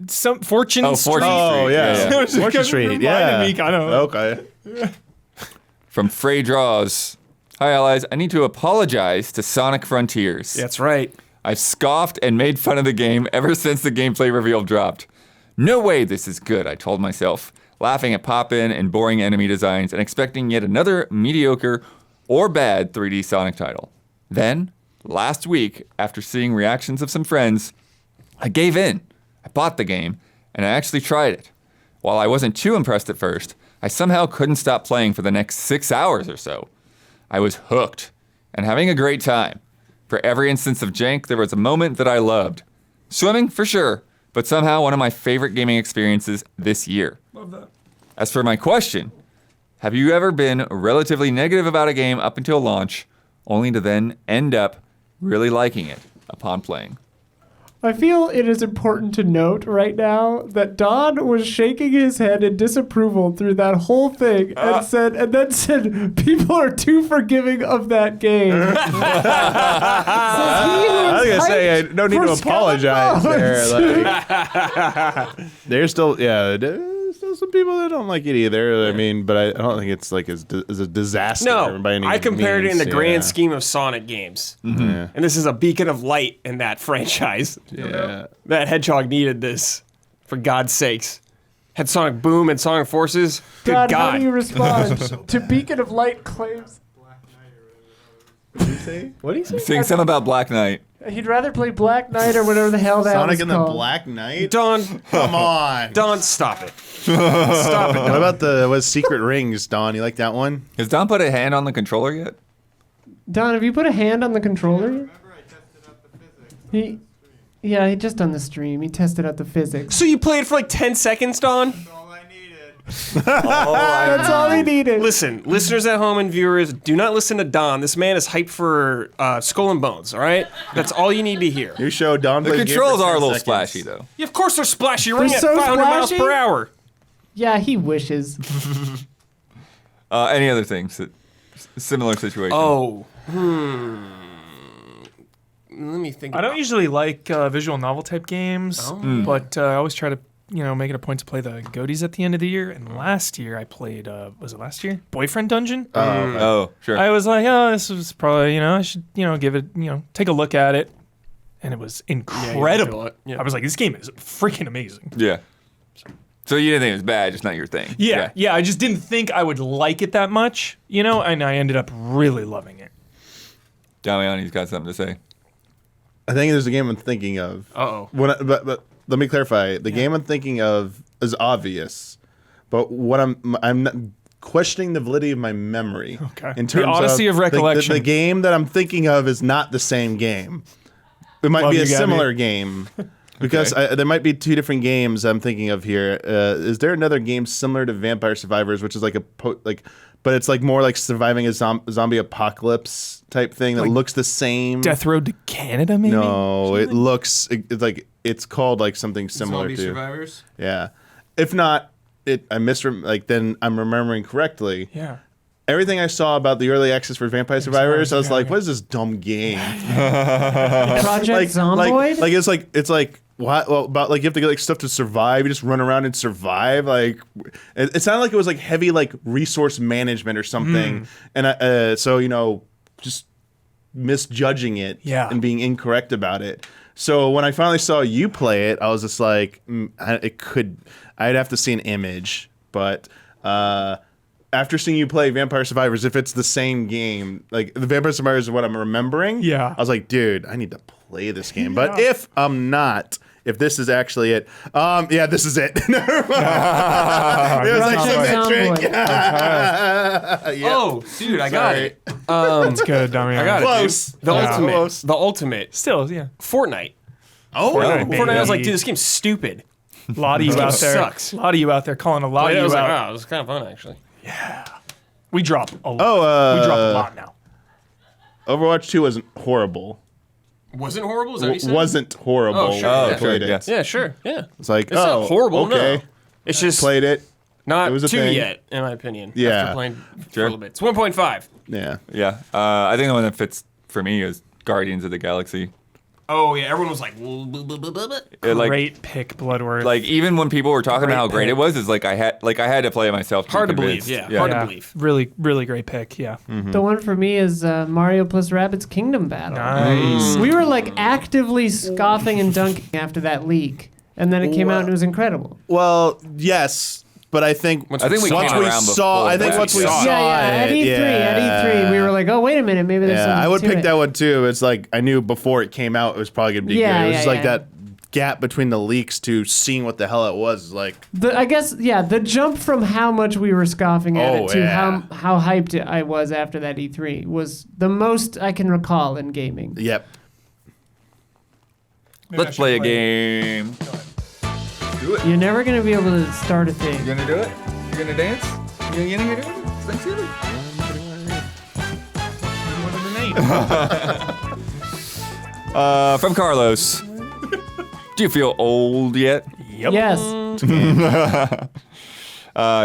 some Fortune Oh, Street. Fortune Oh Street. yeah. Yeah. Fortune Street. reminded Yeah. me, kind of. Okay. From Frey Draws. Hi, allies. I need to apologize to Sonic Frontiers. That's right. I've scoffed and made fun of the game ever since the gameplay reveal dropped. No way this is good, I told myself, laughing at pop-in and boring enemy designs and expecting yet another mediocre or bad 3D Sonic title. Then, last week, after seeing reactions of some friends, I gave in. I bought the game, and I actually tried it. While I wasn't too impressed at first, I somehow couldn't stop playing for the next 6 hours or so. I was hooked and having a great time. For every instance of jank, there was a moment that I loved. Swimming, for sure, but somehow one of my favorite gaming experiences this year. Love that. As for my question, have you ever been relatively negative about a game up until launch, only to then end up really liking it upon playing? I feel it is important to note right now that Don was shaking his head in disapproval through that whole thing and then said people are too forgiving of that game. I was gonna say no need to apologize there. Like, there's still some people that don't like it either. I mean, but I don't think it's like as a disaster. No, by any I compared it in means. the grand scheme of Sonic games, Yeah. and this is a beacon of light in that franchise. Yeah. That Hedgehog needed this, for God's sakes. Had Sonic Boom and Sonic Forces. Good God, God. how do you respond to Beacon of Light claims? What do you say? What do you say? Saying something about Black Knight. He'd rather play Black Knight or whatever the hell that Sonic was and the called. Black Knight? Don, Come on. Don, stop it. Stop it, What Don. about the Secret Rings, Don? You like that one? Has Don put a hand on the controller yet? Don, have you put a hand on the controller? Remember, I tested out the physics. He just on the stream. He tested out the physics. So you played for like 10 seconds, Don? That's all I needed. That's all he needed. Listen, listeners at home and viewers, do not listen to Don. This man is hyped for Skull and Bones, all right? That's all you need to hear. New show, Don. The plays game controls for are a 10 little seconds. splashy, though. Yeah, of course they're splashy. You're running at so 500 miles splashy? per hour. Yeah, he wishes. Any other things? Similar situation. Oh, Let me think. I don't usually like visual novel type games, but I always try to make it a point to play the GOTYs at the end of the year. And last year I played, was it last year? Boyfriend Dungeon. Oh, sure. I was like, oh, this was probably, I should, give it, take a look at it. And it was incredible. feel it. Yeah. I was like, this game is freaking amazing. Yeah. So you didn't think it was bad, just not your thing. Yeah. I just didn't think I would like it that much, and I ended up really loving it. Damiani's got something to say. I think there's a game I'm thinking of. Uh-oh. But let me clarify. The game I'm thinking of is obvious, but what I'm not questioning the validity of my memory. Okay. In The terms Odyssey of Recollection. The game that I'm thinking of is not the same game. It might Love be you, a Gabby. similar game. Because there might be two different games I'm thinking of here. Is there another game similar to Vampire Survivors, which is like but it's like more like surviving a zombie apocalypse type thing that looks the same? Death Road to Canada, maybe? No, it looks it's like it's called like something similar Zombie to. Survivors? Yeah, if not, then I'm remembering correctly. Yeah. Everything I saw about the early access for Vampire Survivors, I was like, "What is this dumb game?" Project Zomboid? Like it's like what? Well, about like you have to get like stuff to survive. You just run around and survive. Like it sounded like it was like heavy like resource management or something. And so just misjudging it and being incorrect about it. So when I finally saw you play it, I was just like, I'd have to see an image, but. After seeing you play Vampire Survivors, if it's the same game, like the Vampire Survivors is what I'm remembering. Yeah. I was like, dude, I need to play this game. But if I'm not, if this is actually it, this is it. Never mind. It was like Project symmetric. Zomboid. Yeah. Oh, dude, I got Sorry. it. That's good, Damian. I got it. Close. Dude. The Yeah. ultimate. Close. The ultimate. Still, yeah. Fortnite. Oh, Fortnite. I was like, baby. dude, this game's stupid. A lot of you out there. sucks. A lot of you out there calling a lot I of you was like, out. wow, it was kind of fun actually. We drop a lot. We drop a lot now. Overwatch 2 wasn't horrible. Wasn't horrible? Is that what you said? Wasn't horrible. Oh, sure. when I Yeah. played it. Yes. Yeah, sure. Yeah. It's like, It's not horrible, okay. no. It's just Played it. not it was a 2 thing. yet, in my opinion. Yeah. After playing for Sure. a little bit. It's 1.5. Yeah. Yeah. I think the one that fits for me is Guardians of the Galaxy. Oh, yeah. Everyone was like, "Blah, blah, blah, blah, blah." Great pick, Bloodworth. Like even when people were talking about how great pick. it was, it's like I had to play it myself. Hard to be believe. convinced. Yeah. Hard to believe. Really, really great pick. Yeah. The one for me is Mario plus Rabbids Kingdom Battle. Nice. We were like actively scoffing and dunking after that leak, and then it came out and it was incredible. Well, yes, but I think Once I think we once came we around saw, before I think that. once we Yeah. saw At it, E3, we were like, oh wait a minute, maybe there's yeah, something I would to pick it. that one too. It's like I knew before it came out, it was probably gonna be Yeah, good. It was yeah, just like yeah. that gap between the leaks to seeing what the hell it was. Like, I guess, the jump from how much we were scoffing at Oh, it to yeah. how hyped I was after that E3 was the most I can recall in gaming. yep. Let's play a game. You're never going to be able to start a thing. You gonna do it? You gonna dance? You gonna do it? It's Thanksgiving. From Carlos. Do you feel old yet? Yep. Yes. You're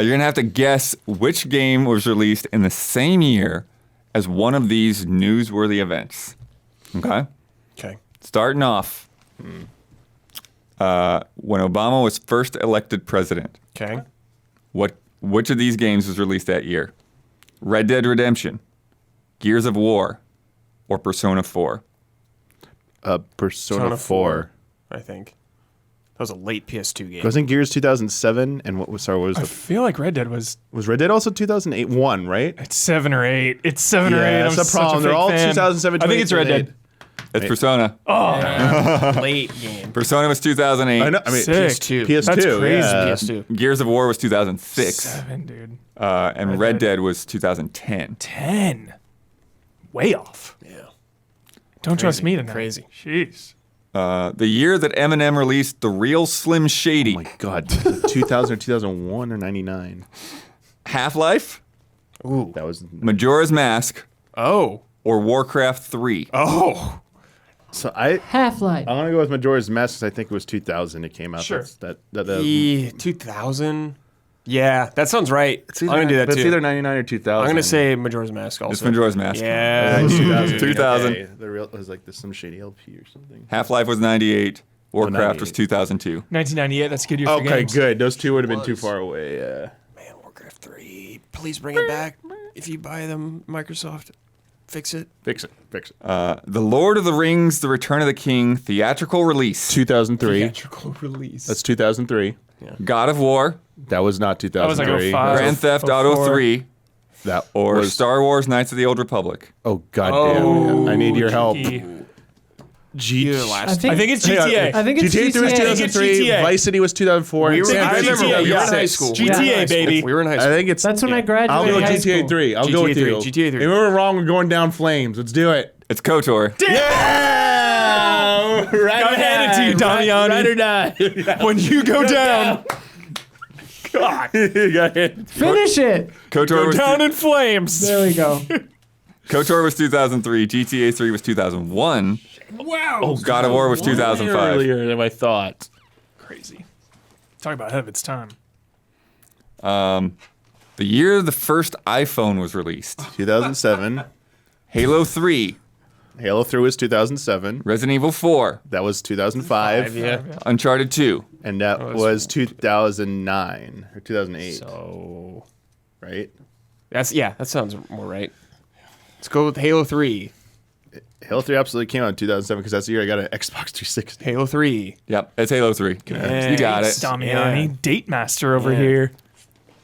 going to have to guess which game was released in the same year as one of these newsworthy events. Okay? Okay. Starting off, when Obama was first elected president, Okay. which of these games was released that year? Red Dead Redemption, Gears of War, or Persona 4? Persona 4. I think. That was a late PS2 game. Wasn't Gears 2007? And what was I feel like Red Dead was Red Dead also 2008? 1, right? it's 7 or 8. It's 7 or 8. Yeah, I'm that's the such a problem. They're big all fan. 2007, I think it's Red Dead. It's Persona. Late game. Persona was 2008. I know. I mean, Sick. PS2. PS2. That's crazy. Yeah. PS2. Gears of War was 2006. 7, dude. And Red Dead was 2010. 10. Way off. Yeah. Don't trust me tonight. Crazy. Jeez. The year that Eminem released The Real Slim Shady. Oh my God. 2000 or 2001 or 99? Half-Life, Ooh. That was. Majora's Mask, Oh. or Warcraft 3. Oh. So I'm Half-Life. going to go with Majora's Mask because I think it was 2000 it came out. Sure. That 2000. Yeah, that sounds right. I'm gonna do that It's too. either 99 or 2000. I'm gonna say Majora's Mask also. It's Majora's Mask. Yeah. It was 2000. 2000. Okay. The real it was like some shady LP or something. Half-Life was 98. Warcraft was 98. 2002. 1998. That's a good year for Okay, games. good. Those two would have been too far away. Yeah. Man, Warcraft 3. Please bring it back. If you buy them, Microsoft, fix it. Fix it. The Lord of the Rings, The Return of the King, theatrical release. 2003. Theatrical release. That's 2003. God of War, That was not That was like 2003. 05. Grand Theft Auto 04. 3, That or was. Star Wars Knights of the Old Republic. Oh goddamn! I need your help. G- Either last. I think it's GTA. I think it's GTA 3 was GTA. 2003. GTA. Vice City was 2004. We and were, San I remember Francisco we were in was high 6. school. GTA, baby. We were in high I school. think it's. That's when I graduated I'll go with high GTA school. 3. I'll go with GTA 3, you. GTA 3. If we were wrong, we're going down flames. Let's do it. It's KOTOR. Yeah! Right Gotta hand it to you, Damiani. Ride or die. When you go down, God. Got it. Finish it. KOTOR go was, down in flames. There we go. KOTOR was 2003. GTA 3 was 2001. Wow. God of War was 2005. Earlier than I thought. Crazy. Talk about ahead of its time. The year the first iPhone was released. 2007. Halo 3, Halo 3 was 2007. Resident Evil 4, That was 2005. Yeah. Uncharted 2, And that was 2009 or 2008, So right? that sounds more right. Let's go with Halo 3. Halo 3 absolutely came out in 2007 because that's the year I got an Xbox 360. Halo 3. Yep, it's Halo 3. You got it. Damiani, date master over here.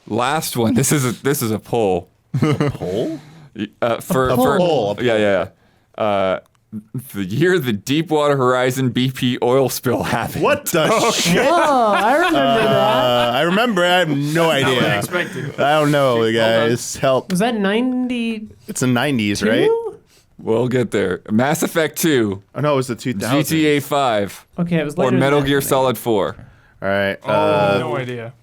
Last one. This is a poll. Poll? For poll. Yeah. The year the Deepwater Horizon BP oil spill happened. What the shit? Oh, I remember that. I remember. I have no idea. I don't know, guys. Help. Was that 92? It's the 90s, right? We'll get there. Mass Effect 2, Oh, no, it was the 2000s. GTA 5, Okay, it was or later. Metal than Gear that. Solid 4. All right. No idea.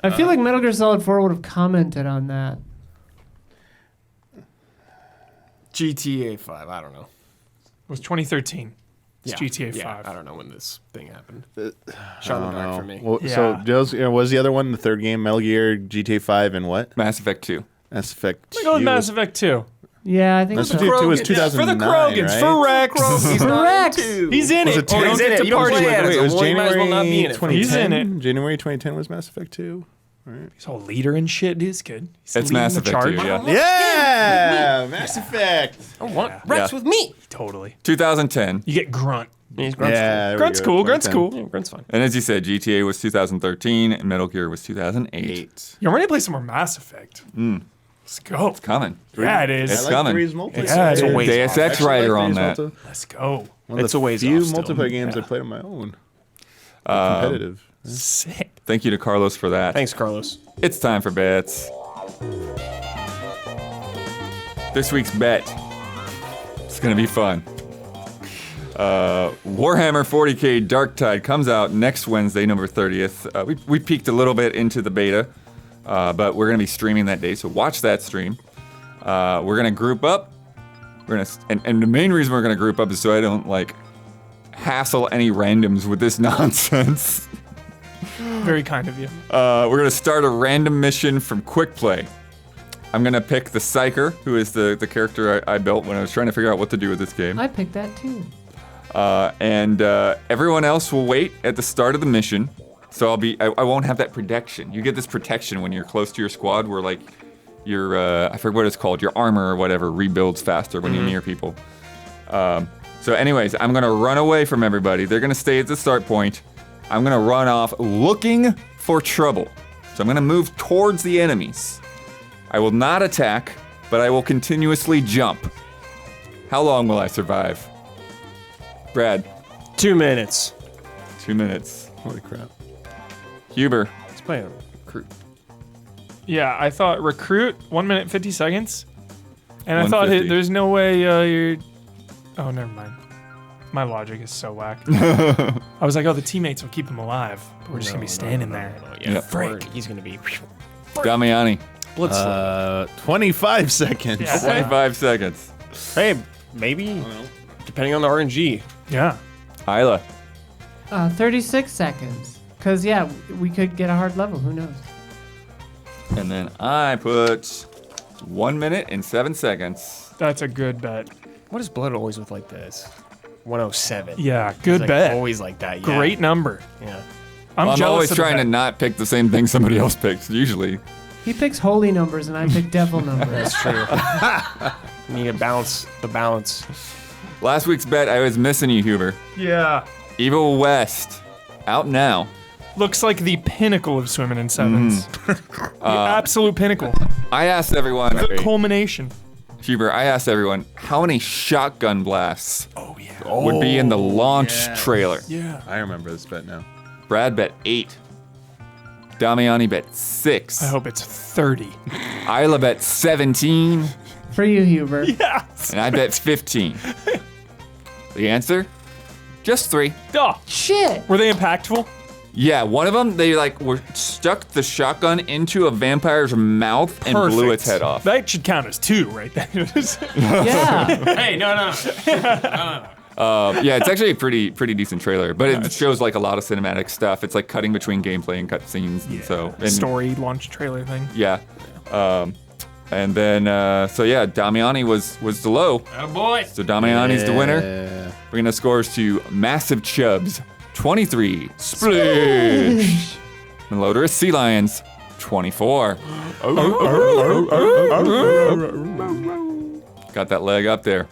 I feel like Metal Gear Solid 4 would have commented on that. GTA 5. I don't know. It was 2013. It's Yeah. GTA 5. Yeah, I don't know when this thing happened. I Shot in don't the dark know. for me. Well, Yeah. So, what was the other one? The third game? Metal Gear, GTA 5, and what? Mass Effect 2. Mass Effect 2. I go with Mass Effect 2. Yeah, I think Mass so. Effect 2 was Krogan. 2009, For the Krogans, right? for Rex. Correct. He's in Was it. it Oh, two? don't He's in get it. to You don't party play with it. it. Wait, it was Well, you might as well not be in January it. 2010? He's in it. January 2010 was Mass Effect 2. He's all leader and shit. He's good. He's It's leading Mass the Effect 2, charge. yeah. Yeah! Mass Effect! I want Yeah. Rex Yeah. with me. Totally. 2010. You get Grunt. He's Grunt's Yeah, there we Grunt's go, cool. Grunt's 2010. cool. Yeah, Grunt's fine. And as you said, GTA was 2013, and Metal Gear was 2008. You're ready to play some more Mass Effect. Let's go. Coming. Yeah, it is. It's I like coming. Three's multiplayer. Yeah, It's a it is. ways Deus off. Ex Actually, I writer like on Three's that. Let's go. One of It's the a ways few off still. multiplayer games Yeah. I played on my own. Competitive. Sick. Thank you to Carlos for that. Thanks, Carlos. It's time for bets. This week's bet. It's going to be fun. Warhammer 40k Darktide comes out next Wednesday, November 30th. We peeked a little bit into the beta, but we're going to be streaming that day, so watch that stream. We're going to group up. And the main reason we're going to group up is so I don't hassle any randoms with this nonsense. Very kind of you. We're going to start a random mission from Quick Play. I'm going to pick the Psyker, who is the character I built when I was trying to figure out what to do with this game. I picked that too. And everyone else will wait at the start of the mission. So I won't have that protection. You get this protection when you're close to your squad where like your, I forget what it's called, your armor or whatever rebuilds faster when you're near people. So anyways, I'm going to run away from everybody. They're going to stay at the start point. I'm going to run off looking for trouble. So I'm going to move towards the enemies. I will not attack, but I will continuously jump. How long will I survive? Brad. 2 minutes. 2 minutes. Holy crap. Huber. Let's play a recruit. Yeah, I thought recruit 1 minute 50 seconds, and I thought 150. there's no way you're. Oh, never mind. My logic is so whack. I was like, oh, the teammates will keep him alive, but we're just gonna be standing there. Yeah, Yep. frick. He's gonna be. Damiani. Blitz. 25 seconds. Yeah. 25 seconds. Hey, maybe. Depending on the RNG. Yeah. Isla. 36 seconds. Because, yeah, we could get a hard level. Who knows? And then I put 1 minute and 7 seconds. That's a good bet. What is blood always with like this? 107. Yeah, It's good like bet. Always like that. Yeah. Great number. Yeah. I'm I'm jealous always of the trying to bet. not pick the same thing somebody else picks, usually. He picks holy numbers and I pick devil numbers. That's true. Need to balance the balance. Last week's bet, I was missing you, Huber. Yeah. Evil West. Out now. Looks like the pinnacle of swimming in sevens. The absolute pinnacle. I asked everyone, The culmination. Huber, I asked everyone, how many shotgun blasts would be in the launch trailer? Yeah. I remember this bet now. Brad bet 8. Damiani bet 6. I hope it's 30. Isla bet 17. For you, Huber. Yes. And I bet 15. The answer? Just 3. Oh, Shit! were they impactful? Yeah, one of them, they like were stuck the shotgun into a vampire's mouth and blew its head off. That should count as 2 right there. Yeah. Hey, no. Yeah, it's actually a pretty decent trailer, but it shows like a lot of cinematic stuff. It's like cutting between gameplay and cutscenes, and Story launch trailer thing. yeah. And then Damiani was the low. Attaboy. So Damiani's the winner. Yeah. Bringing the scores to Massive Chubs 23, Splish. And Loderous Sea Lions 24. Got that leg up there.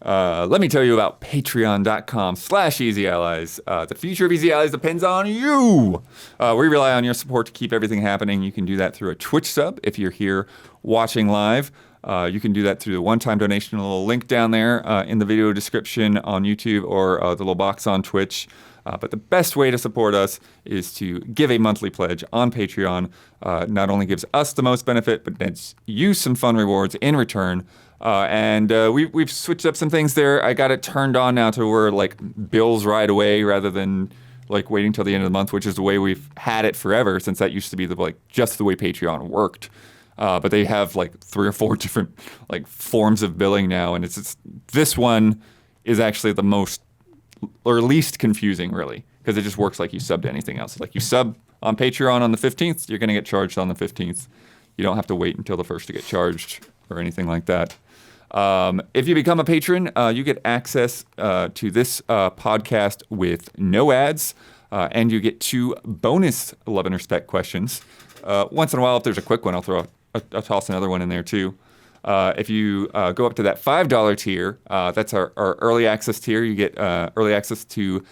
Let me tell you about patreon.com/EasyAllies. The future of Easy Allies depends on you. We rely on your support to keep everything happening. You can do that through a Twitch sub if you're here watching live. You can do that through the one-time donation, a little link down there in the video description on YouTube or the little box on Twitch. But the best way to support us is to give a monthly pledge on Patreon. Not only gives us the most benefit, but nets you some fun rewards in return. We've switched up some things there. I got it turned on now to where like bills right away rather than like waiting till the end of the month, which is the way we've had it forever since that used to be just the way Patreon worked. But they have like 3 or 4 different like forms of billing now, and this one is actually the most or least confusing really because it just works like you sub to anything else. Like you sub on Patreon on the 15th, you're going to get charged on the 15th. You don't have to wait until the 1st to get charged or anything like that. If you become a patron, you get access to this podcast with no ads, and you get 2 bonus love and respect questions. Once in a while, if there's a quick one, I'll toss another one in there too. If you go up to that $5 tier, that's our early access tier. You get early access to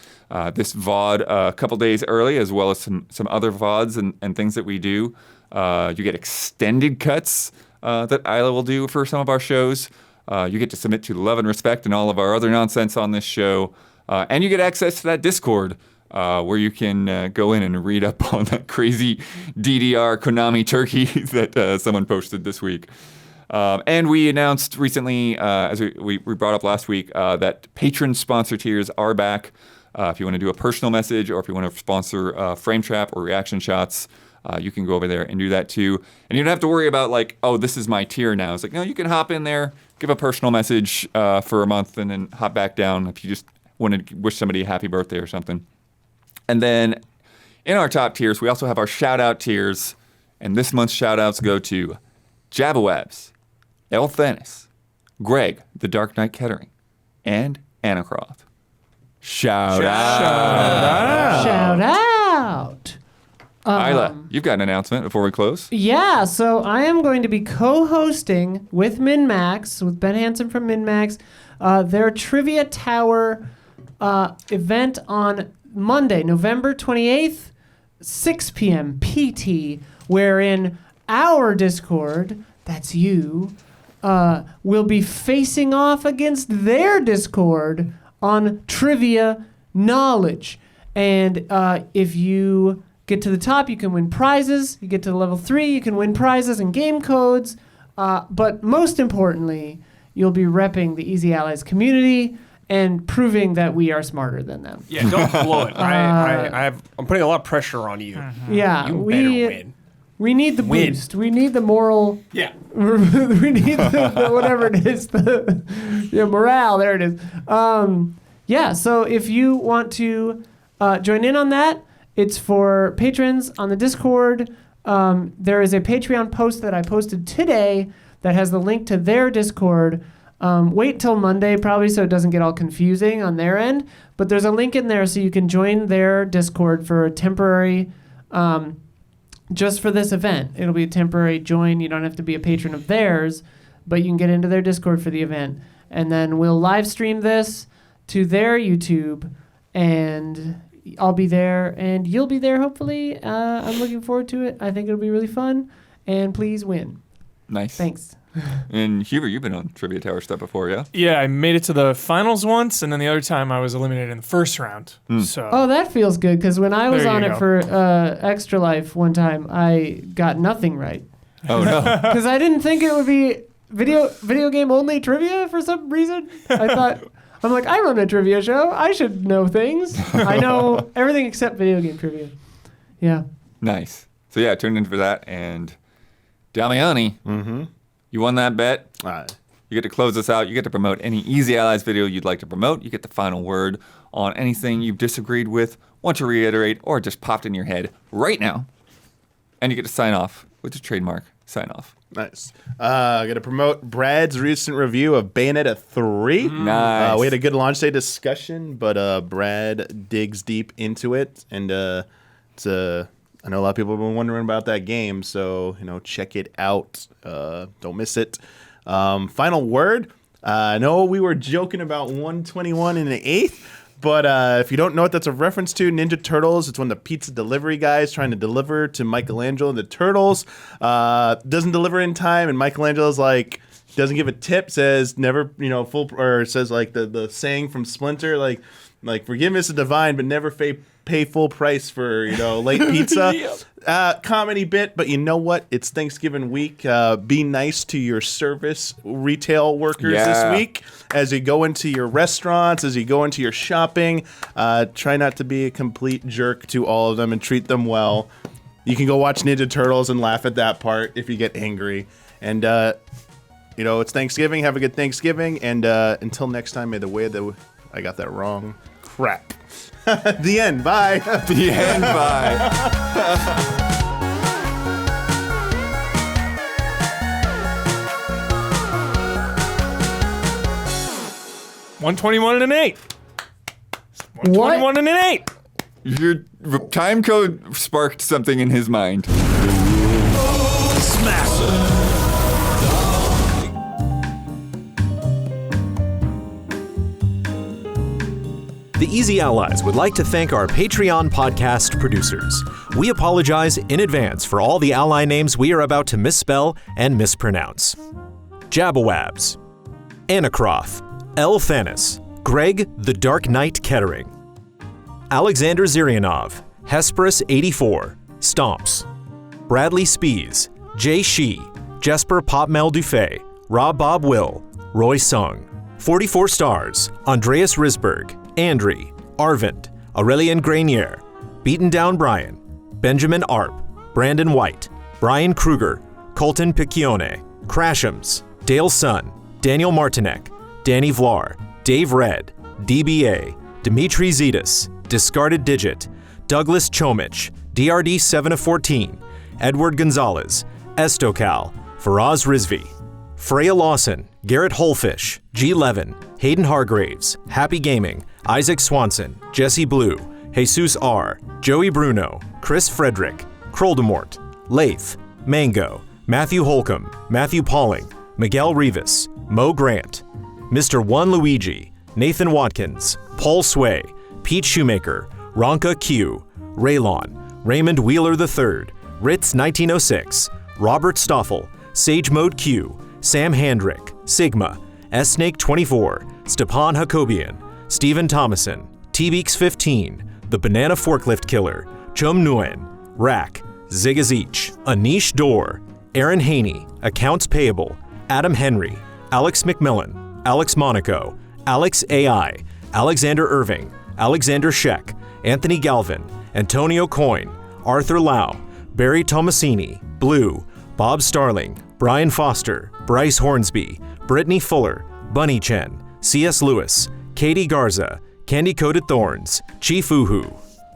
this VOD a couple days early, as well as some other VODs and things that we do. You get extended cuts that Isla will do for some of our shows. You get to submit to love and respect and all of our other nonsense on this show. And you get access to that Discord where you can go in and read up on that crazy DDR Konami turkey that someone posted this week. And we announced recently, as we brought up last week, that patron sponsor tiers are back. If you want to do a personal message or if you want to sponsor Frame Trap or Reaction Shots, you can go over there and do that too. And you don't have to worry about like, oh, this is my tier now. It's like, no, you can hop in there, give a personal message for a month and then hop back down if you just want to wish somebody a happy birthday or something. And then in our top tiers, we also have our shout-out tiers. And this month's shout-outs go to Jabawabs, L. Thanis, Greg, the Dark Knight Kettering, and Anna Croft. Shout out. Shout out. Isla, you've got an announcement before we close. Yeah, so I am going to be co-hosting with MinMax, with Ben Hansen from MinMax, their Trivia Tower event on Monday, November 28th, 6 p.m. PT, wherein our Discord, that's you, will be facing off against their Discord on trivia knowledge. And if you get to the top, you can win prizes. You get to level 3, you can win prizes and game codes. But most importantly, you'll be repping the Easy Allies community and proving that we are smarter than them. Yeah, don't blow it. I'm putting a lot of pressure on you. Yeah, You better win. we need the Win. boost. We need the moral. Yeah. We need the whatever it is. The morale. There it is. Yeah. So if you want to join in on that, it's for patrons on the Discord. There is a Patreon post that I posted today that has the link to their Discord. Wait till Monday probably so it doesn't get all confusing on their end. But there's a link in there so you can join their Discord for a temporary, just for this event. It'll be a temporary join. You don't have to be a patron of theirs, but you can get into their Discord for the event. And then we'll live stream this to their YouTube, and I'll be there, and you'll be there, hopefully. I'm looking forward to it. I think it'll be really fun, and please win. Nice. Thanks. And Huber, you've been on Trivia Tower stuff before, yeah? Yeah, I made it to the finals once, and then the other time I was eliminated in the first round. So Oh, that feels good, because when I was There you on it go. for Extra Life one time, I got nothing right. Oh, no. Because I didn't think it would be video game only trivia for some reason. I'm like, I run a trivia show. I should know things. I know everything except video game trivia. Yeah. Nice. So, yeah, tune in for that. And Damiani, you won that bet. You get to close this out. You get to promote any Easy Allies video you'd like to promote. You get the final word on anything you've disagreed with, want to reiterate, or just popped in your head right now. And you get to sign off with the trademark sign off. Nice. I got to promote Brad's recent review of Bayonetta 3. Nice. We had a good launch day discussion, but Brad digs deep into it, and it's I know a lot of people have been wondering about that game, so check it out. Don't miss it. Final word. I know we were joking about 121 and an eighth. But if you don't know what that's a reference to, Ninja Turtles, it's when the pizza delivery guy is trying to deliver to Michelangelo and the Turtles. Doesn't deliver in time, and Michelangelo's like, doesn't give a tip, says never, full, or says like the saying from Splinter, like forgiveness is divine, but never pay full price for, late pizza. Comedy bit, but you know what? It's Thanksgiving week. Be nice to your service retail workers this week. As you go into your restaurants, as you go into your shopping, try not to be a complete jerk to all of them and treat them well. You can go watch Ninja Turtles and laugh at that part if you get angry. And, it's Thanksgiving. Have a good Thanksgiving. And until next time, may the way that I got that wrong. Crap. The end. Bye. The end. Bye. 121 and an 8. What? 121 and an 8. Your time code sparked something in his mind. The Easy Allies would like to thank our Patreon podcast producers. We apologize in advance for all the ally names we are about to misspell and mispronounce. Jabawabs, Anacroth, L. Thanis, Greg the Dark Knight Kettering, Alexander Zirianov, Hesperus 84, Stomps, Bradley Spees, Jay Shee, Jesper Popmel Dufay, Rob Bob Will, Roy Sung, 44 Stars, Andreas Risberg, Andre, Arvind, Aurelian Grenier, Beaten Down Brian, Benjamin Arp, Brandon White, Brian Kruger, Colton Piccione, Crashams, Dale Sun, Daniel Martinek, Danny Vlar, Dave Red, DBA, Dimitri Zetas, Discarded Digit, Douglas Chomich, DRD 7 of 14, Edward Gonzalez, Estocal, Faraz Rizvi, Freya Lawson, Garrett Holfish, G. Levin, Hayden Hargraves, Happy Gaming, Isaac Swanson, Jesse Blue, Jesus R., Joey Bruno, Chris Frederick, Kroldemort, Lath, Mango, Matthew Holcomb, Matthew Pauling, Miguel Rivas, Mo Grant, Mr. One Luigi, Nathan Watkins, Paul Sway, Pete Shoemaker, Ronka Q, Raylon, Raymond Wheeler III, Ritz 1906, Robert Stoffel, Sage Mode Q, Sam Handrick, Sigma, S-Snake 24, Stepan Hakobian, Stephen Thomason, T-Beaks 15, The Banana Forklift Killer, Chum Nguyen, Rack, Zigazich, Anish Dor, Aaron Haney, Accounts Payable, Adam Henry, Alex McMillan, Alex Monaco, Alex AI, Alexander Irving, Alexander Sheck, Anthony Galvin, Antonio Coyne, Arthur Lau, Barry Tomasini, Blue, Bob Starling, Brian Foster, Bryce Hornsby, Brittany Fuller, Bunny Chen, C.S. Lewis, Katie Garza, Candy Coated Thorns, Chief Uhu,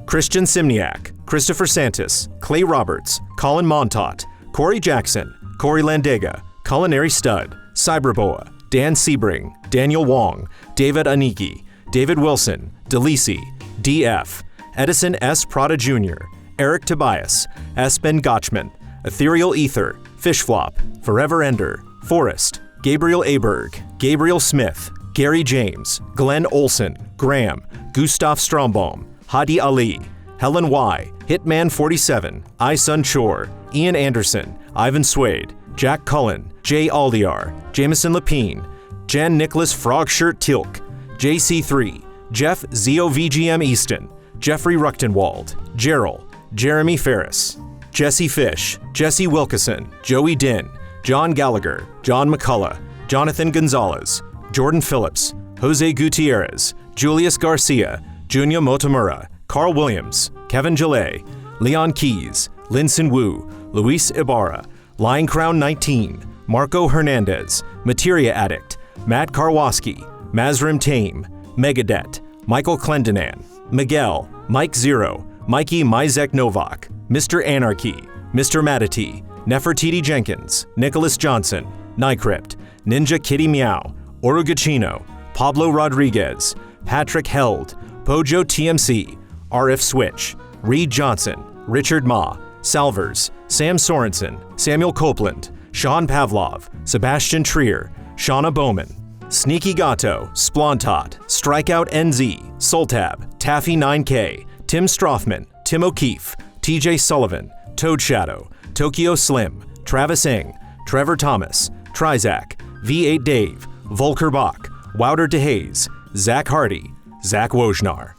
Christian Simniak, Christopher Santis, Clay Roberts, Colin Montaut, Corey Jackson, Corey Landega, Culinary Stud, Cyberboa, Dan Sebring, Daniel Wong, David Aniki, David Wilson, Delisi, DF, Edison S. Prada Jr., Eric Tobias, S. Ben Gotchman, Ethereal Ether, Fishflop, Forever Ender, Forrest, Gabriel Aberg, Gabriel Smith, Gary James, Glenn Olson, Graham, Gustav Strombaum, Hadi Ali, Helen Y, Hitman 47, Isun Chor, Ian Anderson, Ivan Swade, Jack Cullen, Jay Aldiar, Jameson Lapine, Jan Nicholas Frogshirt Tilk, JC3, Jeff ZOVGM Easton, Jeffrey Ruchtenwald, Gerald, Jeremy Ferris, Jesse Fish, Jesse Wilkeson, Joey Din, John Gallagher, John McCullough, Jonathan Gonzalez, Jordan Phillips, Jose Gutierrez, Julius Garcia, Junya Motomura, Carl Williams, Kevin Gillet, Leon Keys, Linson Wu, Luis Ibarra, Lion Crown 19, Marco Hernandez, Materia Addict, Matt Karwoski, Mazrim Tame, Megadet, Michael Clendenan, Miguel, Mike Zero, Mikey Mizek Novak, Mr. Anarchy, Mr. Matati, Nefertiti Jenkins, Nicholas Johnson, Nycrypt, Ninja Kitty Meow, Orugachino, Pablo Rodriguez, Patrick Held, Pojo TMC, RF Switch, Reed Johnson, Richard Ma, Salvers, Sam Sorensen, Samuel Copeland, Sean Pavlov, Sebastian Trier, Shauna Bowman, Sneaky Gato, Splontot, Strikeout NZ, Sultab, Taffy 9K, Tim Strothman, Tim O'Keefe, TJ Sullivan, Toad Shadow, Tokyo Slim, Travis Eng, Trevor Thomas, Trizac, V8 Dave, Volker Bach, Wouter DeHaze, Zach Hardy, Zach Wojnar.